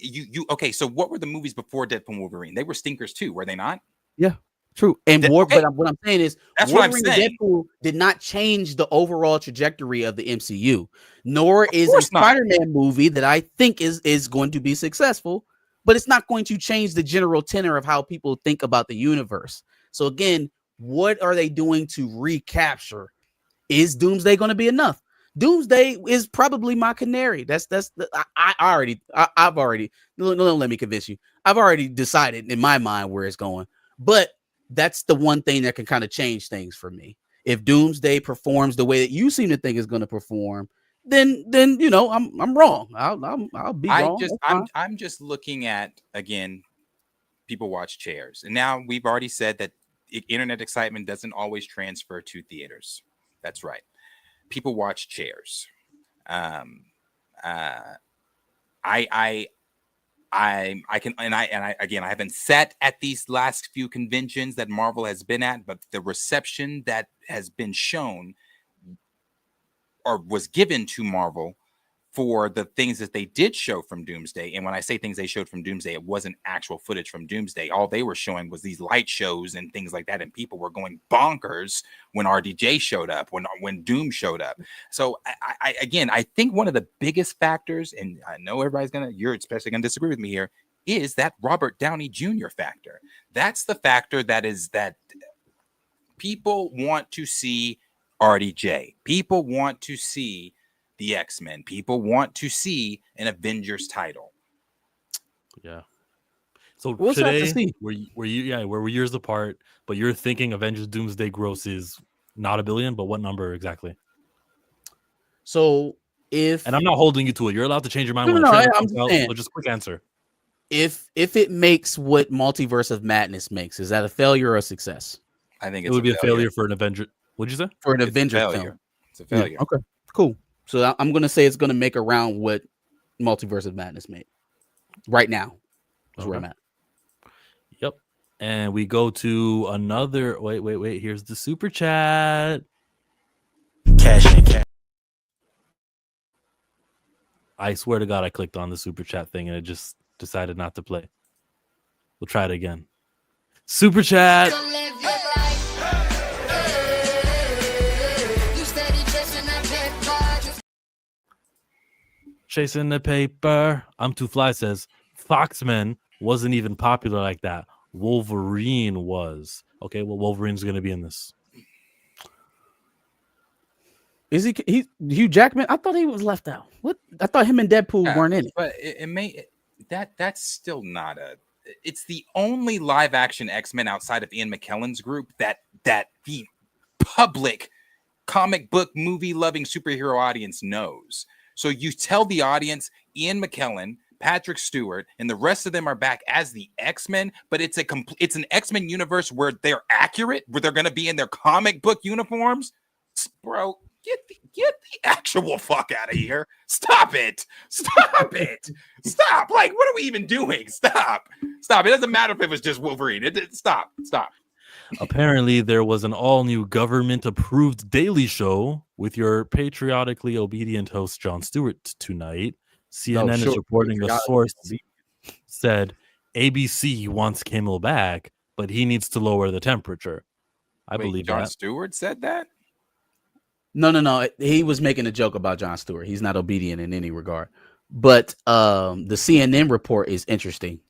Okay? So what were the movies before Deadpool and Wolverine? They were stinkers too, were they not? Yeah, true. And what I'm saying is, That's what I'm Wolverine and saying. Deadpool did not change the overall trajectory of the MCU, nor is a course not. Spider-Man movie that I think is going to be successful, but it's not going to change the general tenor of how people think about the universe. So again, what are they doing to recapture? Is Doomsday going to be enough? Doomsday is probably my canary. I've already don't let me convince you. I've already decided in my mind where it's going, but that's the one thing that can kind of change things for me. If Doomsday performs the way that you seem to think is going to perform, then you know I'm wrong. I'll be wrong. I'm just looking at, again, people watch chairs, and now we've already said that internet excitement doesn't always transfer to theaters. That's right. People watch chairs. I haven't sat at these last few conventions that Marvel has been at, but the reception that has been shown or was given to Marvel for the things that they did show from Doomsday. And when I say things they showed from Doomsday, it wasn't actual footage from Doomsday. All they were showing was these light shows and things like that. And people were going bonkers when RDJ showed up, when Doom showed up. So I think one of the biggest factors, and I know you're especially going to disagree with me here, is that Robert Downey Jr. factor. That's the factor that people want to see RDJ. People want to see the X-Men. People want to see an Avengers title. Yeah. So We'll have to today, see. we're years apart, but you're thinking Avengers Doomsday gross is not $1 billion, but what number exactly? So if And I'm not holding you to it. You're allowed to change your mind no, when no, a no, trailer I'm comes just out. saying, So just quick answer. if it makes what Multiverse of Madness makes, is that a failure or a success I think It it's would be a failure. failure for an Avenger. What'd you say? for an It's a Avengers failure. film? It's a Yeah, failure. okay, cool. So I'm gonna say it's gonna make around what Multiverse of Madness made. Right now, is where Okay. I'm at. Yep. And we go to another. Wait. Here's the super chat. Cash in, cash. I swear to God, I clicked on the super chat thing and it just decided not to play. We'll try it again. Super chat. Chasing the paper. I'm Too Fly says Foxman wasn't even popular like that. Wolverine was. Okay, well, Wolverine's going to be in this. Is he Hugh Jackman? I thought he was left out. What? I thought him and Deadpool weren't in it. But that's still not a. It's the only live action X-Men outside of Ian McKellen's group that the public comic book movie loving superhero audience knows. So you tell the audience Ian McKellen, Patrick Stewart, and the rest of them are back as the X-Men, but it's an X-Men universe where they're accurate, where they're going to be in their comic book uniforms. Bro, get the actual fuck out of here. Stop it. Stop. Like, what are we even doing? Stop. It doesn't matter if it was just Wolverine. Stop. Apparently, there was an all-new government-approved daily show with your patriotically obedient host, Jon Stewart, tonight. CNN is reporting a source said ABC wants Kimmel back, but he needs to lower the temperature. I believe Jon that. Stewart said that? No. He was making a joke about Jon Stewart. He's not obedient in any regard. But the CNN report is interesting.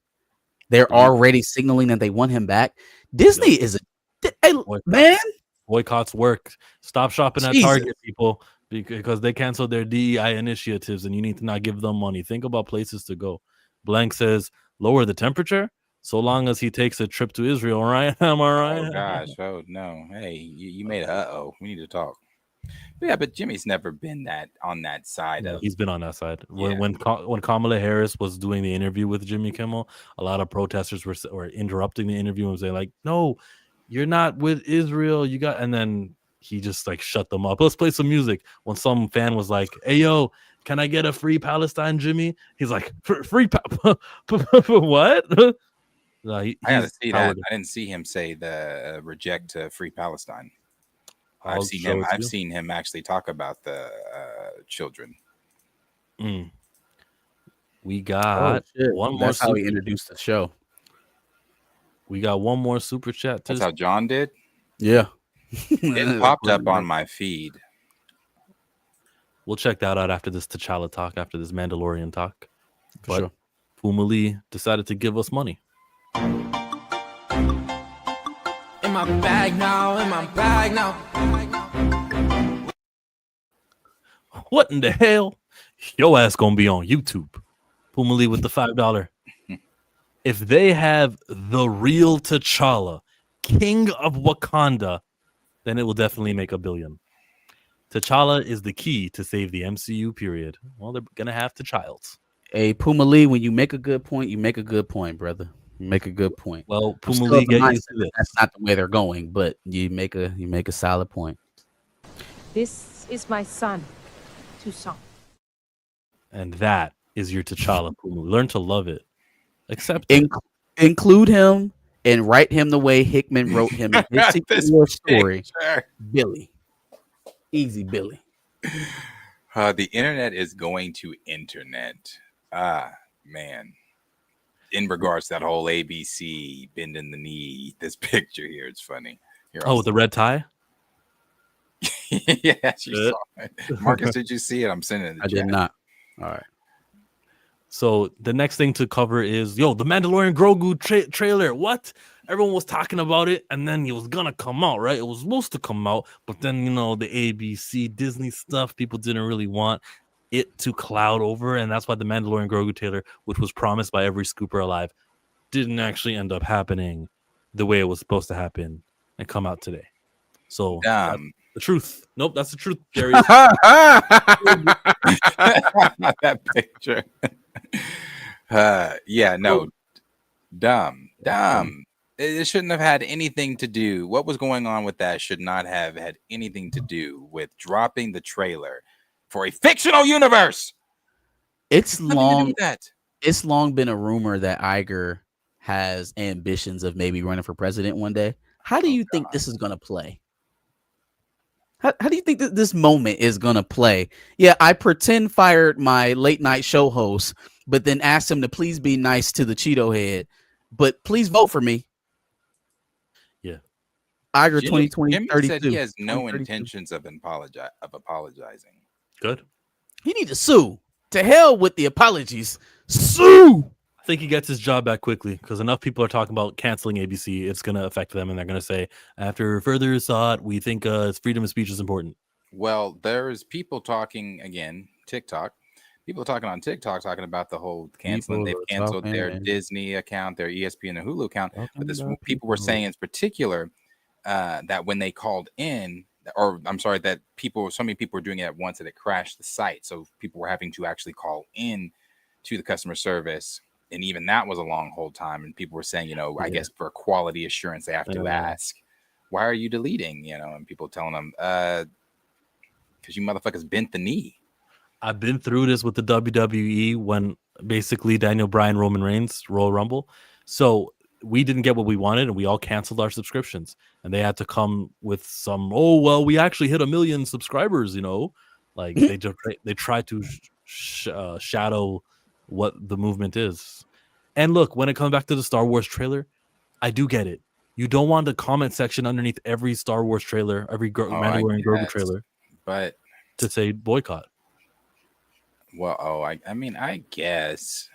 They're already signaling that they want him back. Disney is man. Boycotts work. Stop shopping at Jesus. Target, people, because they canceled their DEI initiatives, and you need to not give them money. Think about places to go. Blank says lower the temperature, so long as he takes a trip to Israel. Right? Am I right? Oh gosh. Oh no. Hey, you made a we need to talk. Yeah, but Jimmy's never been on that side of. He's been on that side. Yeah. When Kamala Harris was doing the interview with Jimmy Kimmel, a lot of protesters were interrupting the interview and saying like, "No, you're not with Israel. You got," and then he just like shut them up. Let's play some music. When some fan was like, "Hey yo, can I get a free Palestine, Jimmy?" He's like, "Free what?" I gotta see that. I didn't see him say the reject free Palestine. I've seen him actually talk about the children. We got one more. That's how he introduced the show. We got one more super chat. That's how John did. Yeah, it popped up on my feed. We'll check that out after this T'Challa talk, after this Mandalorian talk. For sure. Puma Lee decided to give us money. In my bag now. What in the hell? Your ass gonna be on YouTube. Puma Lee with the $5. If they have the real T'Challa, King of Wakanda, then it will definitely make $1 billion. T'Challa is the key to save the MCU, period. Well, they're gonna have T'Childs. Hey, Puma Lee, when you make a good point, you make a good point, brother. You make a good point. Well, Puma Lee, get used to this. That's not the way they're going, but you make a solid point. This is my son, Toussaint. And that is your T'Challa, Puma. Learn to love it. Accept Include him and write him the way Hickman wrote him in his Secret War story. Billy. Easy, Billy. The internet is going to internet. Man. In regards to that whole ABC bending the knee, this picture here, it's funny. With the red tie? Yes, you saw it. Marcus, did you see it? I'm sending it. I did not. All right. So the next thing to cover is, the Mandalorian Grogu trailer. What? Everyone was talking about it, and then it was gonna come out, right? It was supposed to come out, but then the ABC Disney stuff, people didn't really want it to cloud over, and that's why the Mandalorian Grogu trailer, which was promised by every scooper alive, didn't actually end up happening the way it was supposed to happen and come out today. So that's the truth. Nope, that's the truth, Darius. That picture. Yeah, no. Dumb. It shouldn't have had anything to do. What was going on with that should not have had anything to do with dropping the trailer for a fictional universe. It's Nothing to do long. with that. It's long been a rumor that Iger has ambitions of maybe running for president one day. How do you think this is going to play? How do you think that this moment is going to play? Yeah, I pretend fired my late night show host, but then asked him to please be nice to the Cheeto head, but please vote for me. Yeah. Iger 2020 Jimmy 32. said he has no intentions of apologizing. Good. He needs to sue. To hell with the apologies. Sue. I think he gets his job back quickly because enough people are talking about canceling ABC. It's going to affect them, and they're going to say, after further thought, we think freedom of speech is important. Well, there's people talking again, TikTok. People talking on TikTok talking about the whole canceling. They've canceled their Disney account, their ESPN and Hulu account. But this people were saying in particular that when they called in, or I'm sorry, that so many people were doing it at once that it crashed the site. So people were having to actually call in to the customer service. And even that was a long hold time. And people were saying, I guess for quality assurance, they have to ask, why are you deleting? And people telling them, because you motherfuckers bent the knee. I've been through this with the WWE when basically Daniel Bryan, Roman Reigns, Royal Rumble. So we didn't get what we wanted and we all canceled our subscriptions. And they had to come with some, we actually hit 1 million subscribers, Like they try to shadow what the movement is. And look, when it comes back to the Star Wars trailer, I do get it. You don't want the comment section underneath every Star Wars trailer, every Mandalorian Grogu trailer, but to say boycott. Well, I mean, I guess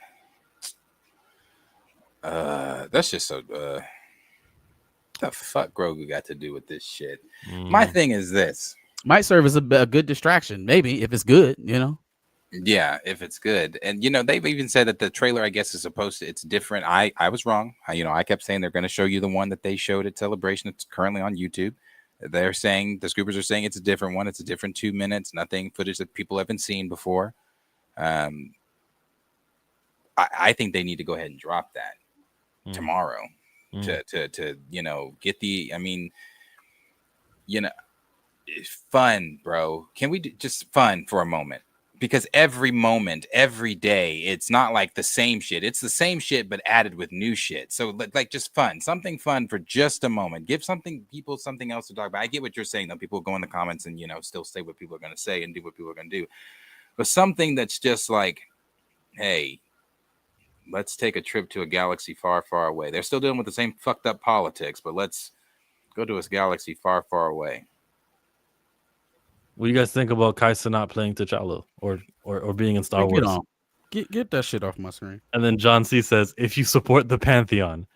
that's just so the fuck Grogu got to do with this shit. My thing is this. Might serve as a good distraction, maybe, if it's good, Yeah, if it's good. And they've even said that the trailer, I guess, is it's different. I was wrong. I kept saying they're going to show you the one that they showed at Celebration. It's currently on YouTube. They're saying, the scoopers are saying it's a different one. It's a different 2 minutes, nothing footage that people haven't seen before. I think they need to go ahead and drop that tomorrow to get the, fun, bro. Can we just fun for a moment? Because every moment, every day, it's not like the same shit. It's the same shit, but added with new shit. So like just fun, something fun for just a moment. Give people something else to talk about. I get what you're saying, though. People go in the comments and, still say what people are going to say and do what people are going to do. But something that's just like, hey, let's take a trip to a galaxy far, far away. They're still dealing with the same fucked up politics, but let's go to a galaxy far, far away. What do you guys think about Kaisa not playing T'Challa or being in Star Wars? Get that shit off my screen. And then John C says, if you support the Pantheon,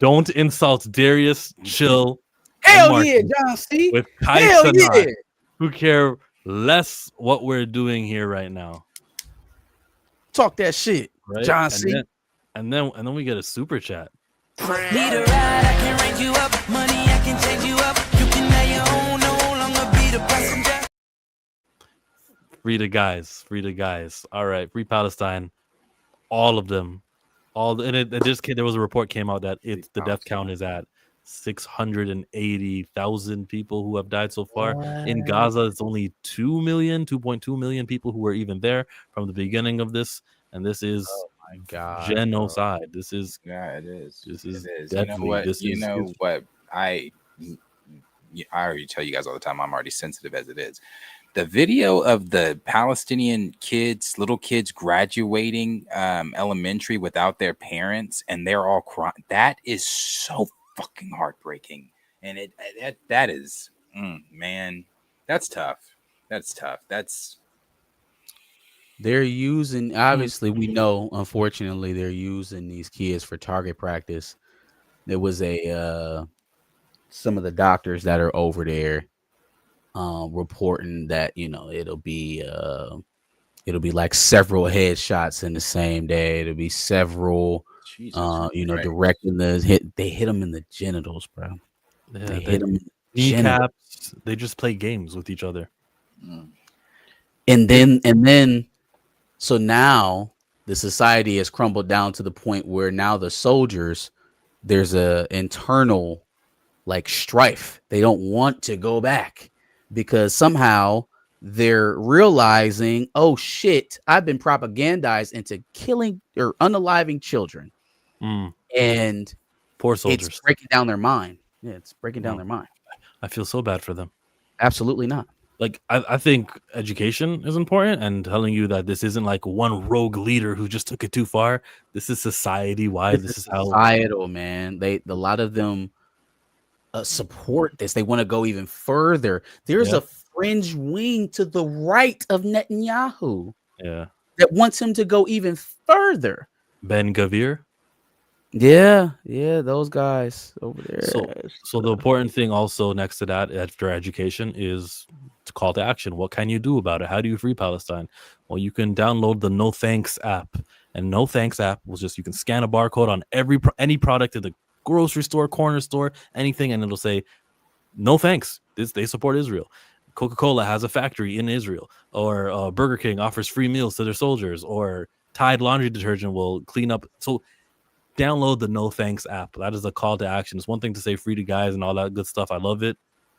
don't insult Darius, Chill, Hell yeah, John C. With Kaisa not, who care less what we're doing here right now. Talk that shit, right? John C. And then we get a super chat. Need a ride, I can rank you up. Money, I can change you up. You can have your own, no longer be the passenger. Free the guys. All right, Free Palestine. All of them. There was a report came out that the death count is at 680,000 people who have died so far. In Gaza, it's only 2.2 million people who were even there from the beginning of this. And this is genocide. This is it is. This is deadly. What? I already tell you guys all the time, I'm already sensitive as it is. The video of the Palestinian little kids graduating elementary without their parents, and they're all crying. That is so fucking heartbreaking. And that is, man, that's tough. They're using, obviously, we know, unfortunately, they're using these kids for target practice. There was some of the doctors that are over there reporting that it'll be like several headshots in the same day. It'll be several directing the hit. They hit him in the genitals, bro. Yeah, they hit him in the genitals. kneecaps. They just play games with each other. And then, so now the society has crumbled down to the point where now the soldiers, there's a internal like strife. They don't want to go back because somehow they're realizing, oh shit, I've been propagandized into killing or unaliving children. And poor soldiers. It's breaking down their mind. Yeah, it's breaking down their mind. I feel so bad for them. Absolutely not. Like, I think education is important, and telling you that this isn't like one rogue leader who just took it too far. This is society wide. This is how societal, man. A lot of them support this. They want to go even further. There's a fringe wing to the right of Netanyahu. Yeah. That wants him to go even further. Ben Gavir. Yeah, those guys over there. So the important thing also next to that after education is to call to action. What can you do about it? How do you free Palestine? Well, you can download the No Thanks app, and No Thanks app was just you can scan a barcode on any product in the grocery store, corner store, anything, and it'll say no thanks. They support Israel. Coca-Cola has a factory in Israel, or Burger King offers free meals to their soldiers, or Tide laundry detergent will clean up. So download the No Thanks app. That is a call to action. It's one thing to say free to guys and all that good stuff. I love it.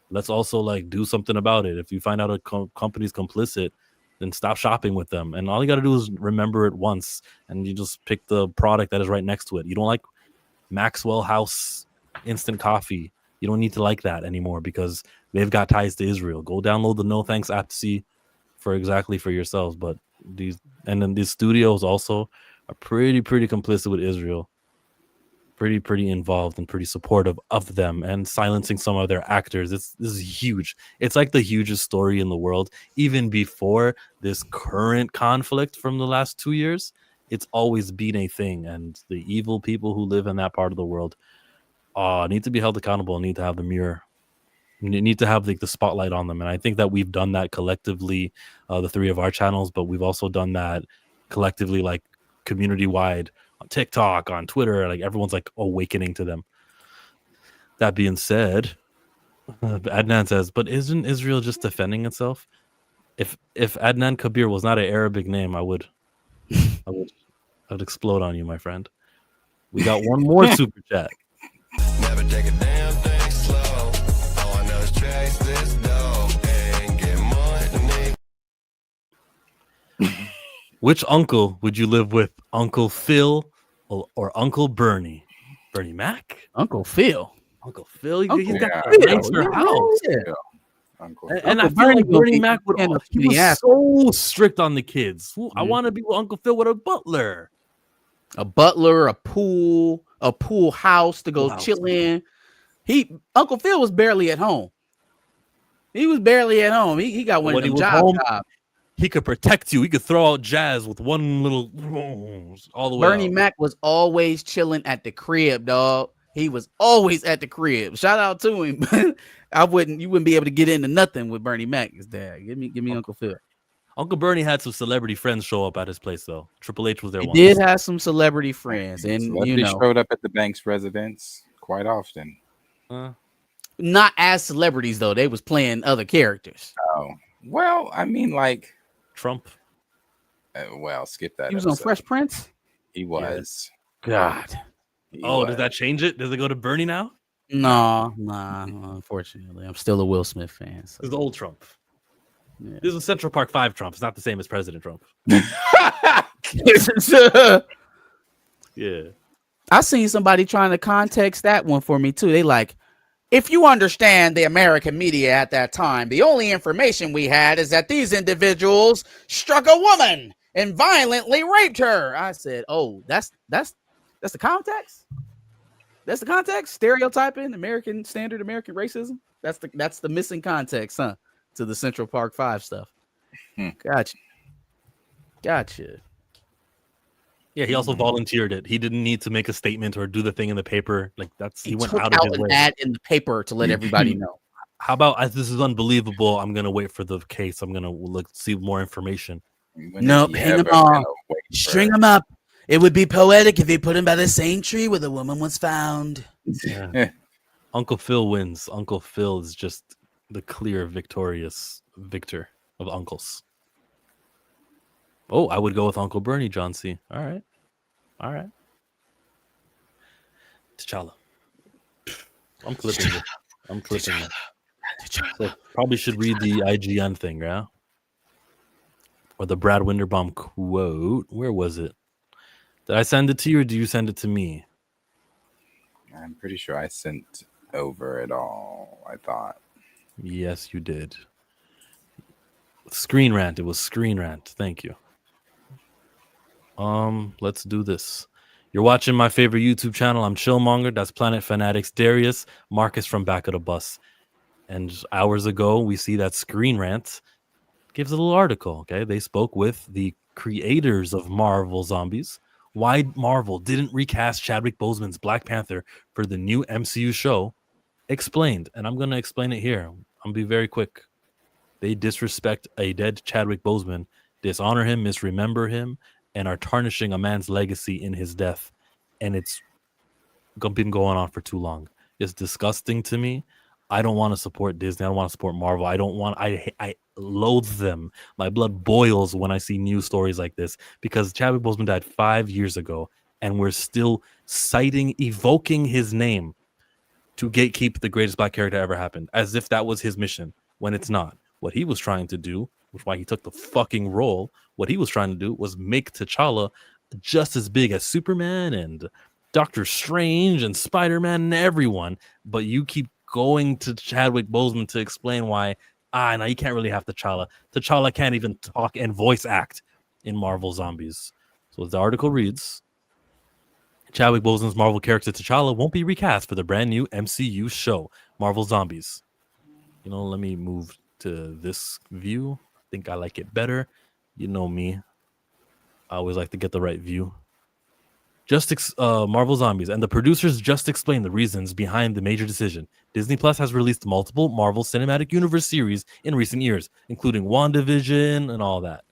Let's also like do something about it. If you find out a company's complicit, then stop shopping with them. And all you got to do is remember it once, and you just pick the product that is right next to it. You don't like Maxwell House instant coffee. You don't need to like that anymore because they've got ties to Israel. Go download the No Thanks app to see for yourselves. But these studios also are pretty complicit with Israel. Pretty involved and pretty supportive of them, and silencing some of their actors. This is huge. It's like the hugest story in the world. Even before this current conflict from the last 2 years, it's always been a thing. And the evil people who live in that part of the world need to be held accountable, need to have the mirror, need to have the spotlight on them. And I think that we've done that collectively, the three of our channels, but we've also done that collectively, like community wide, on TikTok, on Twitter. Like everyone's like awakening to them. That being said, Adnan says, but isn't Israel just defending itself? If Adnan Kabir was not an Arabic name, I would explode on you, my friend. We got one more super chat. Never take a damn thing slow. All I know is chase this dough and get money. Which uncle would you live with? Uncle Phil or Uncle Bernie? Bernie Mac? Uncle Phil. He's got a nicer house. Yeah. And I feel like Bernie Mac was so strict on the kids. I want to be with Uncle Phil with a butler. A pool house to go chill in. Uncle Phil was barely at home. He got one of them jobs. He could protect you. He could throw out jazz with one little all the way. Bernie Mac was always chilling at the crib, dog. He was always at the crib. Shout out to him. You wouldn't be able to get into nothing with Bernie Mac. His dad. Give me Uncle Phil. Uncle Bernie had some celebrity friends show up at his place, though. Triple H was there. He did have some celebrity friends, and showed up at the bank's residence quite often. Not as celebrities though. They was playing other characters. Oh well, I mean, like Trump. Well, skip that. He was on Fresh Prince. He was. God. Does that change it? Does it go to Bernie now? No, unfortunately, I'm still a Will Smith fan. So. This is old Trump. Yeah. This is Central Park 5 Trump. It's not the same as President Trump. Yeah. I seen somebody trying to context that one for me too. They like, if you understand the American media at that time, the only information we had is that these individuals struck a woman and violently raped her. I said, oh, that's the context. That's the context. Stereotyping, standard American racism. That's the missing context, huh? To the Central Park 5 stuff. Gotcha. Yeah, he also volunteered it. He didn't need to make a statement or do the thing in the paper. Like he went took out of his an way. ad in the paper to let everybody know. How about this is unbelievable? I'm gonna wait for the case. I'm gonna see more information. Nope, hang them on. String them up. It would be poetic if he put him by the same tree where the woman was found. Yeah. Uncle Phil wins. Uncle Phil is just the clear victorious victor of uncles. Oh, I would go with Uncle Bernie, John C. All right. T'Challa. I'm clipping it. So probably should read the IGN thing, yeah? Or the Brad Winderbaum quote. Where was it? Did I send it to you or do you send it to me? I'm pretty sure I sent over it all, I thought. Yes, you did. Screen Rant. It was Screen Rant. Thank you. Let's do this. You're watching my favorite YouTube channel. I'm Chillmonger. That's Planet Fanatics Darius, Marcus from Back of the Bus. And hours ago, we see that Screen Rant gives a little article. Okay, they spoke with the creators of Marvel Zombies. Why Marvel didn't recast Chadwick Boseman's Black Panther for the new MCU show explained. And I'm going to explain it here. I'm going to be very quick. They disrespect a dead Chadwick Boseman, dishonor him, misremember him, and are tarnishing a man's legacy in his death. And it's been going on for too long. It's disgusting to me. I don't want to support Disney. I don't want to support Marvel. I loathe them. My blood boils when I see news stories like this because Chadwick Boseman died 5 years ago and we're still evoking his name to gatekeep the greatest black character ever happened, as if that was his mission, when it's not. What he was trying to do, which is why he took the fucking role, what he was trying to do was make T'Challa just as big as Superman and Doctor Strange and Spider-Man and everyone, but you keep going to Chadwick Boseman to explain why, now you can't really have T'Challa. T'Challa can't even talk and voice act in Marvel Zombies. So as the article reads, Chadwick Boseman's Marvel character T'Challa won't be recast for the brand new MCU show, Marvel Zombies. Let me move to this view. I think I like it better. You know me. I always like to get the right view. Marvel Zombies, and the producers just explained the reasons behind the major decision. Disney Plus has released multiple Marvel Cinematic Universe series in recent years, including WandaVision and all that.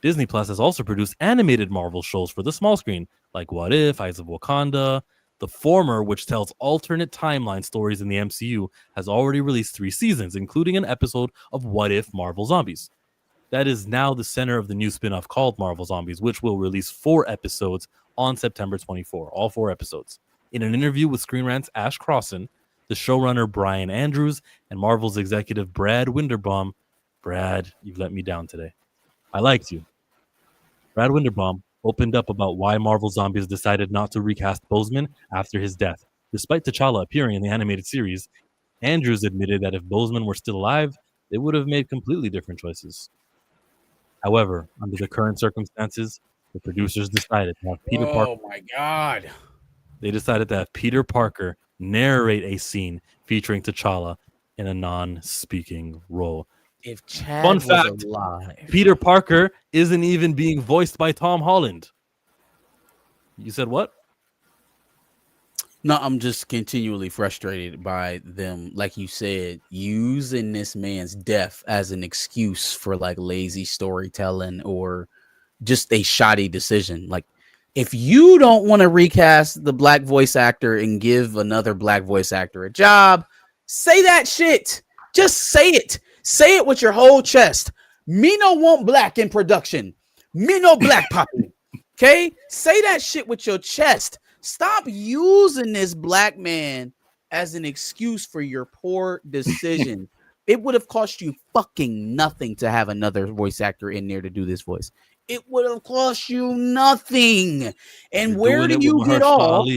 Disney Plus has also produced animated Marvel shows for the small screen, like What If, Eyes of Wakanda. The former, which tells alternate timeline stories in the MCU, has already released 3 seasons, including an episode of What If Marvel Zombies. That is now the center of the new spin-off called Marvel Zombies, which will release 4 episodes on September 24, all 4 episodes. In an interview with Screen Rant's Ash Crossan, the showrunner Brian Andrews, and Marvel's executive Brad Winderbaum, Brad, you've let me down today. I liked you. Brad Winderbaum opened up about why Marvel Zombies decided not to recast Boseman after his death. Despite T'Challa appearing in the animated series, Andrews admitted that if Boseman were still alive, they would have made completely different choices. However, under the current circumstances, the producers decided to have Peter Parker. Oh my God. They decided to have Peter Parker narrate a scene featuring T'Challa in a non-speaking role. If Chad Fun was fact, alive. Peter Parker isn't even being voiced by Tom Holland. You said what? No, I'm just continually frustrated by them, like you said, using this man's death as an excuse for like lazy storytelling or just a shoddy decision. Like, if you don't want to recast the black voice actor and give another black voice actor a job, say that shit. Just say it. Say it with your whole chest. Me no want black in production. Me no black popping. Okay? Say that shit with your chest. Stop using this black man as an excuse for your poor decision. It would have cost you fucking nothing to have another voice actor in there to do this voice. It would have cost you nothing. And where do you get off?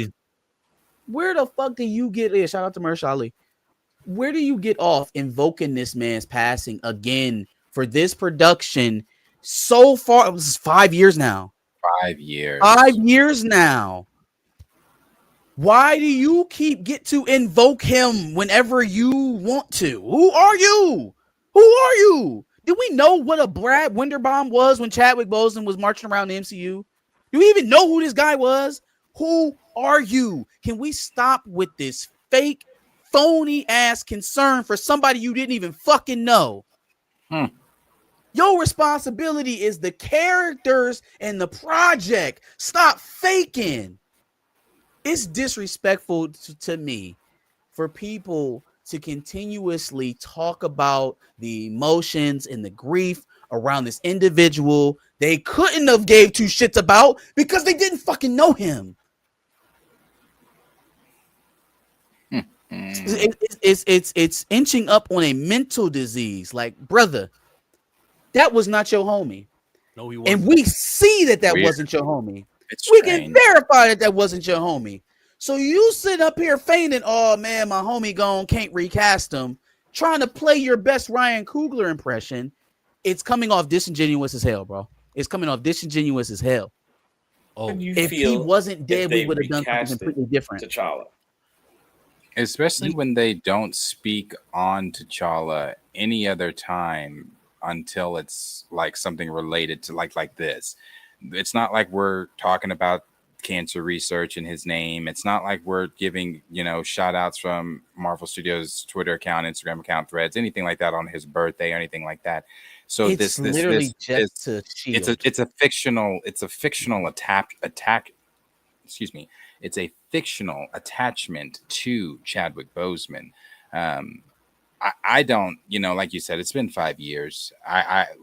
Where the fuck do you get it? Shout out to Mahershala Ali. Where do you get off invoking this man's passing again for this production so far? It was 5 years now. 5 years. 5 years now. Why do you get to invoke him whenever you want to? Who are you? Who are you? Did we know what a Brad Winderbaum was when Chadwick Boseman was marching around the MCU? Do we even know who this guy was? Who are you? Can we stop with this fake, phony ass concern for somebody you didn't even fucking know? Your responsibility is the characters and the project. Stop faking. It's disrespectful to me for people to continuously talk about the emotions and the grief around this individual they couldn't have gave two shits about because they didn't fucking know him. It's inching up on a mental disease. Like, brother, that was not your homie. No, he wasn't. And we see that Weird. wasn't your homie. It's We can strange. verify that that wasn't your homie. So you sit up here feigning, oh man, my homie gone, can't recast him, trying to play your best Ryan Coogler impression. It's coming off disingenuous as hell, bro. It's coming off disingenuous as hell. Oh, If he wasn't dead, we would have done something completely different. T'Challa. Especially when they don't speak on T'Challa any other time until it's like something related to like this. It's not like we're talking about cancer research in his name. It's not like we're giving, shout outs from Marvel Studios Twitter account, Instagram account, threads, anything like that on his birthday or anything like that. So It's literally just a shield. it's a fictional attack. Excuse me. It's a fictional attachment to Chadwick Boseman. I don't, like you said, it's been 5 years.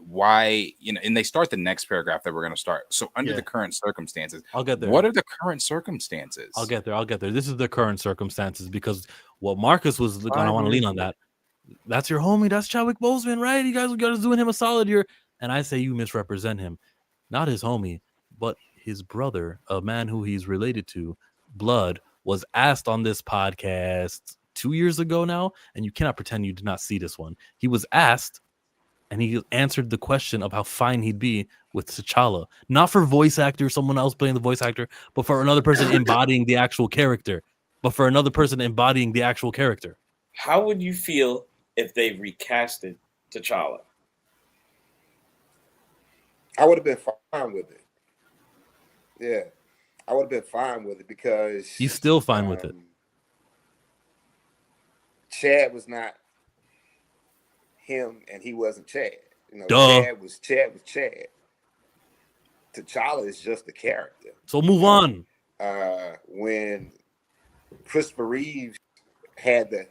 Why, and they start the next paragraph that we're going to start. So under the current circumstances, I'll get there. What are the current circumstances? I'll get there. This is the current circumstances because what Marcus was going to want to lean on that. That's your homie. That's Chadwick Boseman, right? You guys are doing him a solid here. And I say you misrepresent him. Not his homie, but his brother, a man who he's related to, Blood, was asked on this podcast 2 years ago now, and you cannot pretend you did not see this one. He was asked, and he answered the question of how fine he'd be with T'Challa. Not for voice actor, someone else playing the voice actor, but for another person embodying the actual character. How would you feel if they recasted T'Challa? I would have been fine with it. Yeah, I would have been fine with it because he's still fine with it. Chad was not him, and he wasn't Chad. Duh. Chad was Chad. T'Challa is just a character. So move on. When Christopher Reeves had the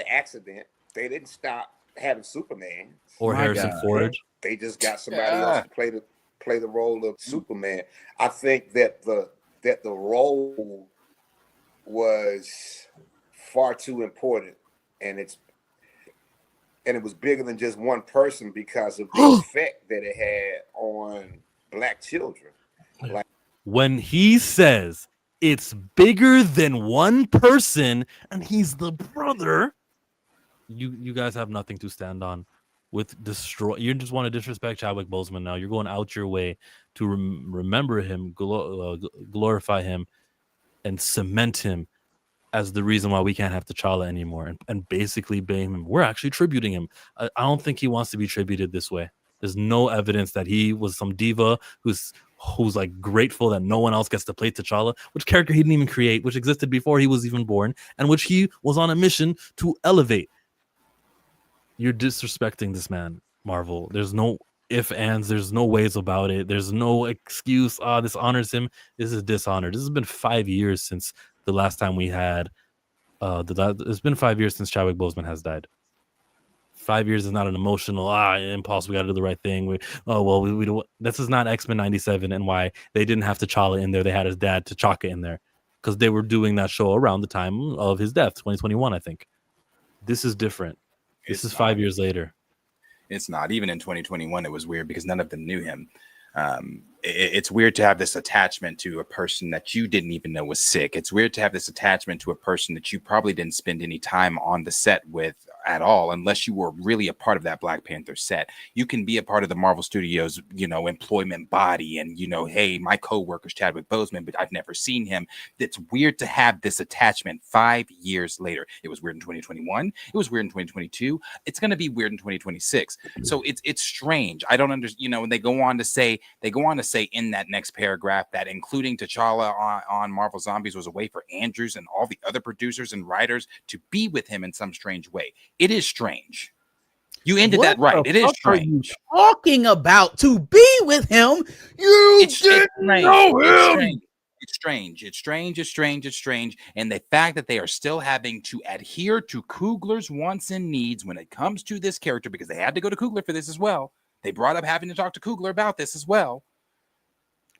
accident, they didn't stop having Superman or Harrison Ford. They just got somebody else to play the role of Superman. I think that the role was far too important, and it was bigger than just one person because of the effect that it had on Black children. Like, when he says it's bigger than one person and he's the brother, you guys have nothing to stand on. You just want to disrespect Chadwick Boseman now. You're going out your way to remember him, glorify him, and cement him as the reason why we can't have T'Challa anymore, and basically blame him. We're actually tributing him. I don't think he wants to be tributed this way. There's no evidence that he was some diva who's like grateful that no one else gets to play T'Challa, which character he didn't even create, which existed before he was even born, and which he was on a mission to elevate. You're disrespecting this man, Marvel. There's no ifs, ands, there's no ways about it. There's no excuse. This honors him. This is dishonor. This has been 5 years since the last time we had it's been 5 years since Chadwick Boseman has died. 5 years is not an emotional impulse. We got to do the right thing. We don't. This is not X-Men 97 and why they didn't have T'Challa in there. They had his dad T'Chaka in there because they were doing that show around the time of his death, 2021, I think. This is different. This is 5 years later. It's not. Even in 2021, it was weird because none of them knew him. It's weird to have this attachment to a person that you didn't even know was sick. It's weird to have this attachment to a person that you probably didn't spend any time on the set with at all, unless you were really a part of that Black Panther set. You can be a part of the Marvel Studios, employment body, and hey, my co-worker's Chadwick Boseman, but I've never seen him. It's weird to have this attachment 5 years later. It was weird in 2021. It was weird in 2022. It's going to be weird in 2026. So it's strange. I don't understand. And they go on to say in that next paragraph that including T'Challa on Marvel Zombies was a way for Andrews and all the other producers and writers to be with him in some strange way. It is strange. You ended that right. It is What are you strange. talking about? To be with him, you didn't know him. It's strange. It's strange. It's strange. It's strange. And the fact that they are still having to adhere to Coogler's wants and needs when it comes to this character, because they had to go to Coogler for this as well. They brought up having to talk to Coogler about this as well.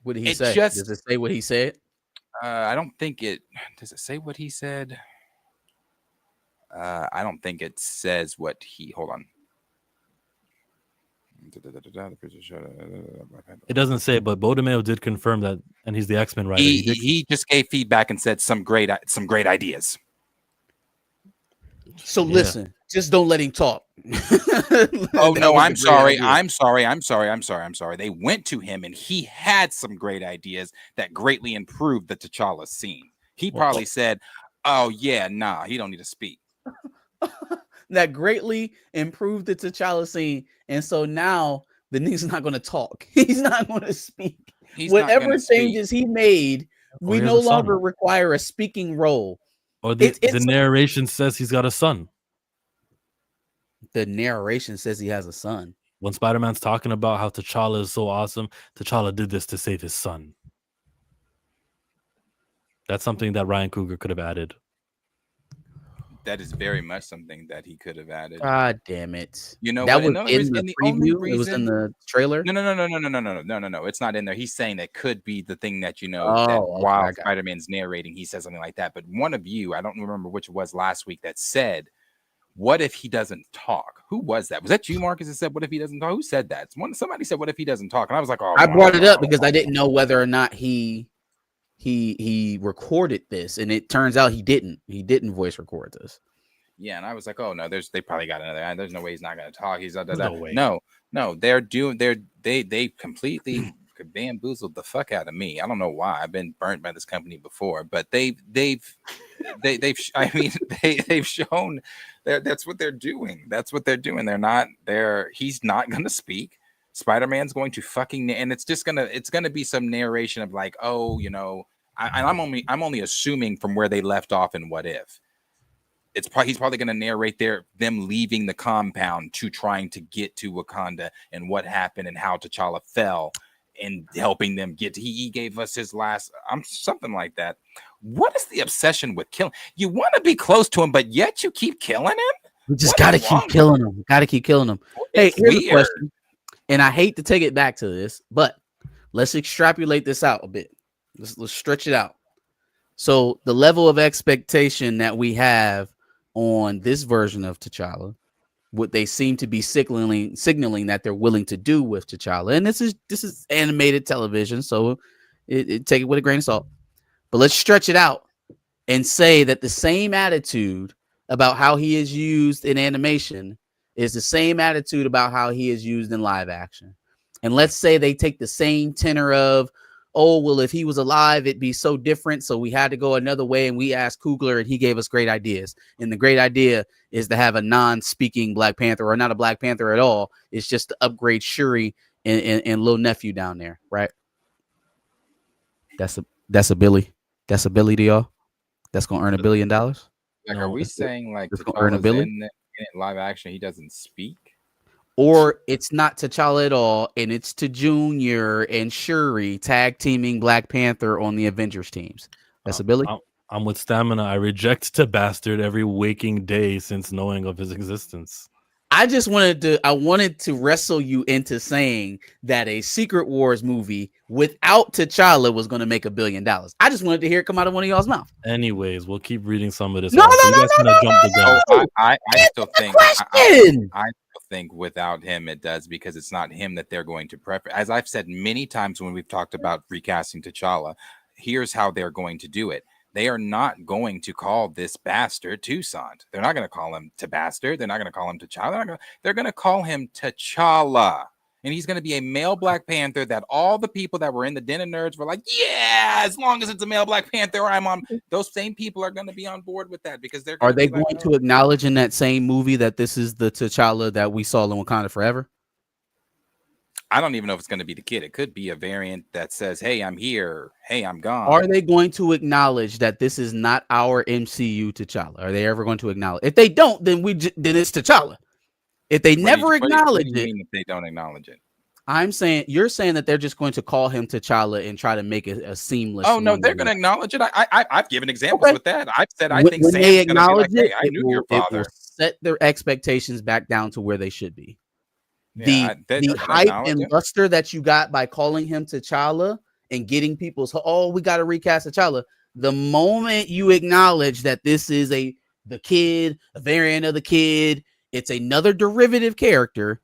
What did he say? Does it say what he said? I don't think it. Does it say what he said? I don't think it says what he. Hold on. It doesn't say, but Bodemeo did confirm that, and he's the X-Men writer. He just gave feedback and said some great ideas. So listen, just don't let him talk. Oh no, I'm sorry. I'm sorry. They went to him and he had some great ideas that greatly improved the T'Challa scene. He probably said, "Oh yeah, nah, he don't need to speak." That greatly improved the T'Challa scene, and so now the nigga's not going to talk. He's not going to speak. Whatever changes he made, we no longer require a speaking role. Or the narration says he's got a son. The narration says he has a son. When Spider-Man's talking about how T'Challa is so awesome, T'Challa did this to save his son. That's something that Ryan Coogler could have added. That is very much something that he could have added. God damn it! You know that what? was in the preview. It was in the trailer. No. It's not in there. He's saying that could be the thing that that while Spider-Man's narrating, he says something like that. But one of you, I don't remember which it was last week, that said, "What if he doesn't talk?" Who was that? Was that you, Marcus? That said, "What if he doesn't talk?" Who said that? Somebody said, "What if he doesn't talk?" And I was like, "Oh." I brought it up because I didn't know whether or not he recorded this, and it turns out he didn't. He didn't voice record this. Yeah, and I was like, "Oh no, they probably got another. There's no way he's not going to talk. He's no way. No, they completely bamboozled the fuck out of me. I don't know why. I've been burnt by this company before, but they've shown that's what they're doing. That's what they're doing. He's not going to speak. Spider-Man's going to fucking, and it's going to be some narration of like, oh, I'm only assuming from where they left off in What If. He's probably going to narrate them leaving the compound to trying to get to Wakanda and what happened and how T'Challa fell and helping them get to, he gave us his last something like that. What is the obsession with killing? You want to be close to him, but yet you keep killing him? We just got to keep killing him. Got to keep killing him. Hey, here's a question. And I hate to take it back to this, but let's extrapolate this out a bit. Let's stretch it out. So the level of expectation that we have on this version of T'Challa, what they seem to be signaling that they're willing to do with T'Challa, and this is animated television, so it take it with a grain of salt. But let's stretch it out and say that the same attitude about how he is used in animation is the same attitude about how he is used in live action. And let's say they take the same tenor of, oh, well, if he was alive, it'd be so different. So we had to go another way. And we asked Coogler and he gave us great ideas. And the great idea is to have a non-speaking Black Panther, or not a Black Panther at all. It's just to upgrade Shuri and little nephew down there. Right. That's a Billy. That's a Billy to y'all. That's going to earn $1 billion. Like, are we saying like it's going to earn $1 billion? In live action, he doesn't speak? Or it's not T'Challa at all, and it's to Junior and Shuri tag teaming Black Panther on the Avengers teams. That's a Billy. I'm with Stamina. I reject the bastard every waking day since knowing of his existence. I wanted to wrestle you into saying that a Secret Wars movie without T'Challa was going to make $1 billion. I just wanted to hear it come out of one of y'all's mouth. Anyways, we'll keep reading some of this. No. I still think. I think without him it does, because it's not him that they're going to prefer. As I've said many times when we've talked about recasting T'Challa, here's how they're going to do it. They are not going to call this bastard Toussaint. They're not going to call him Bastard. They're not going to call him T'Challa. They're going to call him T'Challa. And he's going to be a male Black Panther that all the people that were in the Den of Nerds were like, yeah, as long as it's a male Black Panther, I'm on. Those same people are going to be on board with that, because they're. Are they going to acknowledge in that same movie that this is the T'Challa that we saw in Wakanda Forever? I don't even know if it's going to be the kid. It could be a variant that says, hey, I'm here. Hey, I'm gone. Are they going to acknowledge that this is not our MCU T'Challa? Are they ever going to acknowledge? If they don't, then it's T'Challa. If they What do never you, what do acknowledge you it, mean if they don't acknowledge it? you're saying that they're just going to call him T'Challa and try to make it a seamless. Oh no, they're one-to-one. going to acknowledge it. I've given examples Okay. with that. I've said I When, think when Sam's they going to be like, acknowledge "Hey, it, I knew your it will father." set their expectations back down to where they should be. Yeah, they're The gonna hype acknowledge and it. luster that you got by calling him T'Challa and getting people's, oh, we got to recast T'Challa. The moment you acknowledge that this is the kid, a variant of the kid, it's another derivative character,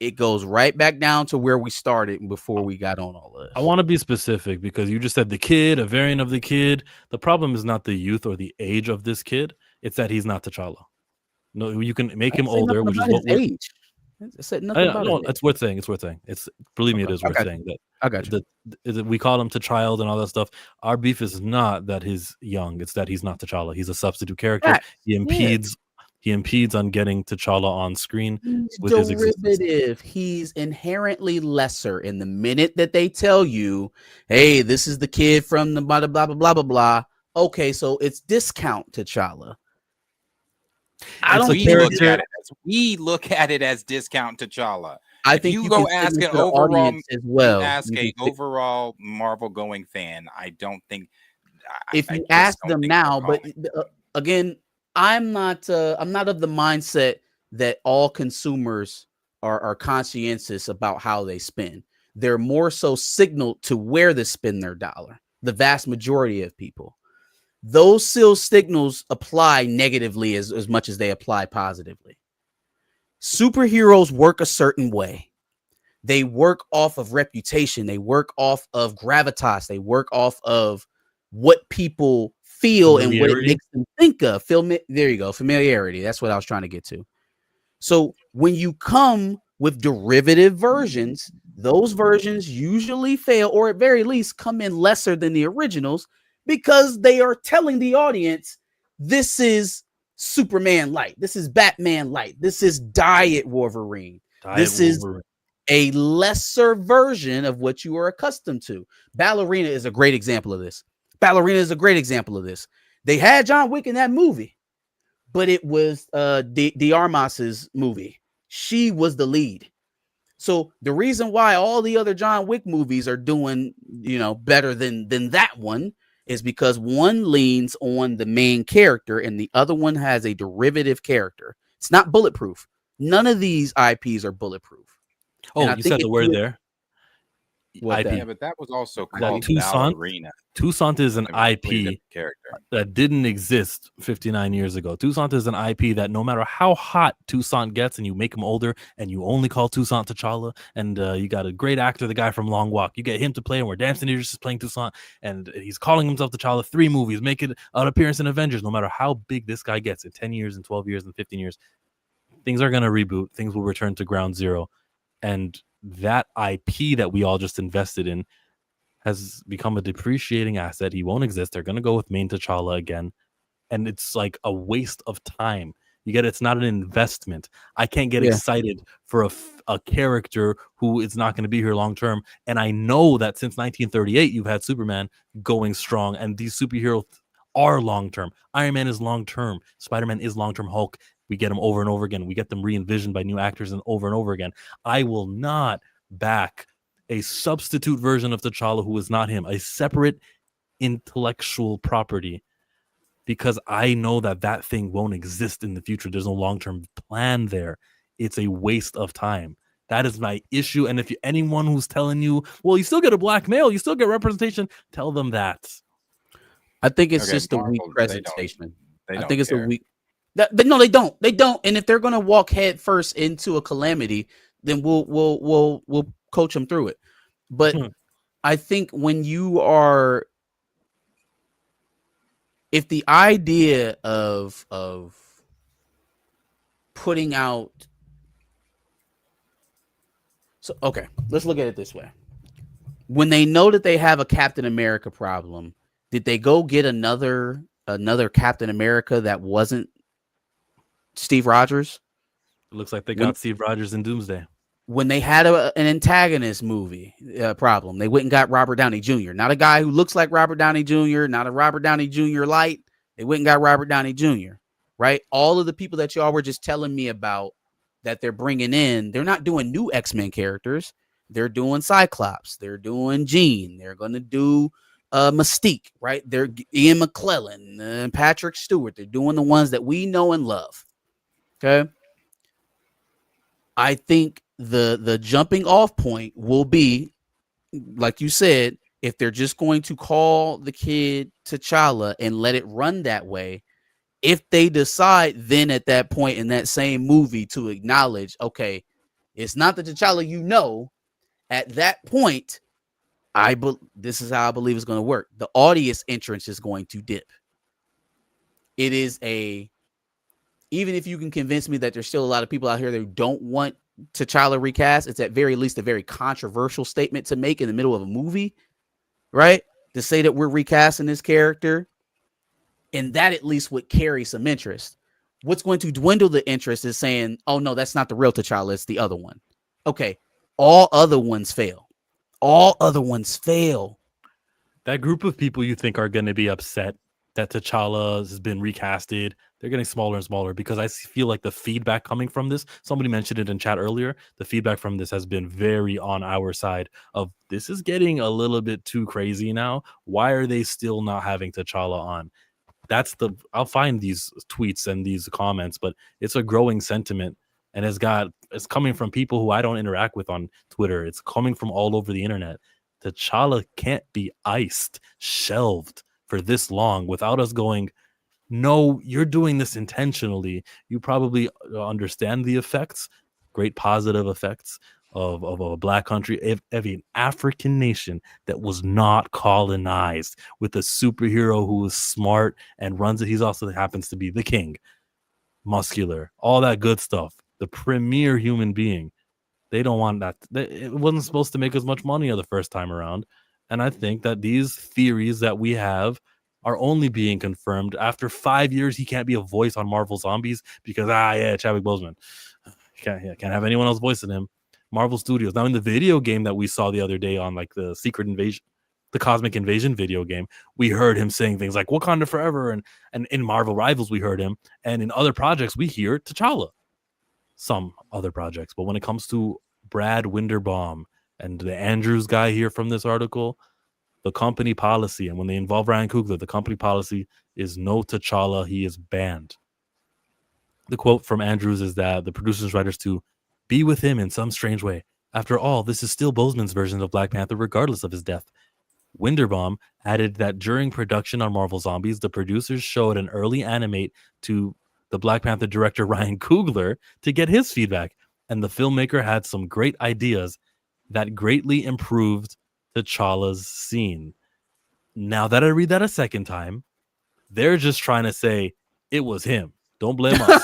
it goes right back down to where we started before we got on all this. I want to be specific because you just said the kid, a variant of the kid. The problem is not the youth or the age of this kid. It's that he's not T'Challa. No, you can make him older, which is what age. I said nothing about no, it. it's worth saying. It's worth saying. It's believe me, it is worth saying that. I got you. That we call him to child and all that stuff. Our beef is not that he's young; it's that he's not T'Challa. He's a substitute character. Right. He impedes on getting T'Challa on screen He's with his existence. derivative. He's inherently lesser. And the minute that they tell you, hey, this is the kid from the blah blah blah blah blah blah, okay, so it's discount T'Challa. We look at it as discount T'Challa. I If think you you go can ask send it an to the overall, audience as well. you ask You a can- overall Marvel going fan. I don't think. if I you just ask don't them think now, they're but again, I'm not of the mindset that all consumers are conscientious about how they spend. They're more so signaled to where to spend their dollar. The vast majority of people, those signals apply negatively as much as they apply positively. Superheroes work a certain way. They work off of reputation. They work off of gravitas. They work off of what people feel and what it makes them think of. There you go. Familiarity. That's what I was trying to get to. So when you come with derivative versions, those versions usually fail, or at very least come in lesser than the originals, because they are telling the audience, this is Superman light. This is Batman light. This is Diet Wolverine. This is a lesser version of what you are accustomed to. Ballerina is a great example of this. They had John Wick in that movie, but it was De Armas's movie. She was the lead. So the reason why all the other John Wick movies are doing, better than that one is because one leans on the main character and the other one has a derivative character. It's not bulletproof. None of these IPs are bulletproof. Oh, you said the word there. IP. Yeah, but that was also called Toussaint. Ballerina. Toussaint is an IP character that didn't exist 59 years ago. Toussaint is an IP that no matter how hot Toussaint gets and you make him older and you only call Toussaint T'Challa and you got a great actor, the guy from Long Walk, you get him to play and where Dancing Idris is playing Toussaint and he's calling himself T'Challa, 3 movies, making an appearance in Avengers. No matter how big this guy gets in 10 years and 12 years and 15 years, things are going to reboot. Things will return to ground zero. And that IP that we all just invested in has become a depreciating asset. He won't exist. They're going to go with main T'Challa again. And it's like a waste of time. You get it? It's not an investment. I can't get excited for a character who is not going to be here long term. And I know that since 1938, you've had Superman going strong. And these superheroes are long term. Iron Man is long term. Spider-Man is long term. Hulk. We get them over and over again. We get them re-envisioned by new actors and over again. I will not back a substitute version of T'Challa who is not him, a separate intellectual property, because I know that thing won't exist in the future. There's no long-term plan there. It's a waste of time. That is my issue. And if anyone who's telling you, well, you still get a black male, you still get representation, tell them that. I think it's just a weak presentation. I think it's a weak. No, they don't. They don't. And if they're going to walk head first into a calamity, then we'll coach them through it. But I think when you are, if the idea of putting out, so okay, let's look at it this way. When they know that they have a Captain America problem, did they go get another Captain America that wasn't Steve Rogers? It looks like they got Steve Rogers in Doomsday. When they had an antagonist movie problem, they went and got Robert Downey Jr. Not a guy who looks like Robert Downey Jr., not a Robert Downey Jr. light. They went and got Robert Downey Jr., right? All of the people that y'all were just telling me about that they're bringing in, they're not doing new X-Men characters. They're doing Cyclops. They're doing Jean. They're going to do Mystique, right? They're Ian McClellan and Patrick Stewart. They're doing the ones that we know and love. Okay. I think the jumping off point will be, like you said, if they're just going to call the kid T'Challa and let it run that way, if they decide then at that point in that same movie to acknowledge, okay, it's not the T'Challa you know, at that point, this is how I believe it's going to work. The audience entrance is going to dip. It is even if you can convince me that there's still a lot of people out here that don't want T'Challa recast, it's at very least a very controversial statement to make in the middle of a movie, right? To say that we're recasting this character, and that at least would carry some interest. What's going to dwindle the interest is saying, oh no, that's not the real T'Challa, it's the other one. Okay, all other ones fail. All other ones fail. That group of people you think are going to be upset that T'Challa has been recasted, they're getting smaller and smaller, because I feel like the feedback coming from this, somebody mentioned it in chat earlier, the feedback from this has been very on our side of, this is getting a little bit too crazy now. Why are they still not having T'Challa on? I'll find these tweets and these comments, but it's a growing sentiment, and it's coming from people who I don't interact with on Twitter. It's coming from all over the internet. T'Challa can't be shelved for this long without us going, no, you're doing this intentionally. You probably understand the effects, great positive effects of a black country, of an African nation that was not colonized, with a superhero who is smart and runs it. He's also happens to be the king, muscular, all that good stuff, the premier human being. They don't want that. It wasn't supposed to make as much money the first time around. And I think that these theories that we have are only being confirmed after 5 years. He can't be a voice on Marvel Zombies because, Chadwick Boseman. Can't have anyone else voicing him. Marvel Studios. Now, in the video game that we saw the other day on like the Secret Invasion, the Cosmic Invasion video game, we heard him saying things like Wakanda Forever. And in Marvel Rivals, we heard him. And in other projects, we hear T'Challa. Some other projects. But when it comes to Brad Winderbaum and the Andrews guy here from this article, the company policy, and when they involve Ryan Coogler, the company policy is no T'Challa. He is banned. The quote from Andrews is that the producers and writers to be with him in some strange way. After all, this is still Boseman's version of Black Panther, regardless of his death. Winderbaum added that during production on Marvel Zombies, the producers showed an early animate to the Black Panther director Ryan Coogler to get his feedback, and the filmmaker had some great ideas that greatly improved T'Challa's scene. Now that I read that a second time, they're just trying to say it was him. Don't blame us.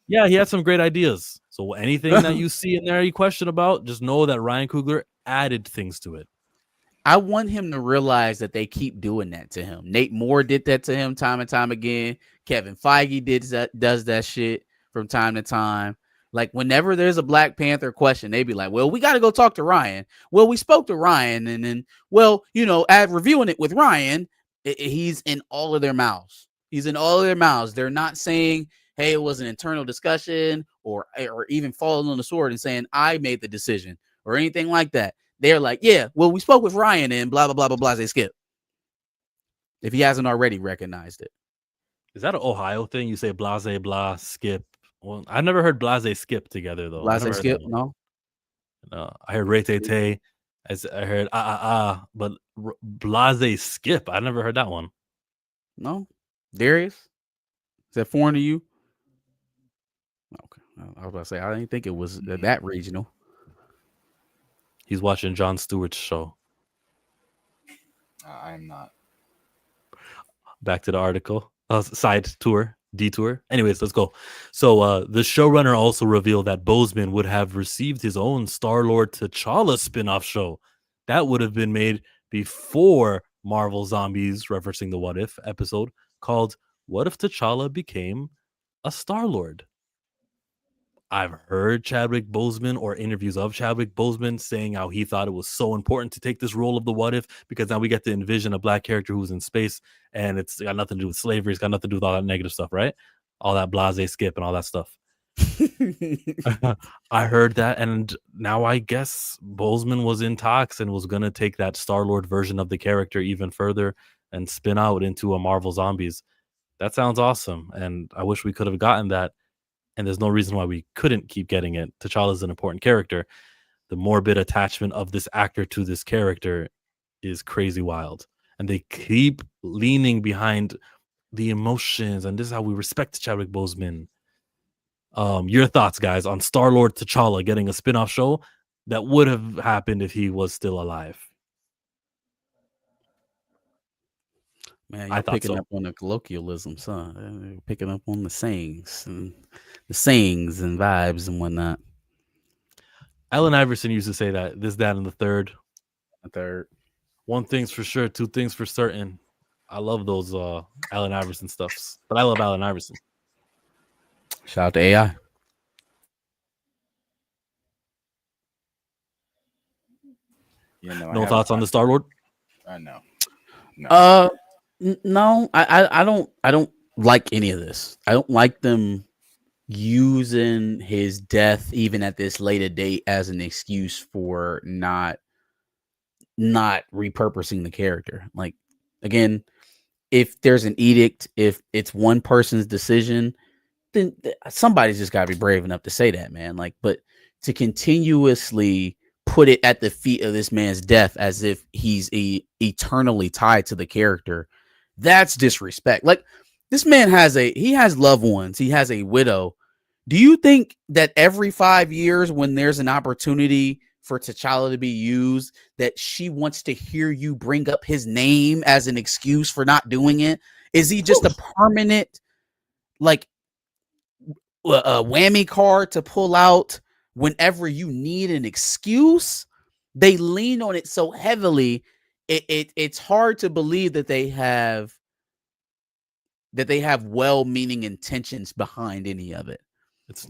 Yeah, he had some great ideas. So anything that you see in there you question about, just know that Ryan Coogler added things to it. I want him to realize that they keep doing that to him. Nate Moore did that to him time and time again. Kevin Feige does that shit from time to time. Like whenever there's a Black Panther question, they be like, well, we got to go talk to Ryan. Well, we spoke to Ryan, and then, well, at reviewing it with Ryan, he's in all of their mouths. He's in all of their mouths. They're not saying, hey, it was an internal discussion, or even falling on the sword and saying, I made the decision or anything like that. They're like, yeah, well, we spoke with Ryan and blah, blah, blah, blah, blah. They skip. If he hasn't already recognized it. Is that an Ohio thing? You say blase, blah, skip. Well, I've never heard blase skip together, though. Blase skip? No. I heard rete-te. I heard but blase skip. I never heard that one. No. Darius? Is that foreign to you? Okay. I was about to say, I didn't think it was that regional. He's watching Jon Stewart's show. I'm not. Back to the article. Side tour, detour. Anyways, let's go. So the showrunner also revealed that Boseman would have received his own Star-Lord T'Challa spin-off show. That would have been made before Marvel Zombies, referencing the What If episode, called What If T'Challa Became a Star-Lord? I've heard Chadwick Boseman or interviews of Chadwick Boseman saying how he thought it was so important to take this role of the What If, because now we get to envision a black character who's in space, and it's got nothing to do with slavery. It's got nothing to do with all that negative stuff, right? All that blase skip and all that stuff. I heard that, and now I guess Boseman was in talks and was gonna take that Star-Lord version of the character even further and spin out into a Marvel Zombies. That sounds awesome, and I wish we could have gotten that. And there's no reason why we couldn't keep getting it. T'Challa's an important character. The morbid attachment of this actor to this character is crazy wild, and they keep leaning behind the emotions, and this is how we respect Chadwick Boseman. Your thoughts, guys, on Star-Lord T'Challa getting a spin-off show that would have happened if he was still alive? Man, I you're thought picking so. up on the colloquialisms, huh? You're picking up on the sayings and vibes and whatnot. Allen Iverson used to say that this, that, and the third. A third. One thing's for sure, two things for certain. I love those Allen Iverson stuffs, but I love Allen Iverson. Shout out to AI. You know, No thoughts on the Star-Lord? No. No, I don't like any of this. I don't like them using his death even at this later date as an excuse for not repurposing the character. Like, again, if there's an edict, if it's one person's decision, then somebody's just got to be brave enough to say that, man. Like, but to continuously put it at the feet of this man's death as if he's eternally tied to the character, that's disrespect. Like, this man has loved ones. He has a widow. Do you think that every 5 years when there's an opportunity for T'Challa to be used, that she wants to hear you bring up his name as an excuse for not doing it? Is he just a permanent, like, whammy card to pull out whenever you need an excuse? They lean on it so heavily. It's hard to believe that they have well-meaning intentions behind any of it.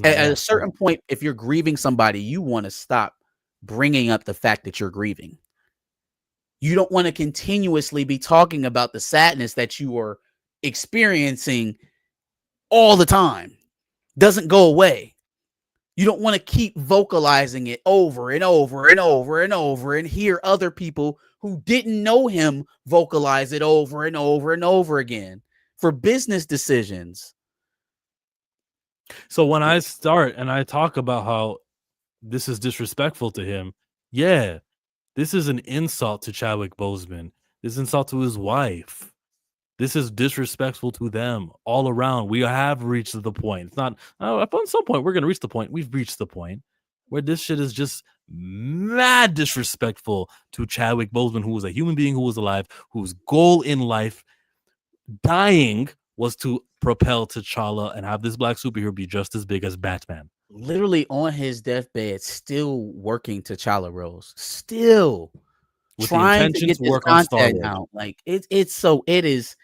At a certain point, if you're grieving somebody, you want to stop bringing up the fact that you're grieving. You don't want to continuously be talking about the sadness that you are experiencing all the time. Doesn't go away. You don't want to keep vocalizing it over and over and over and over and hear other people who didn't know him vocalize it over and over and over again for business decisions. So when I start and I talk about how this is disrespectful to him, yeah, this is an insult to Chadwick Boseman. This is an insult to his wife. This is disrespectful to them all around. We have reached the point. It's not, at some point, we're going to reach the point. We've reached the point where this shit is just mad disrespectful to Chadwick Boseman, who was a human being who was alive, whose goal in life, dying, was to propel T'Challa and have this black superhero be just as big as Batman. Literally on his deathbed, still working T'Challa roles, still with trying the to get to this work on content Star-Lord. out. Like, it is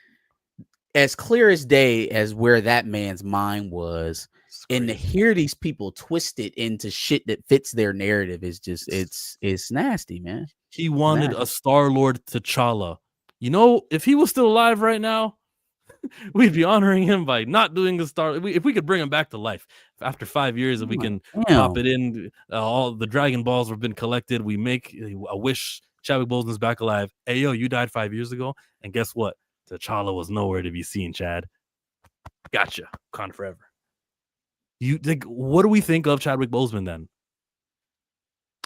as clear as day as where that man's mind was. And to hear these people twist it into shit that fits their narrative is just it's nasty, man. He wanted a Star-Lord T'Challa. You know, if he was still alive right now, we'd be honoring him by not doing the Star. If we could bring him back to life after 5 years, and we can pop it in, all the Dragon Balls have been collected. We make a wish. Chadwick Boseman's back alive. Hey, yo, you died 5 years ago, and guess what? T'Challa was nowhere to be seen. Chad, gotcha. Con forever. You think? What do we think of Chadwick Boseman then?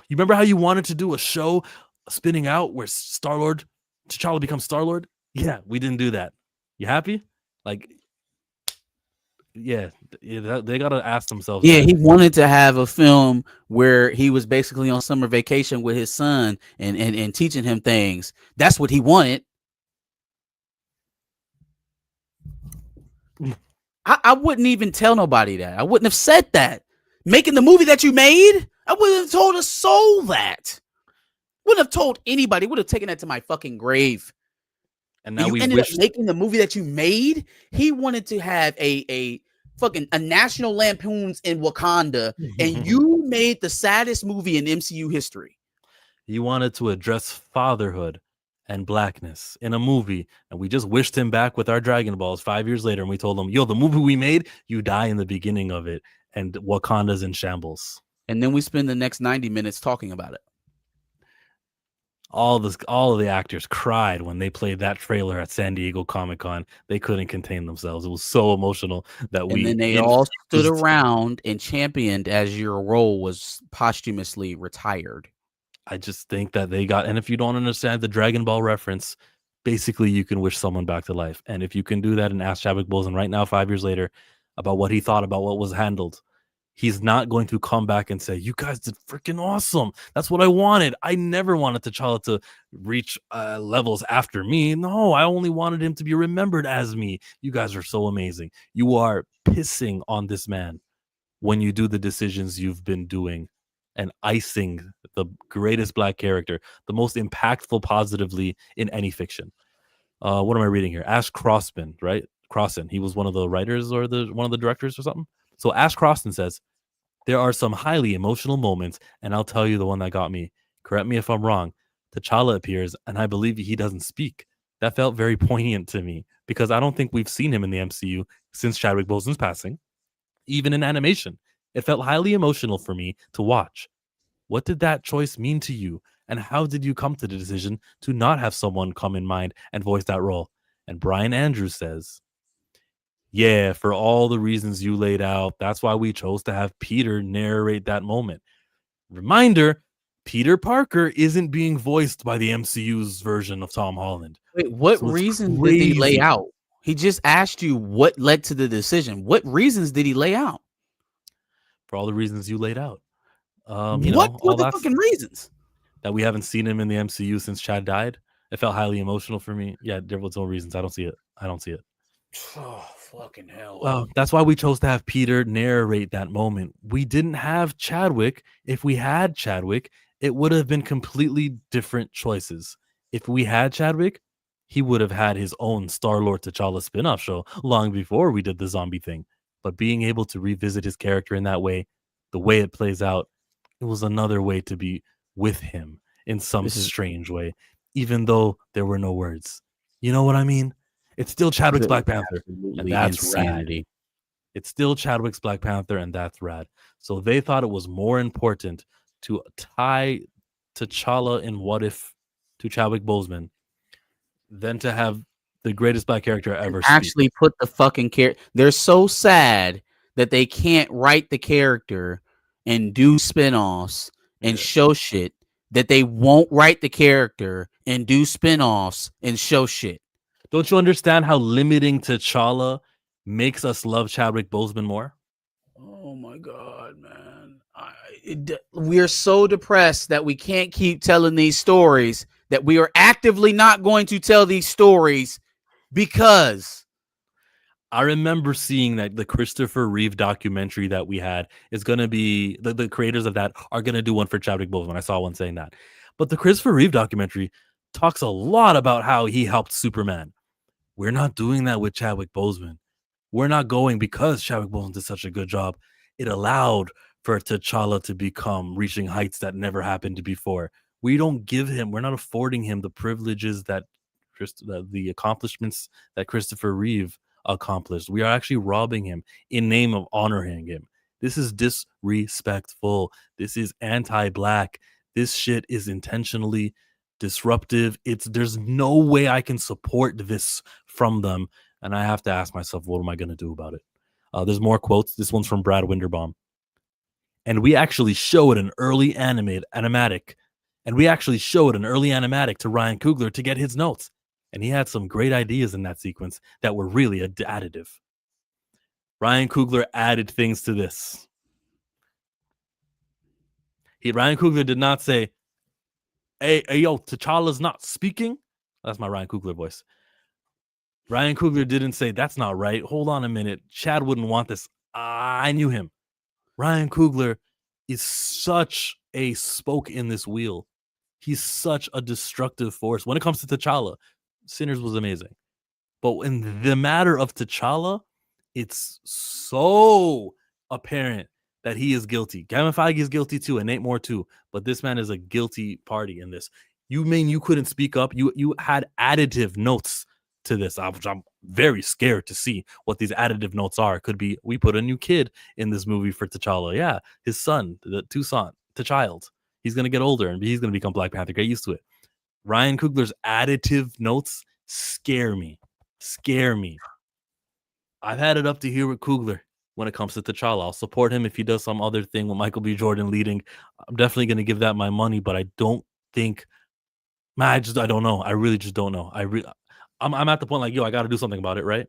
You remember how you wanted to do a show spinning out where Star-Lord T'Challa becomes Star-Lord? Yeah, we didn't do that. You happy? Like, yeah, they gotta ask themselves. Yeah, he wanted to have a film where he was basically on summer vacation with his son and teaching him things. That's what he wanted. I wouldn't even tell nobody that. I wouldn't have said that. Making the movie that you made, I wouldn't have told a soul that. Wouldn't have told anybody. Would have taken that to my fucking grave. And now you ended up making the movie that you made. He wanted to have a National Lampoon's in Wakanda, and you made the saddest movie in MCU history. He wanted to address fatherhood and blackness in a movie, and we just wished him back with our Dragon Balls 5 years later, and we told him, yo, the movie we made, you die in the beginning of it. and Wakanda's in shambles. And then we spend the next 90 minutes talking about it. All of the actors cried when they played that trailer at San Diego Comic-Con. They couldn't contain themselves. It was so emotional that And then they all stood around and championed as your role was posthumously retired. I just think that they got, and if you don't understand the Dragon Ball reference, basically you can wish someone back to life. And if you can do that and ask Chadwick Boseman right now, 5 years later, about what he thought about what was handled, he's not going to come back and say, you guys did freaking awesome. That's what I wanted. I never wanted T'Challa to reach levels after me. No, I only wanted him to be remembered as me. You guys are so amazing. You are pissing on this man when you do the decisions you've been doing and icing the greatest Black character, the most impactful positively in any fiction. What am I reading here? Ash Crossan, right? Crossan. He was one of the writers or one of the directors or something. So Ash Crossan says, there are some highly emotional moments, and I'll tell you the one that got me. Correct me if I'm wrong. T'Challa appears, and I believe he doesn't speak. That felt very poignant to me because I don't think we've seen him in the MCU since Chadwick Boseman's passing. Even in animation, it felt highly emotional for me to watch. What did that choice mean to you? And how did you come to the decision to not have someone come in mind and voice that role? And Brian Andrews says, yeah, for all the reasons you laid out, that's why we chose to have Peter narrate that moment. Reminder, Peter Parker isn't being voiced by the MCU's version of Tom Holland. Wait, what reasons did he lay out? He just asked you what led to the decision. What reasons did he lay out? For all the reasons you laid out. What were the fucking reasons? That we haven't seen him in the MCU since Chad died. It felt highly emotional for me. Yeah, there was no reasons. I don't see it. Oh, fucking hell. Well, that's why we chose to have Peter narrate that moment. We didn't have Chadwick. If we had Chadwick, it would have been completely different choices. If we had Chadwick, he would have had his own Star-Lord T'Challa spin-off show long before we did the zombie thing. But being able to revisit his character in that way, the way it plays out, it was another way to be with him in some strange way, even though there were no words. You know what I mean? It's still Chadwick's Black Panther, and that's insanity. Rad. It's still Chadwick's Black Panther, and that's rad. So they thought it was more important to tie T'Challa in What If to Chadwick Boseman than to have the greatest Black character ever actually put the fucking character. They're so sad that they can't write the character and do spinoffs and show shit that they won't write the character and do spinoffs and show shit. Don't you understand how limiting T'Challa makes us love Chadwick Boseman more? Oh my God, man. We're so depressed that we can't keep telling these stories, that we are actively not going to tell these stories because I remember seeing that the Christopher Reeve documentary that we had is going to be, the creators of that are going to do one for Chadwick Boseman. I saw one saying that. But the Christopher Reeve documentary talks a lot about how he helped Superman. We're not doing that with Chadwick Boseman. We're not going because Chadwick Boseman did such a good job. It allowed for T'Challa to reaching heights that never happened before. We're not affording him the privileges that the accomplishments that Christopher Reeve accomplished. We are actually robbing him in name of honoring him. This is disrespectful. This is anti-Black. This shit is intentionally disruptive. There's no way I can support this from them, and I have to ask myself, what am I going to do about it? There's more quotes. This one's from Brad Winderbaum. And we actually showed an early animatic to Ryan Coogler to get his notes, and he had some great ideas in that sequence that were really additive. Ryan Coogler added things to this. Ryan Coogler did not say, Hey, yo, T'Challa's not speaking. That's my Ryan Coogler voice. Ryan Coogler didn't say, that's not right. Hold on a minute. Chad wouldn't want this. I knew him. Ryan Coogler is such a spoke in this wheel. He's such a destructive force. When it comes to T'Challa, Sinners was amazing. But in the matter of T'Challa, it's so apparent that he is guilty. Kevin Feige is guilty too, and Nate Moore too. But this man is a guilty party in this. You mean you couldn't speak up? You had additive notes to this. very scared to see what these additive notes are. Could be we put a new kid in this movie for T'Challa. Yeah, his son, T'Child. He's gonna get older and he's gonna become Black Panther. Get used to it. Ryan Coogler's additive notes scare me. I've had it up to here with Coogler when it comes to T'Challa. I'll support him if he does some other thing with Michael B. Jordan leading. I'm definitely going to give that my money, but I don't think, I don't know. I really just don't know. I'm at the point like, yo, I got to do something about it, right?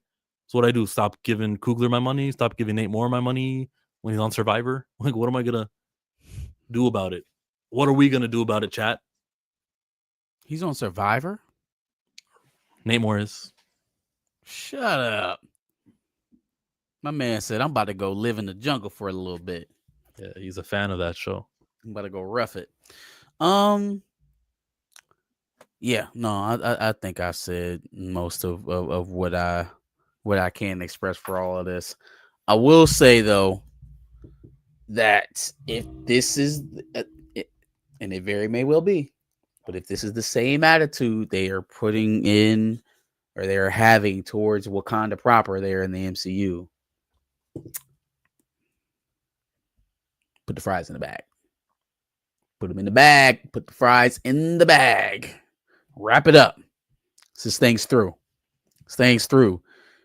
So what I do, stop giving Coogler my money, stop giving Nate Moore my money when he's on Survivor. Like, what am I going to do about it? What are we going to do about it, chat? He's on Survivor? Nate Moore is. Shut up. My man said, I'm about to go live in the jungle for a little bit. Yeah, he's a fan of that show. I'm about to go rough it. Yeah, no, I think I said most of what I can express for all of this. I will say though that if this is, and it very may well be, but if this is the same attitude they are putting in or they're having towards Wakanda proper there in the MCU, put the fries in the bag. Put them in the bag. Put the fries in the bag. Wrap it up. This thing's through.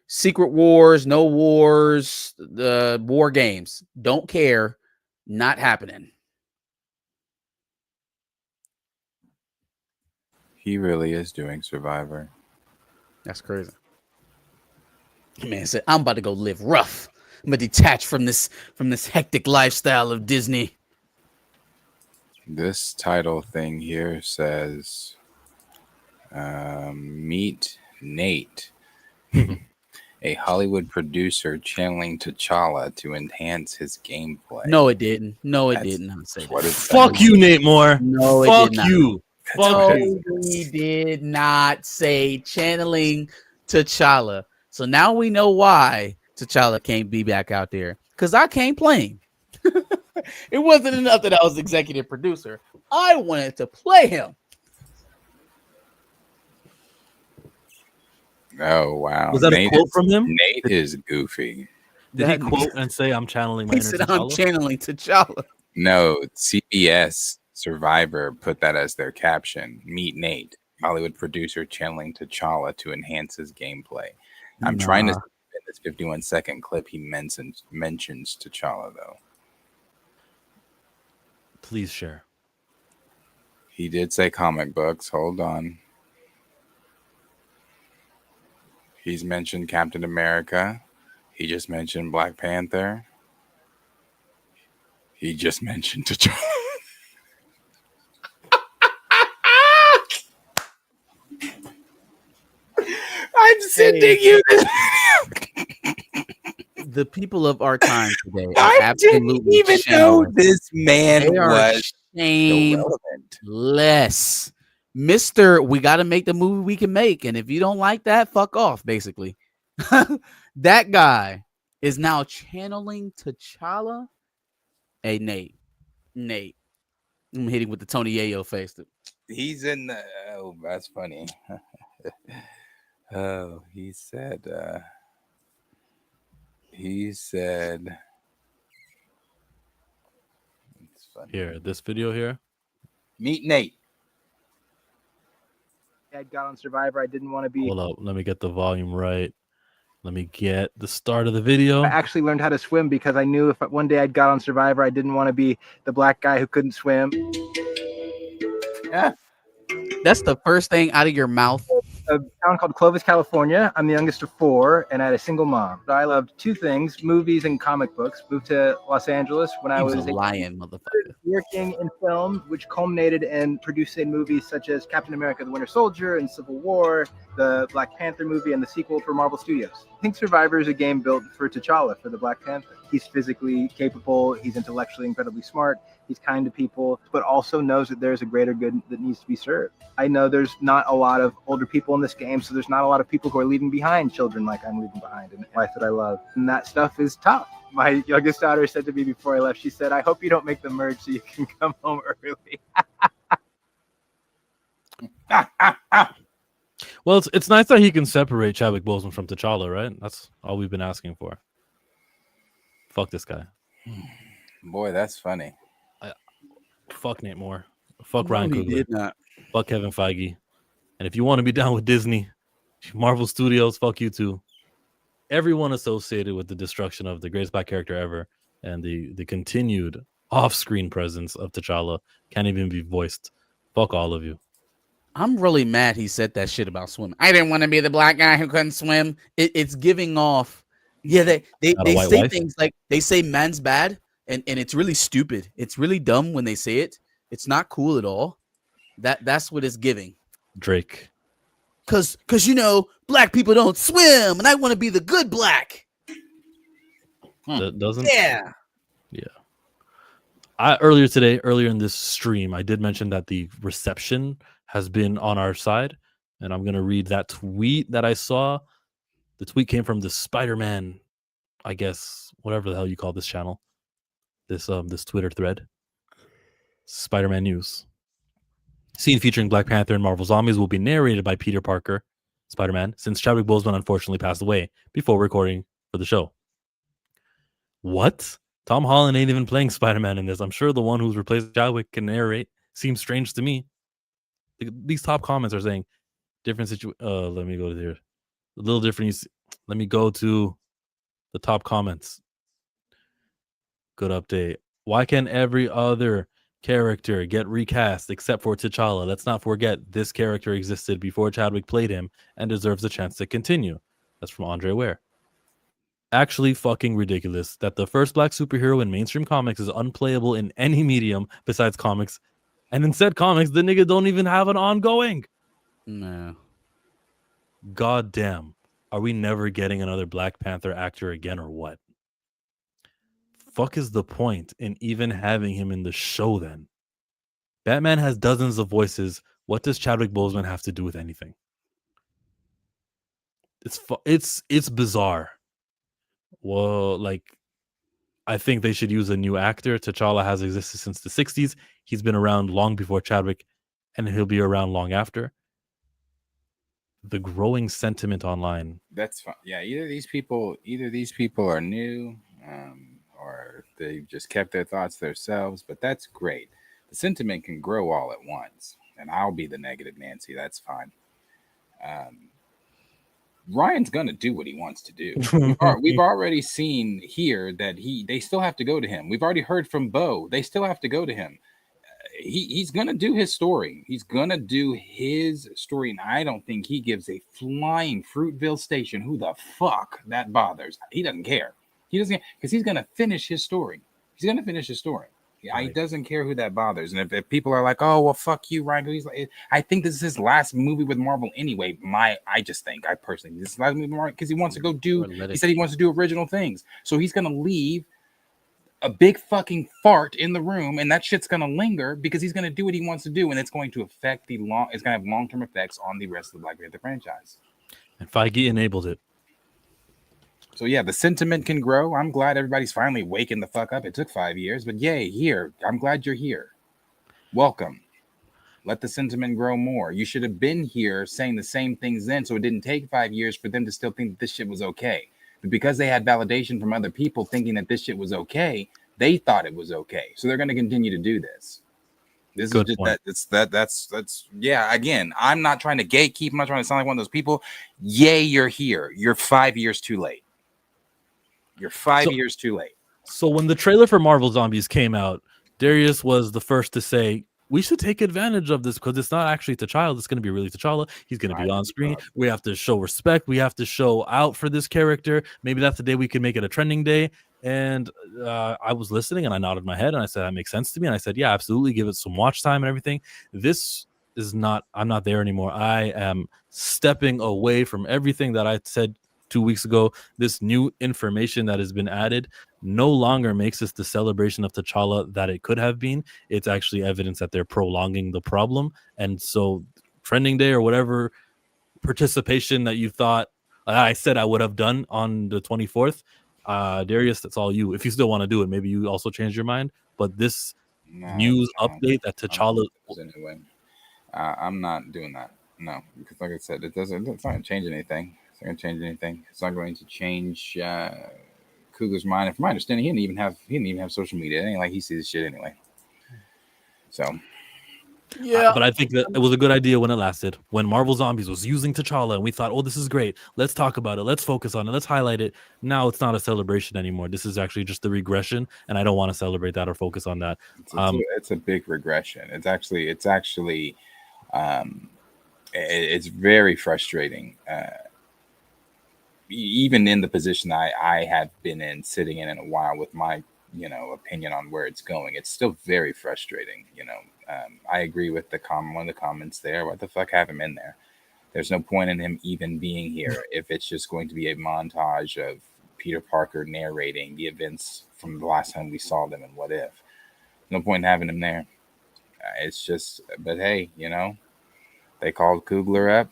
Secret wars, no wars, the war games. Don't care. Not happening. He really is doing Survivor. That's crazy. Man said, I'm about to go live rough. I'm gonna detach from this hectic lifestyle of Disney. This title thing here says, meet Nate, a Hollywood producer channeling T'Challa to enhance his gameplay. No, it didn't. I didn't say that. Fuck you, Nate Moore. No, fuck it did not. you. Fuck you. He did not say channeling T'Challa. So now we know why T'Challa can't be back out there. Because I can't play him. It wasn't enough that I was executive producer. I wanted to play him. Oh, wow. Was that a quote from him? Nate is goofy. Did he quote and say, I'm channeling my He inner said, T'Challa? I'm channeling T'Challa. No, CBS Survivor put that as their caption. Meet Nate, Hollywood producer channeling T'Challa to enhance his gameplay. I'm trying to see in this 51-second clip he mentions T'Challa, though. Please share. He did say comic books. Hold on. He's mentioned Captain America. He just mentioned Black Panther. He just mentioned T'Challa. I'm sending you this video. The people of our time today are I absolutely didn't even know this man They are was shameless. Mr. We got to make the movie we can make. And if you don't like that, fuck off, basically. That guy is now channeling T'Challa. Hey, Nate. I'm hitting with the Tony Yayo face. He's in the. Oh, that's funny. Oh, he said. It's funny. Here, this video here. Meet Nate. I got on Survivor. I didn't want to be. Hold up. Let me get the volume right. Let me get the start of the video. I actually learned how to swim because I knew if one day I'd got on Survivor, I didn't want to be the black guy who couldn't swim. Yeah. That's the first thing out of your mouth. A town called Clovis, California. I'm the youngest of 4, and I had a single mom. I loved 2 things: movies and comic books. Moved to Los Angeles when I was a lion, motherfucker. Working in film, which culminated in producing movies such as Captain America: The Winter Soldier and Civil War, the Black Panther movie, and the sequel for Marvel Studios. I think Survivor is a game built for T'Challa, for the Black Panther. He's physically capable. He's intellectually incredibly smart. He's kind to people, but also knows that there's a greater good that needs to be served. I know there's not a lot of older people in this game, so there's not a lot of people who are leaving behind children like I'm leaving behind, and a wife that I love. And that stuff is tough. My youngest daughter said to me before I left, she said, I hope you don't make the merge so you can come home early. Well, Well, it's nice that he can separate Chadwick Boseman from T'Challa, right? That's all we've been asking for. Fuck this guy. Boy, that's funny. Fuck Nate Moore. Fuck No, Ryan he Coogler. did not. Fuck Kevin Feige. And if you want to be down with Disney, Marvel Studios, fuck you too. Everyone associated with the destruction of the greatest black character ever and the continued off-screen presence of T'Challa can't even be voiced. Fuck all of you. I'm really mad he said that shit about swimming. I didn't want to be the black guy who couldn't swim. It's giving off. Yeah, they say wife? things like they say man's bad, and it's really stupid. It's really dumb when they say it. It's not cool at all. That's what it's giving. Drake. Cause black people don't swim, and I want to be the good black. Doesn't? Yeah. Earlier in this stream, I did mention that the reception has been on our side, and I'm gonna read that tweet that I saw. The tweet came from the Spider-Man, I guess, whatever the hell you call this channel, this Twitter thread. Spider-Man News. Scene featuring Black Panther and Marvel Zombies will be narrated by Peter Parker, Spider-Man, since Chadwick Boseman unfortunately passed away before recording for the show. What? Tom Holland ain't even playing Spider-Man in this. I'm sure the one who's replaced Chadwick can narrate. Seems strange to me. These top comments are saying different situation. Let me go to there. A little different. Let me go to the top comments. Good update. Why can't every other character get recast except for T'Challa? Let's not forget this character existed before Chadwick played him and deserves a chance to continue. That's from Andre Ware. Actually fucking ridiculous that the first black superhero in mainstream comics is unplayable in any medium besides comics, and in said comics the nigga don't even have an ongoing. No. God damn. Are we never getting another Black Panther actor again or what? Fuck is the point in even having him in the show then? Batman has dozens of voices. What does Chadwick Boseman have to do with anything? It's bizarre. Well, like, I think they should use a new actor. T'Challa has existed since the 60s. He's been around long before Chadwick, and he'll be around long after. The growing sentiment online. That's fine. Yeah, either these people are new, or they've just kept their thoughts to themselves. But that's great. The sentiment can grow all at once, and I'll be the negative Nancy. That's fine. Ryan's gonna do what he wants to do. We've already seen here that they still have to go to him. We've already heard from Bo. They still have to go to him. He's gonna do his story. He's gonna do his story, and I don't think he gives a flying Fruitville Station who the fuck that bothers. He doesn't care. He doesn't, because he's gonna finish his story. He's gonna finish his story. Right. He doesn't care who that bothers. And if people are like, "Oh, well, fuck you, Ryan," he's like, I think this is his last movie with Marvel anyway. I personally, this is last movie with Marvel because he wants to go do. He said he wants to do original things, so he's gonna leave a big fucking fart in the room, and that shit's gonna linger because he's gonna do what he wants to do, and it's going to affect it's gonna have long-term effects on the rest of the Black Panther franchise. And Feige enabled it. So yeah, the sentiment can grow. I'm glad everybody's finally waking the fuck up. It took 5 years, but yay, here. I'm glad you're here. Welcome. Let the sentiment grow more. You should have been here saying the same things then, so it didn't take 5 years for them to still think that this shit was okay. But because they had validation from other people thinking that this shit was okay, they thought it was okay. So they're going to continue to do this. This Good is just point. that's yeah. Again, I'm not trying to gatekeep. I'm not trying to sound like one of those people. Yay, you're here. You're 5 years too late. You're 5 years too late. So when the trailer for Marvel Zombies came out, Darius was the first to say, we should take advantage of this because it's not actually T'Challa. It's going to be really T'Challa. He's going to be on screen. We have to show respect. We have to show out for this character. Maybe that's the day we can make it a trending day. And I was listening and I nodded my head and I said, that makes sense to me. And I said, yeah, absolutely. Give it some watch time and everything. This is not, I'm not there anymore. I am stepping away from everything that I said 2 weeks ago. This new information that has been added no longer makes this the celebration of T'Challa that it could have been. It's actually evidence that they're prolonging the problem. And so trending day or whatever participation that you thought I said I would have done on the 24th, Darius, that's all you. If you still want to do it, maybe you also change your mind. But this news update that T'Challa... Anyway, I'm not doing that. No, because like I said, it doesn't. It's not going to change anything. It's not going to change anything. It's not going to change Coogler's mind. And from my understanding, he didn't even have social media. It ain't like he sees shit anyway. So. Yeah, but I think that it was a good idea when it lasted. When Marvel Zombies was using T'Challa, and we thought, "Oh, this is great. Let's talk about it. Let's focus on it. Let's highlight it." Now it's not a celebration anymore. This is actually just the regression, and I don't want to celebrate that or focus on that. It's a big regression. It's very frustrating. Even in the position I have been in, sitting in a while with my opinion on where it's going, it's still very frustrating. I agree with one of the comments there. What the fuck, have him in there? There's no point in him even being here if it's just going to be a montage of Peter Parker narrating the events from the last time we saw them and What If. No point in having him there. It's just, but hey, they called Coogler up.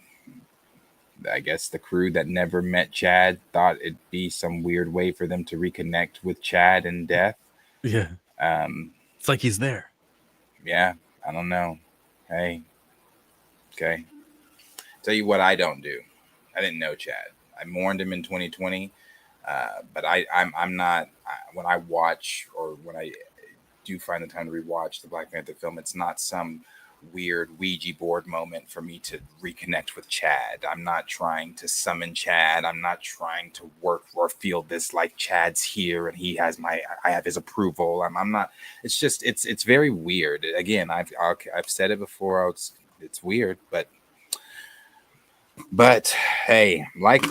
I guess the crew that never met Chad thought it'd be some weird way for them to reconnect with Chad in death. Yeah. It's like he's there. Yeah, I don't know. Hey, okay. Tell you what I don't do. I didn't know Chad. I mourned him in 2020, but I'm not. When I watch, or when I do find the time to rewatch the Black Panther film, it's not some weird Ouija board moment for me to reconnect with Chad. I'm not trying to summon Chad. I'm not trying to work or feel this like Chad's here and I have his approval. I'm not. It's just it's very weird. Again, I've said it before. It's weird, but hey, like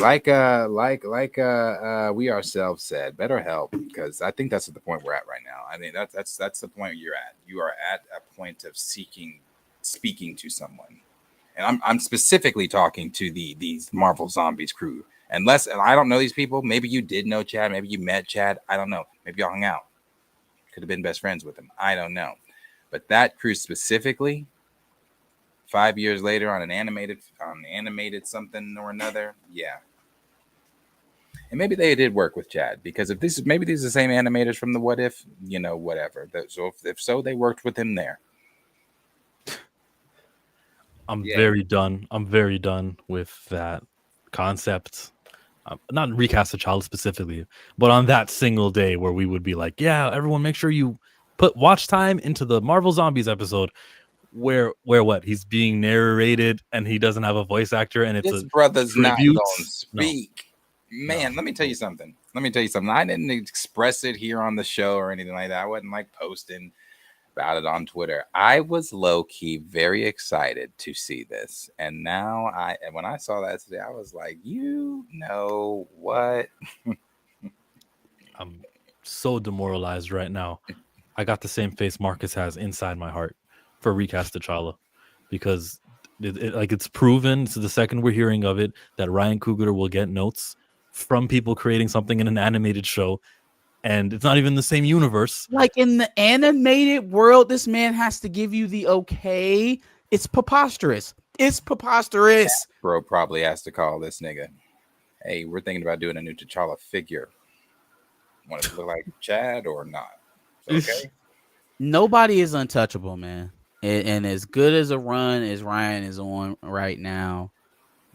we ourselves said, better help, because I think that's at the point we're at right now. I mean, that's the point you're at. You are at a point of speaking to someone, and I'm specifically talking to these Marvel Zombies crew. And I don't know these people. Maybe you did know Chad. Maybe you met Chad. I don't know. Maybe y'all hung out. Could have been best friends with him. I don't know. But that crew specifically, 5 years later on an animated something or another, yeah. And maybe they did work with Chad, because maybe these are the same animators from the What If, whatever. So if so, they worked with him there. I'm very done with that concept. Not recast T'Challa specifically, but on that single day where we would be like, yeah, everyone make sure you put watch time into the Marvel Zombies episode where what? He's being narrated and he doesn't have a voice actor, and it's this brother's tribute. Not going to speak. No. Man, let me tell you something. I didn't express it here on the show or anything like that. I wasn't like posting about it on Twitter. I was low-key very excited to see this. And now when I saw that today, I was like, you know what? I'm so demoralized right now. I got the same face Marcus has inside my heart for recast T'Challa, because it's proven. This is the second we're hearing of it, that Ryan Coogler will get notes from people creating something in an animated show, and it's not even the same universe. Like in the animated world, this man has to give you the okay. It's preposterous. Yeah, bro probably has to call this nigga. Hey, we're thinking about doing a new T'Challa figure. Want it to look like Chad or not? Okay. Nobody is untouchable, man. And as good as a run as Ryan is on right now,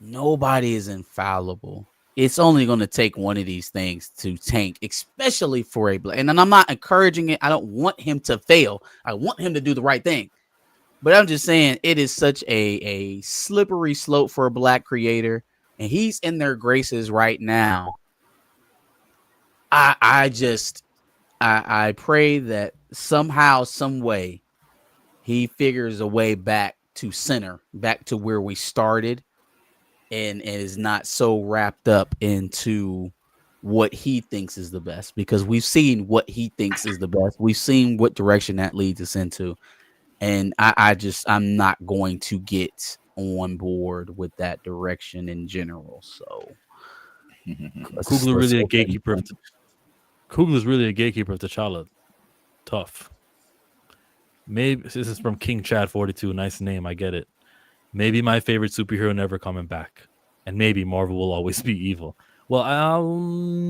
nobody is infallible. It's only going to take one of these things to tank, especially for a Black. And I'm not encouraging it. I don't want him to fail. I want him to do the right thing. But I'm just saying, it is such a slippery slope for a Black creator, and he's in their graces right now. I pray that somehow, some way, he figures a way back to center, back to where we started, and is not so wrapped up into what he thinks is the best, because we've seen what he thinks is the best. We've seen what direction that leads us into. And I'm not going to get on board with that direction in general. So Coogler's really a gatekeeper of T'Challa. Tough. Maybe this is from King Chad 42. Nice name, I get it. Maybe my favorite superhero never coming back, and maybe Marvel will always be evil. Well,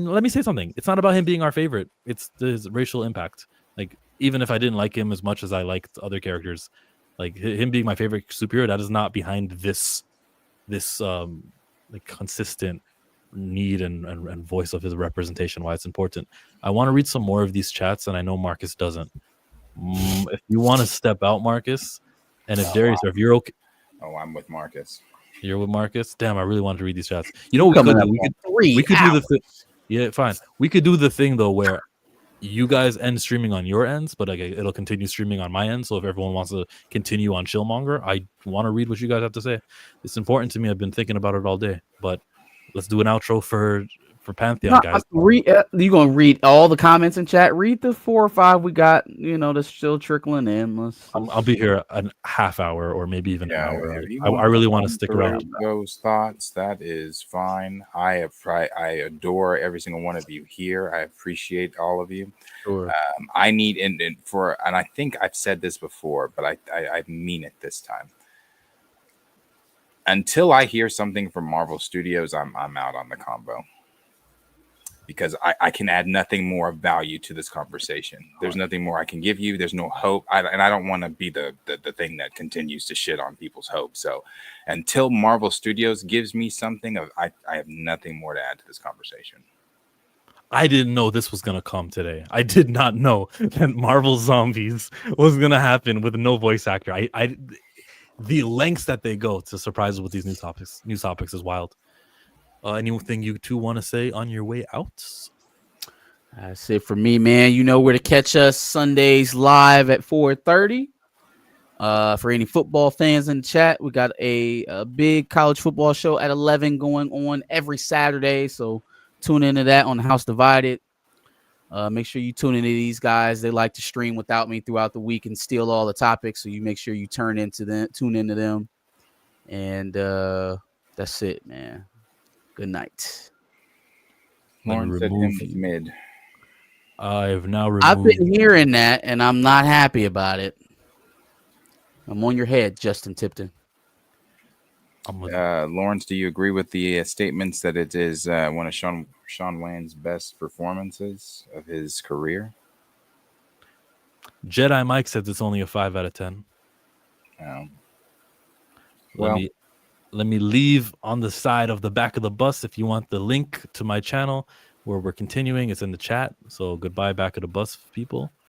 let me say something. It's not about him being our favorite. It's his racial impact. Like, even if I didn't like him as much as I liked other characters, like him being my favorite superhero, that is not behind this this like consistent need and voice of his representation, why it's important. I want to read some more of these chats, and I know Marcus doesn't. If you want to step out, Marcus, and if Darius, or if you're okay. Oh, I'm with Marcus. You're with Marcus? Damn, I really wanted to read these chats. You know what we could do? We could do the thing. Yeah, fine. We could do the thing though where you guys end streaming on your ends, but like it'll continue streaming on my end. So if everyone wants to continue on Chillmonger, I want to read what you guys have to say. It's important to me. I've been thinking about it all day. But let's do an outro for Pantheon, guys. You gonna read all the comments in chat? Read the 4 or 5 we got. That's still trickling in. I'll be here a half hour or maybe even an hour. I really really want to stick around. Those thoughts, that is fine. I adore every single one of you here. I appreciate all of you. Sure. I need and I think I've said this before, but I mean it this time. Until I hear something from Marvel Studios, I'm out on the combo. Because I can add nothing more of value to this conversation. There's nothing more I can give you. There's no hope. And I don't want to be the thing that continues to shit on people's hope. So until Marvel Studios gives me something, I have nothing more to add to this conversation. I didn't know this was going to come today. I did not know that Marvel Zombies was going to happen with no voice actor. The lengths that they go to surprise us with these new topics is wild. Anything you two want to say on your way out? That's it for me, man. You know where to catch us Sundays live at 4:30. For any football fans in the chat, we got a big college football show at 11 going on every Saturday. So tune into that on House Divided. Make sure you tune into these guys. They like to stream without me throughout the week and steal all the topics. So you make sure you tune into them. And that's it, man. Good night. Lauren said him was mid. I've now removed. I've been hearing that, and I'm not happy about it. I'm on your head, Justin Tipton. Lawrence, do you agree with the statements that it is one of Sean Wayne's best performances of his career? Jedi Mike says it's only a 5 out of 10. Let me leave on the side of the back of the bus. If you want the link to my channel where we're continuing, it's in the chat. So goodbye, back of the bus, people.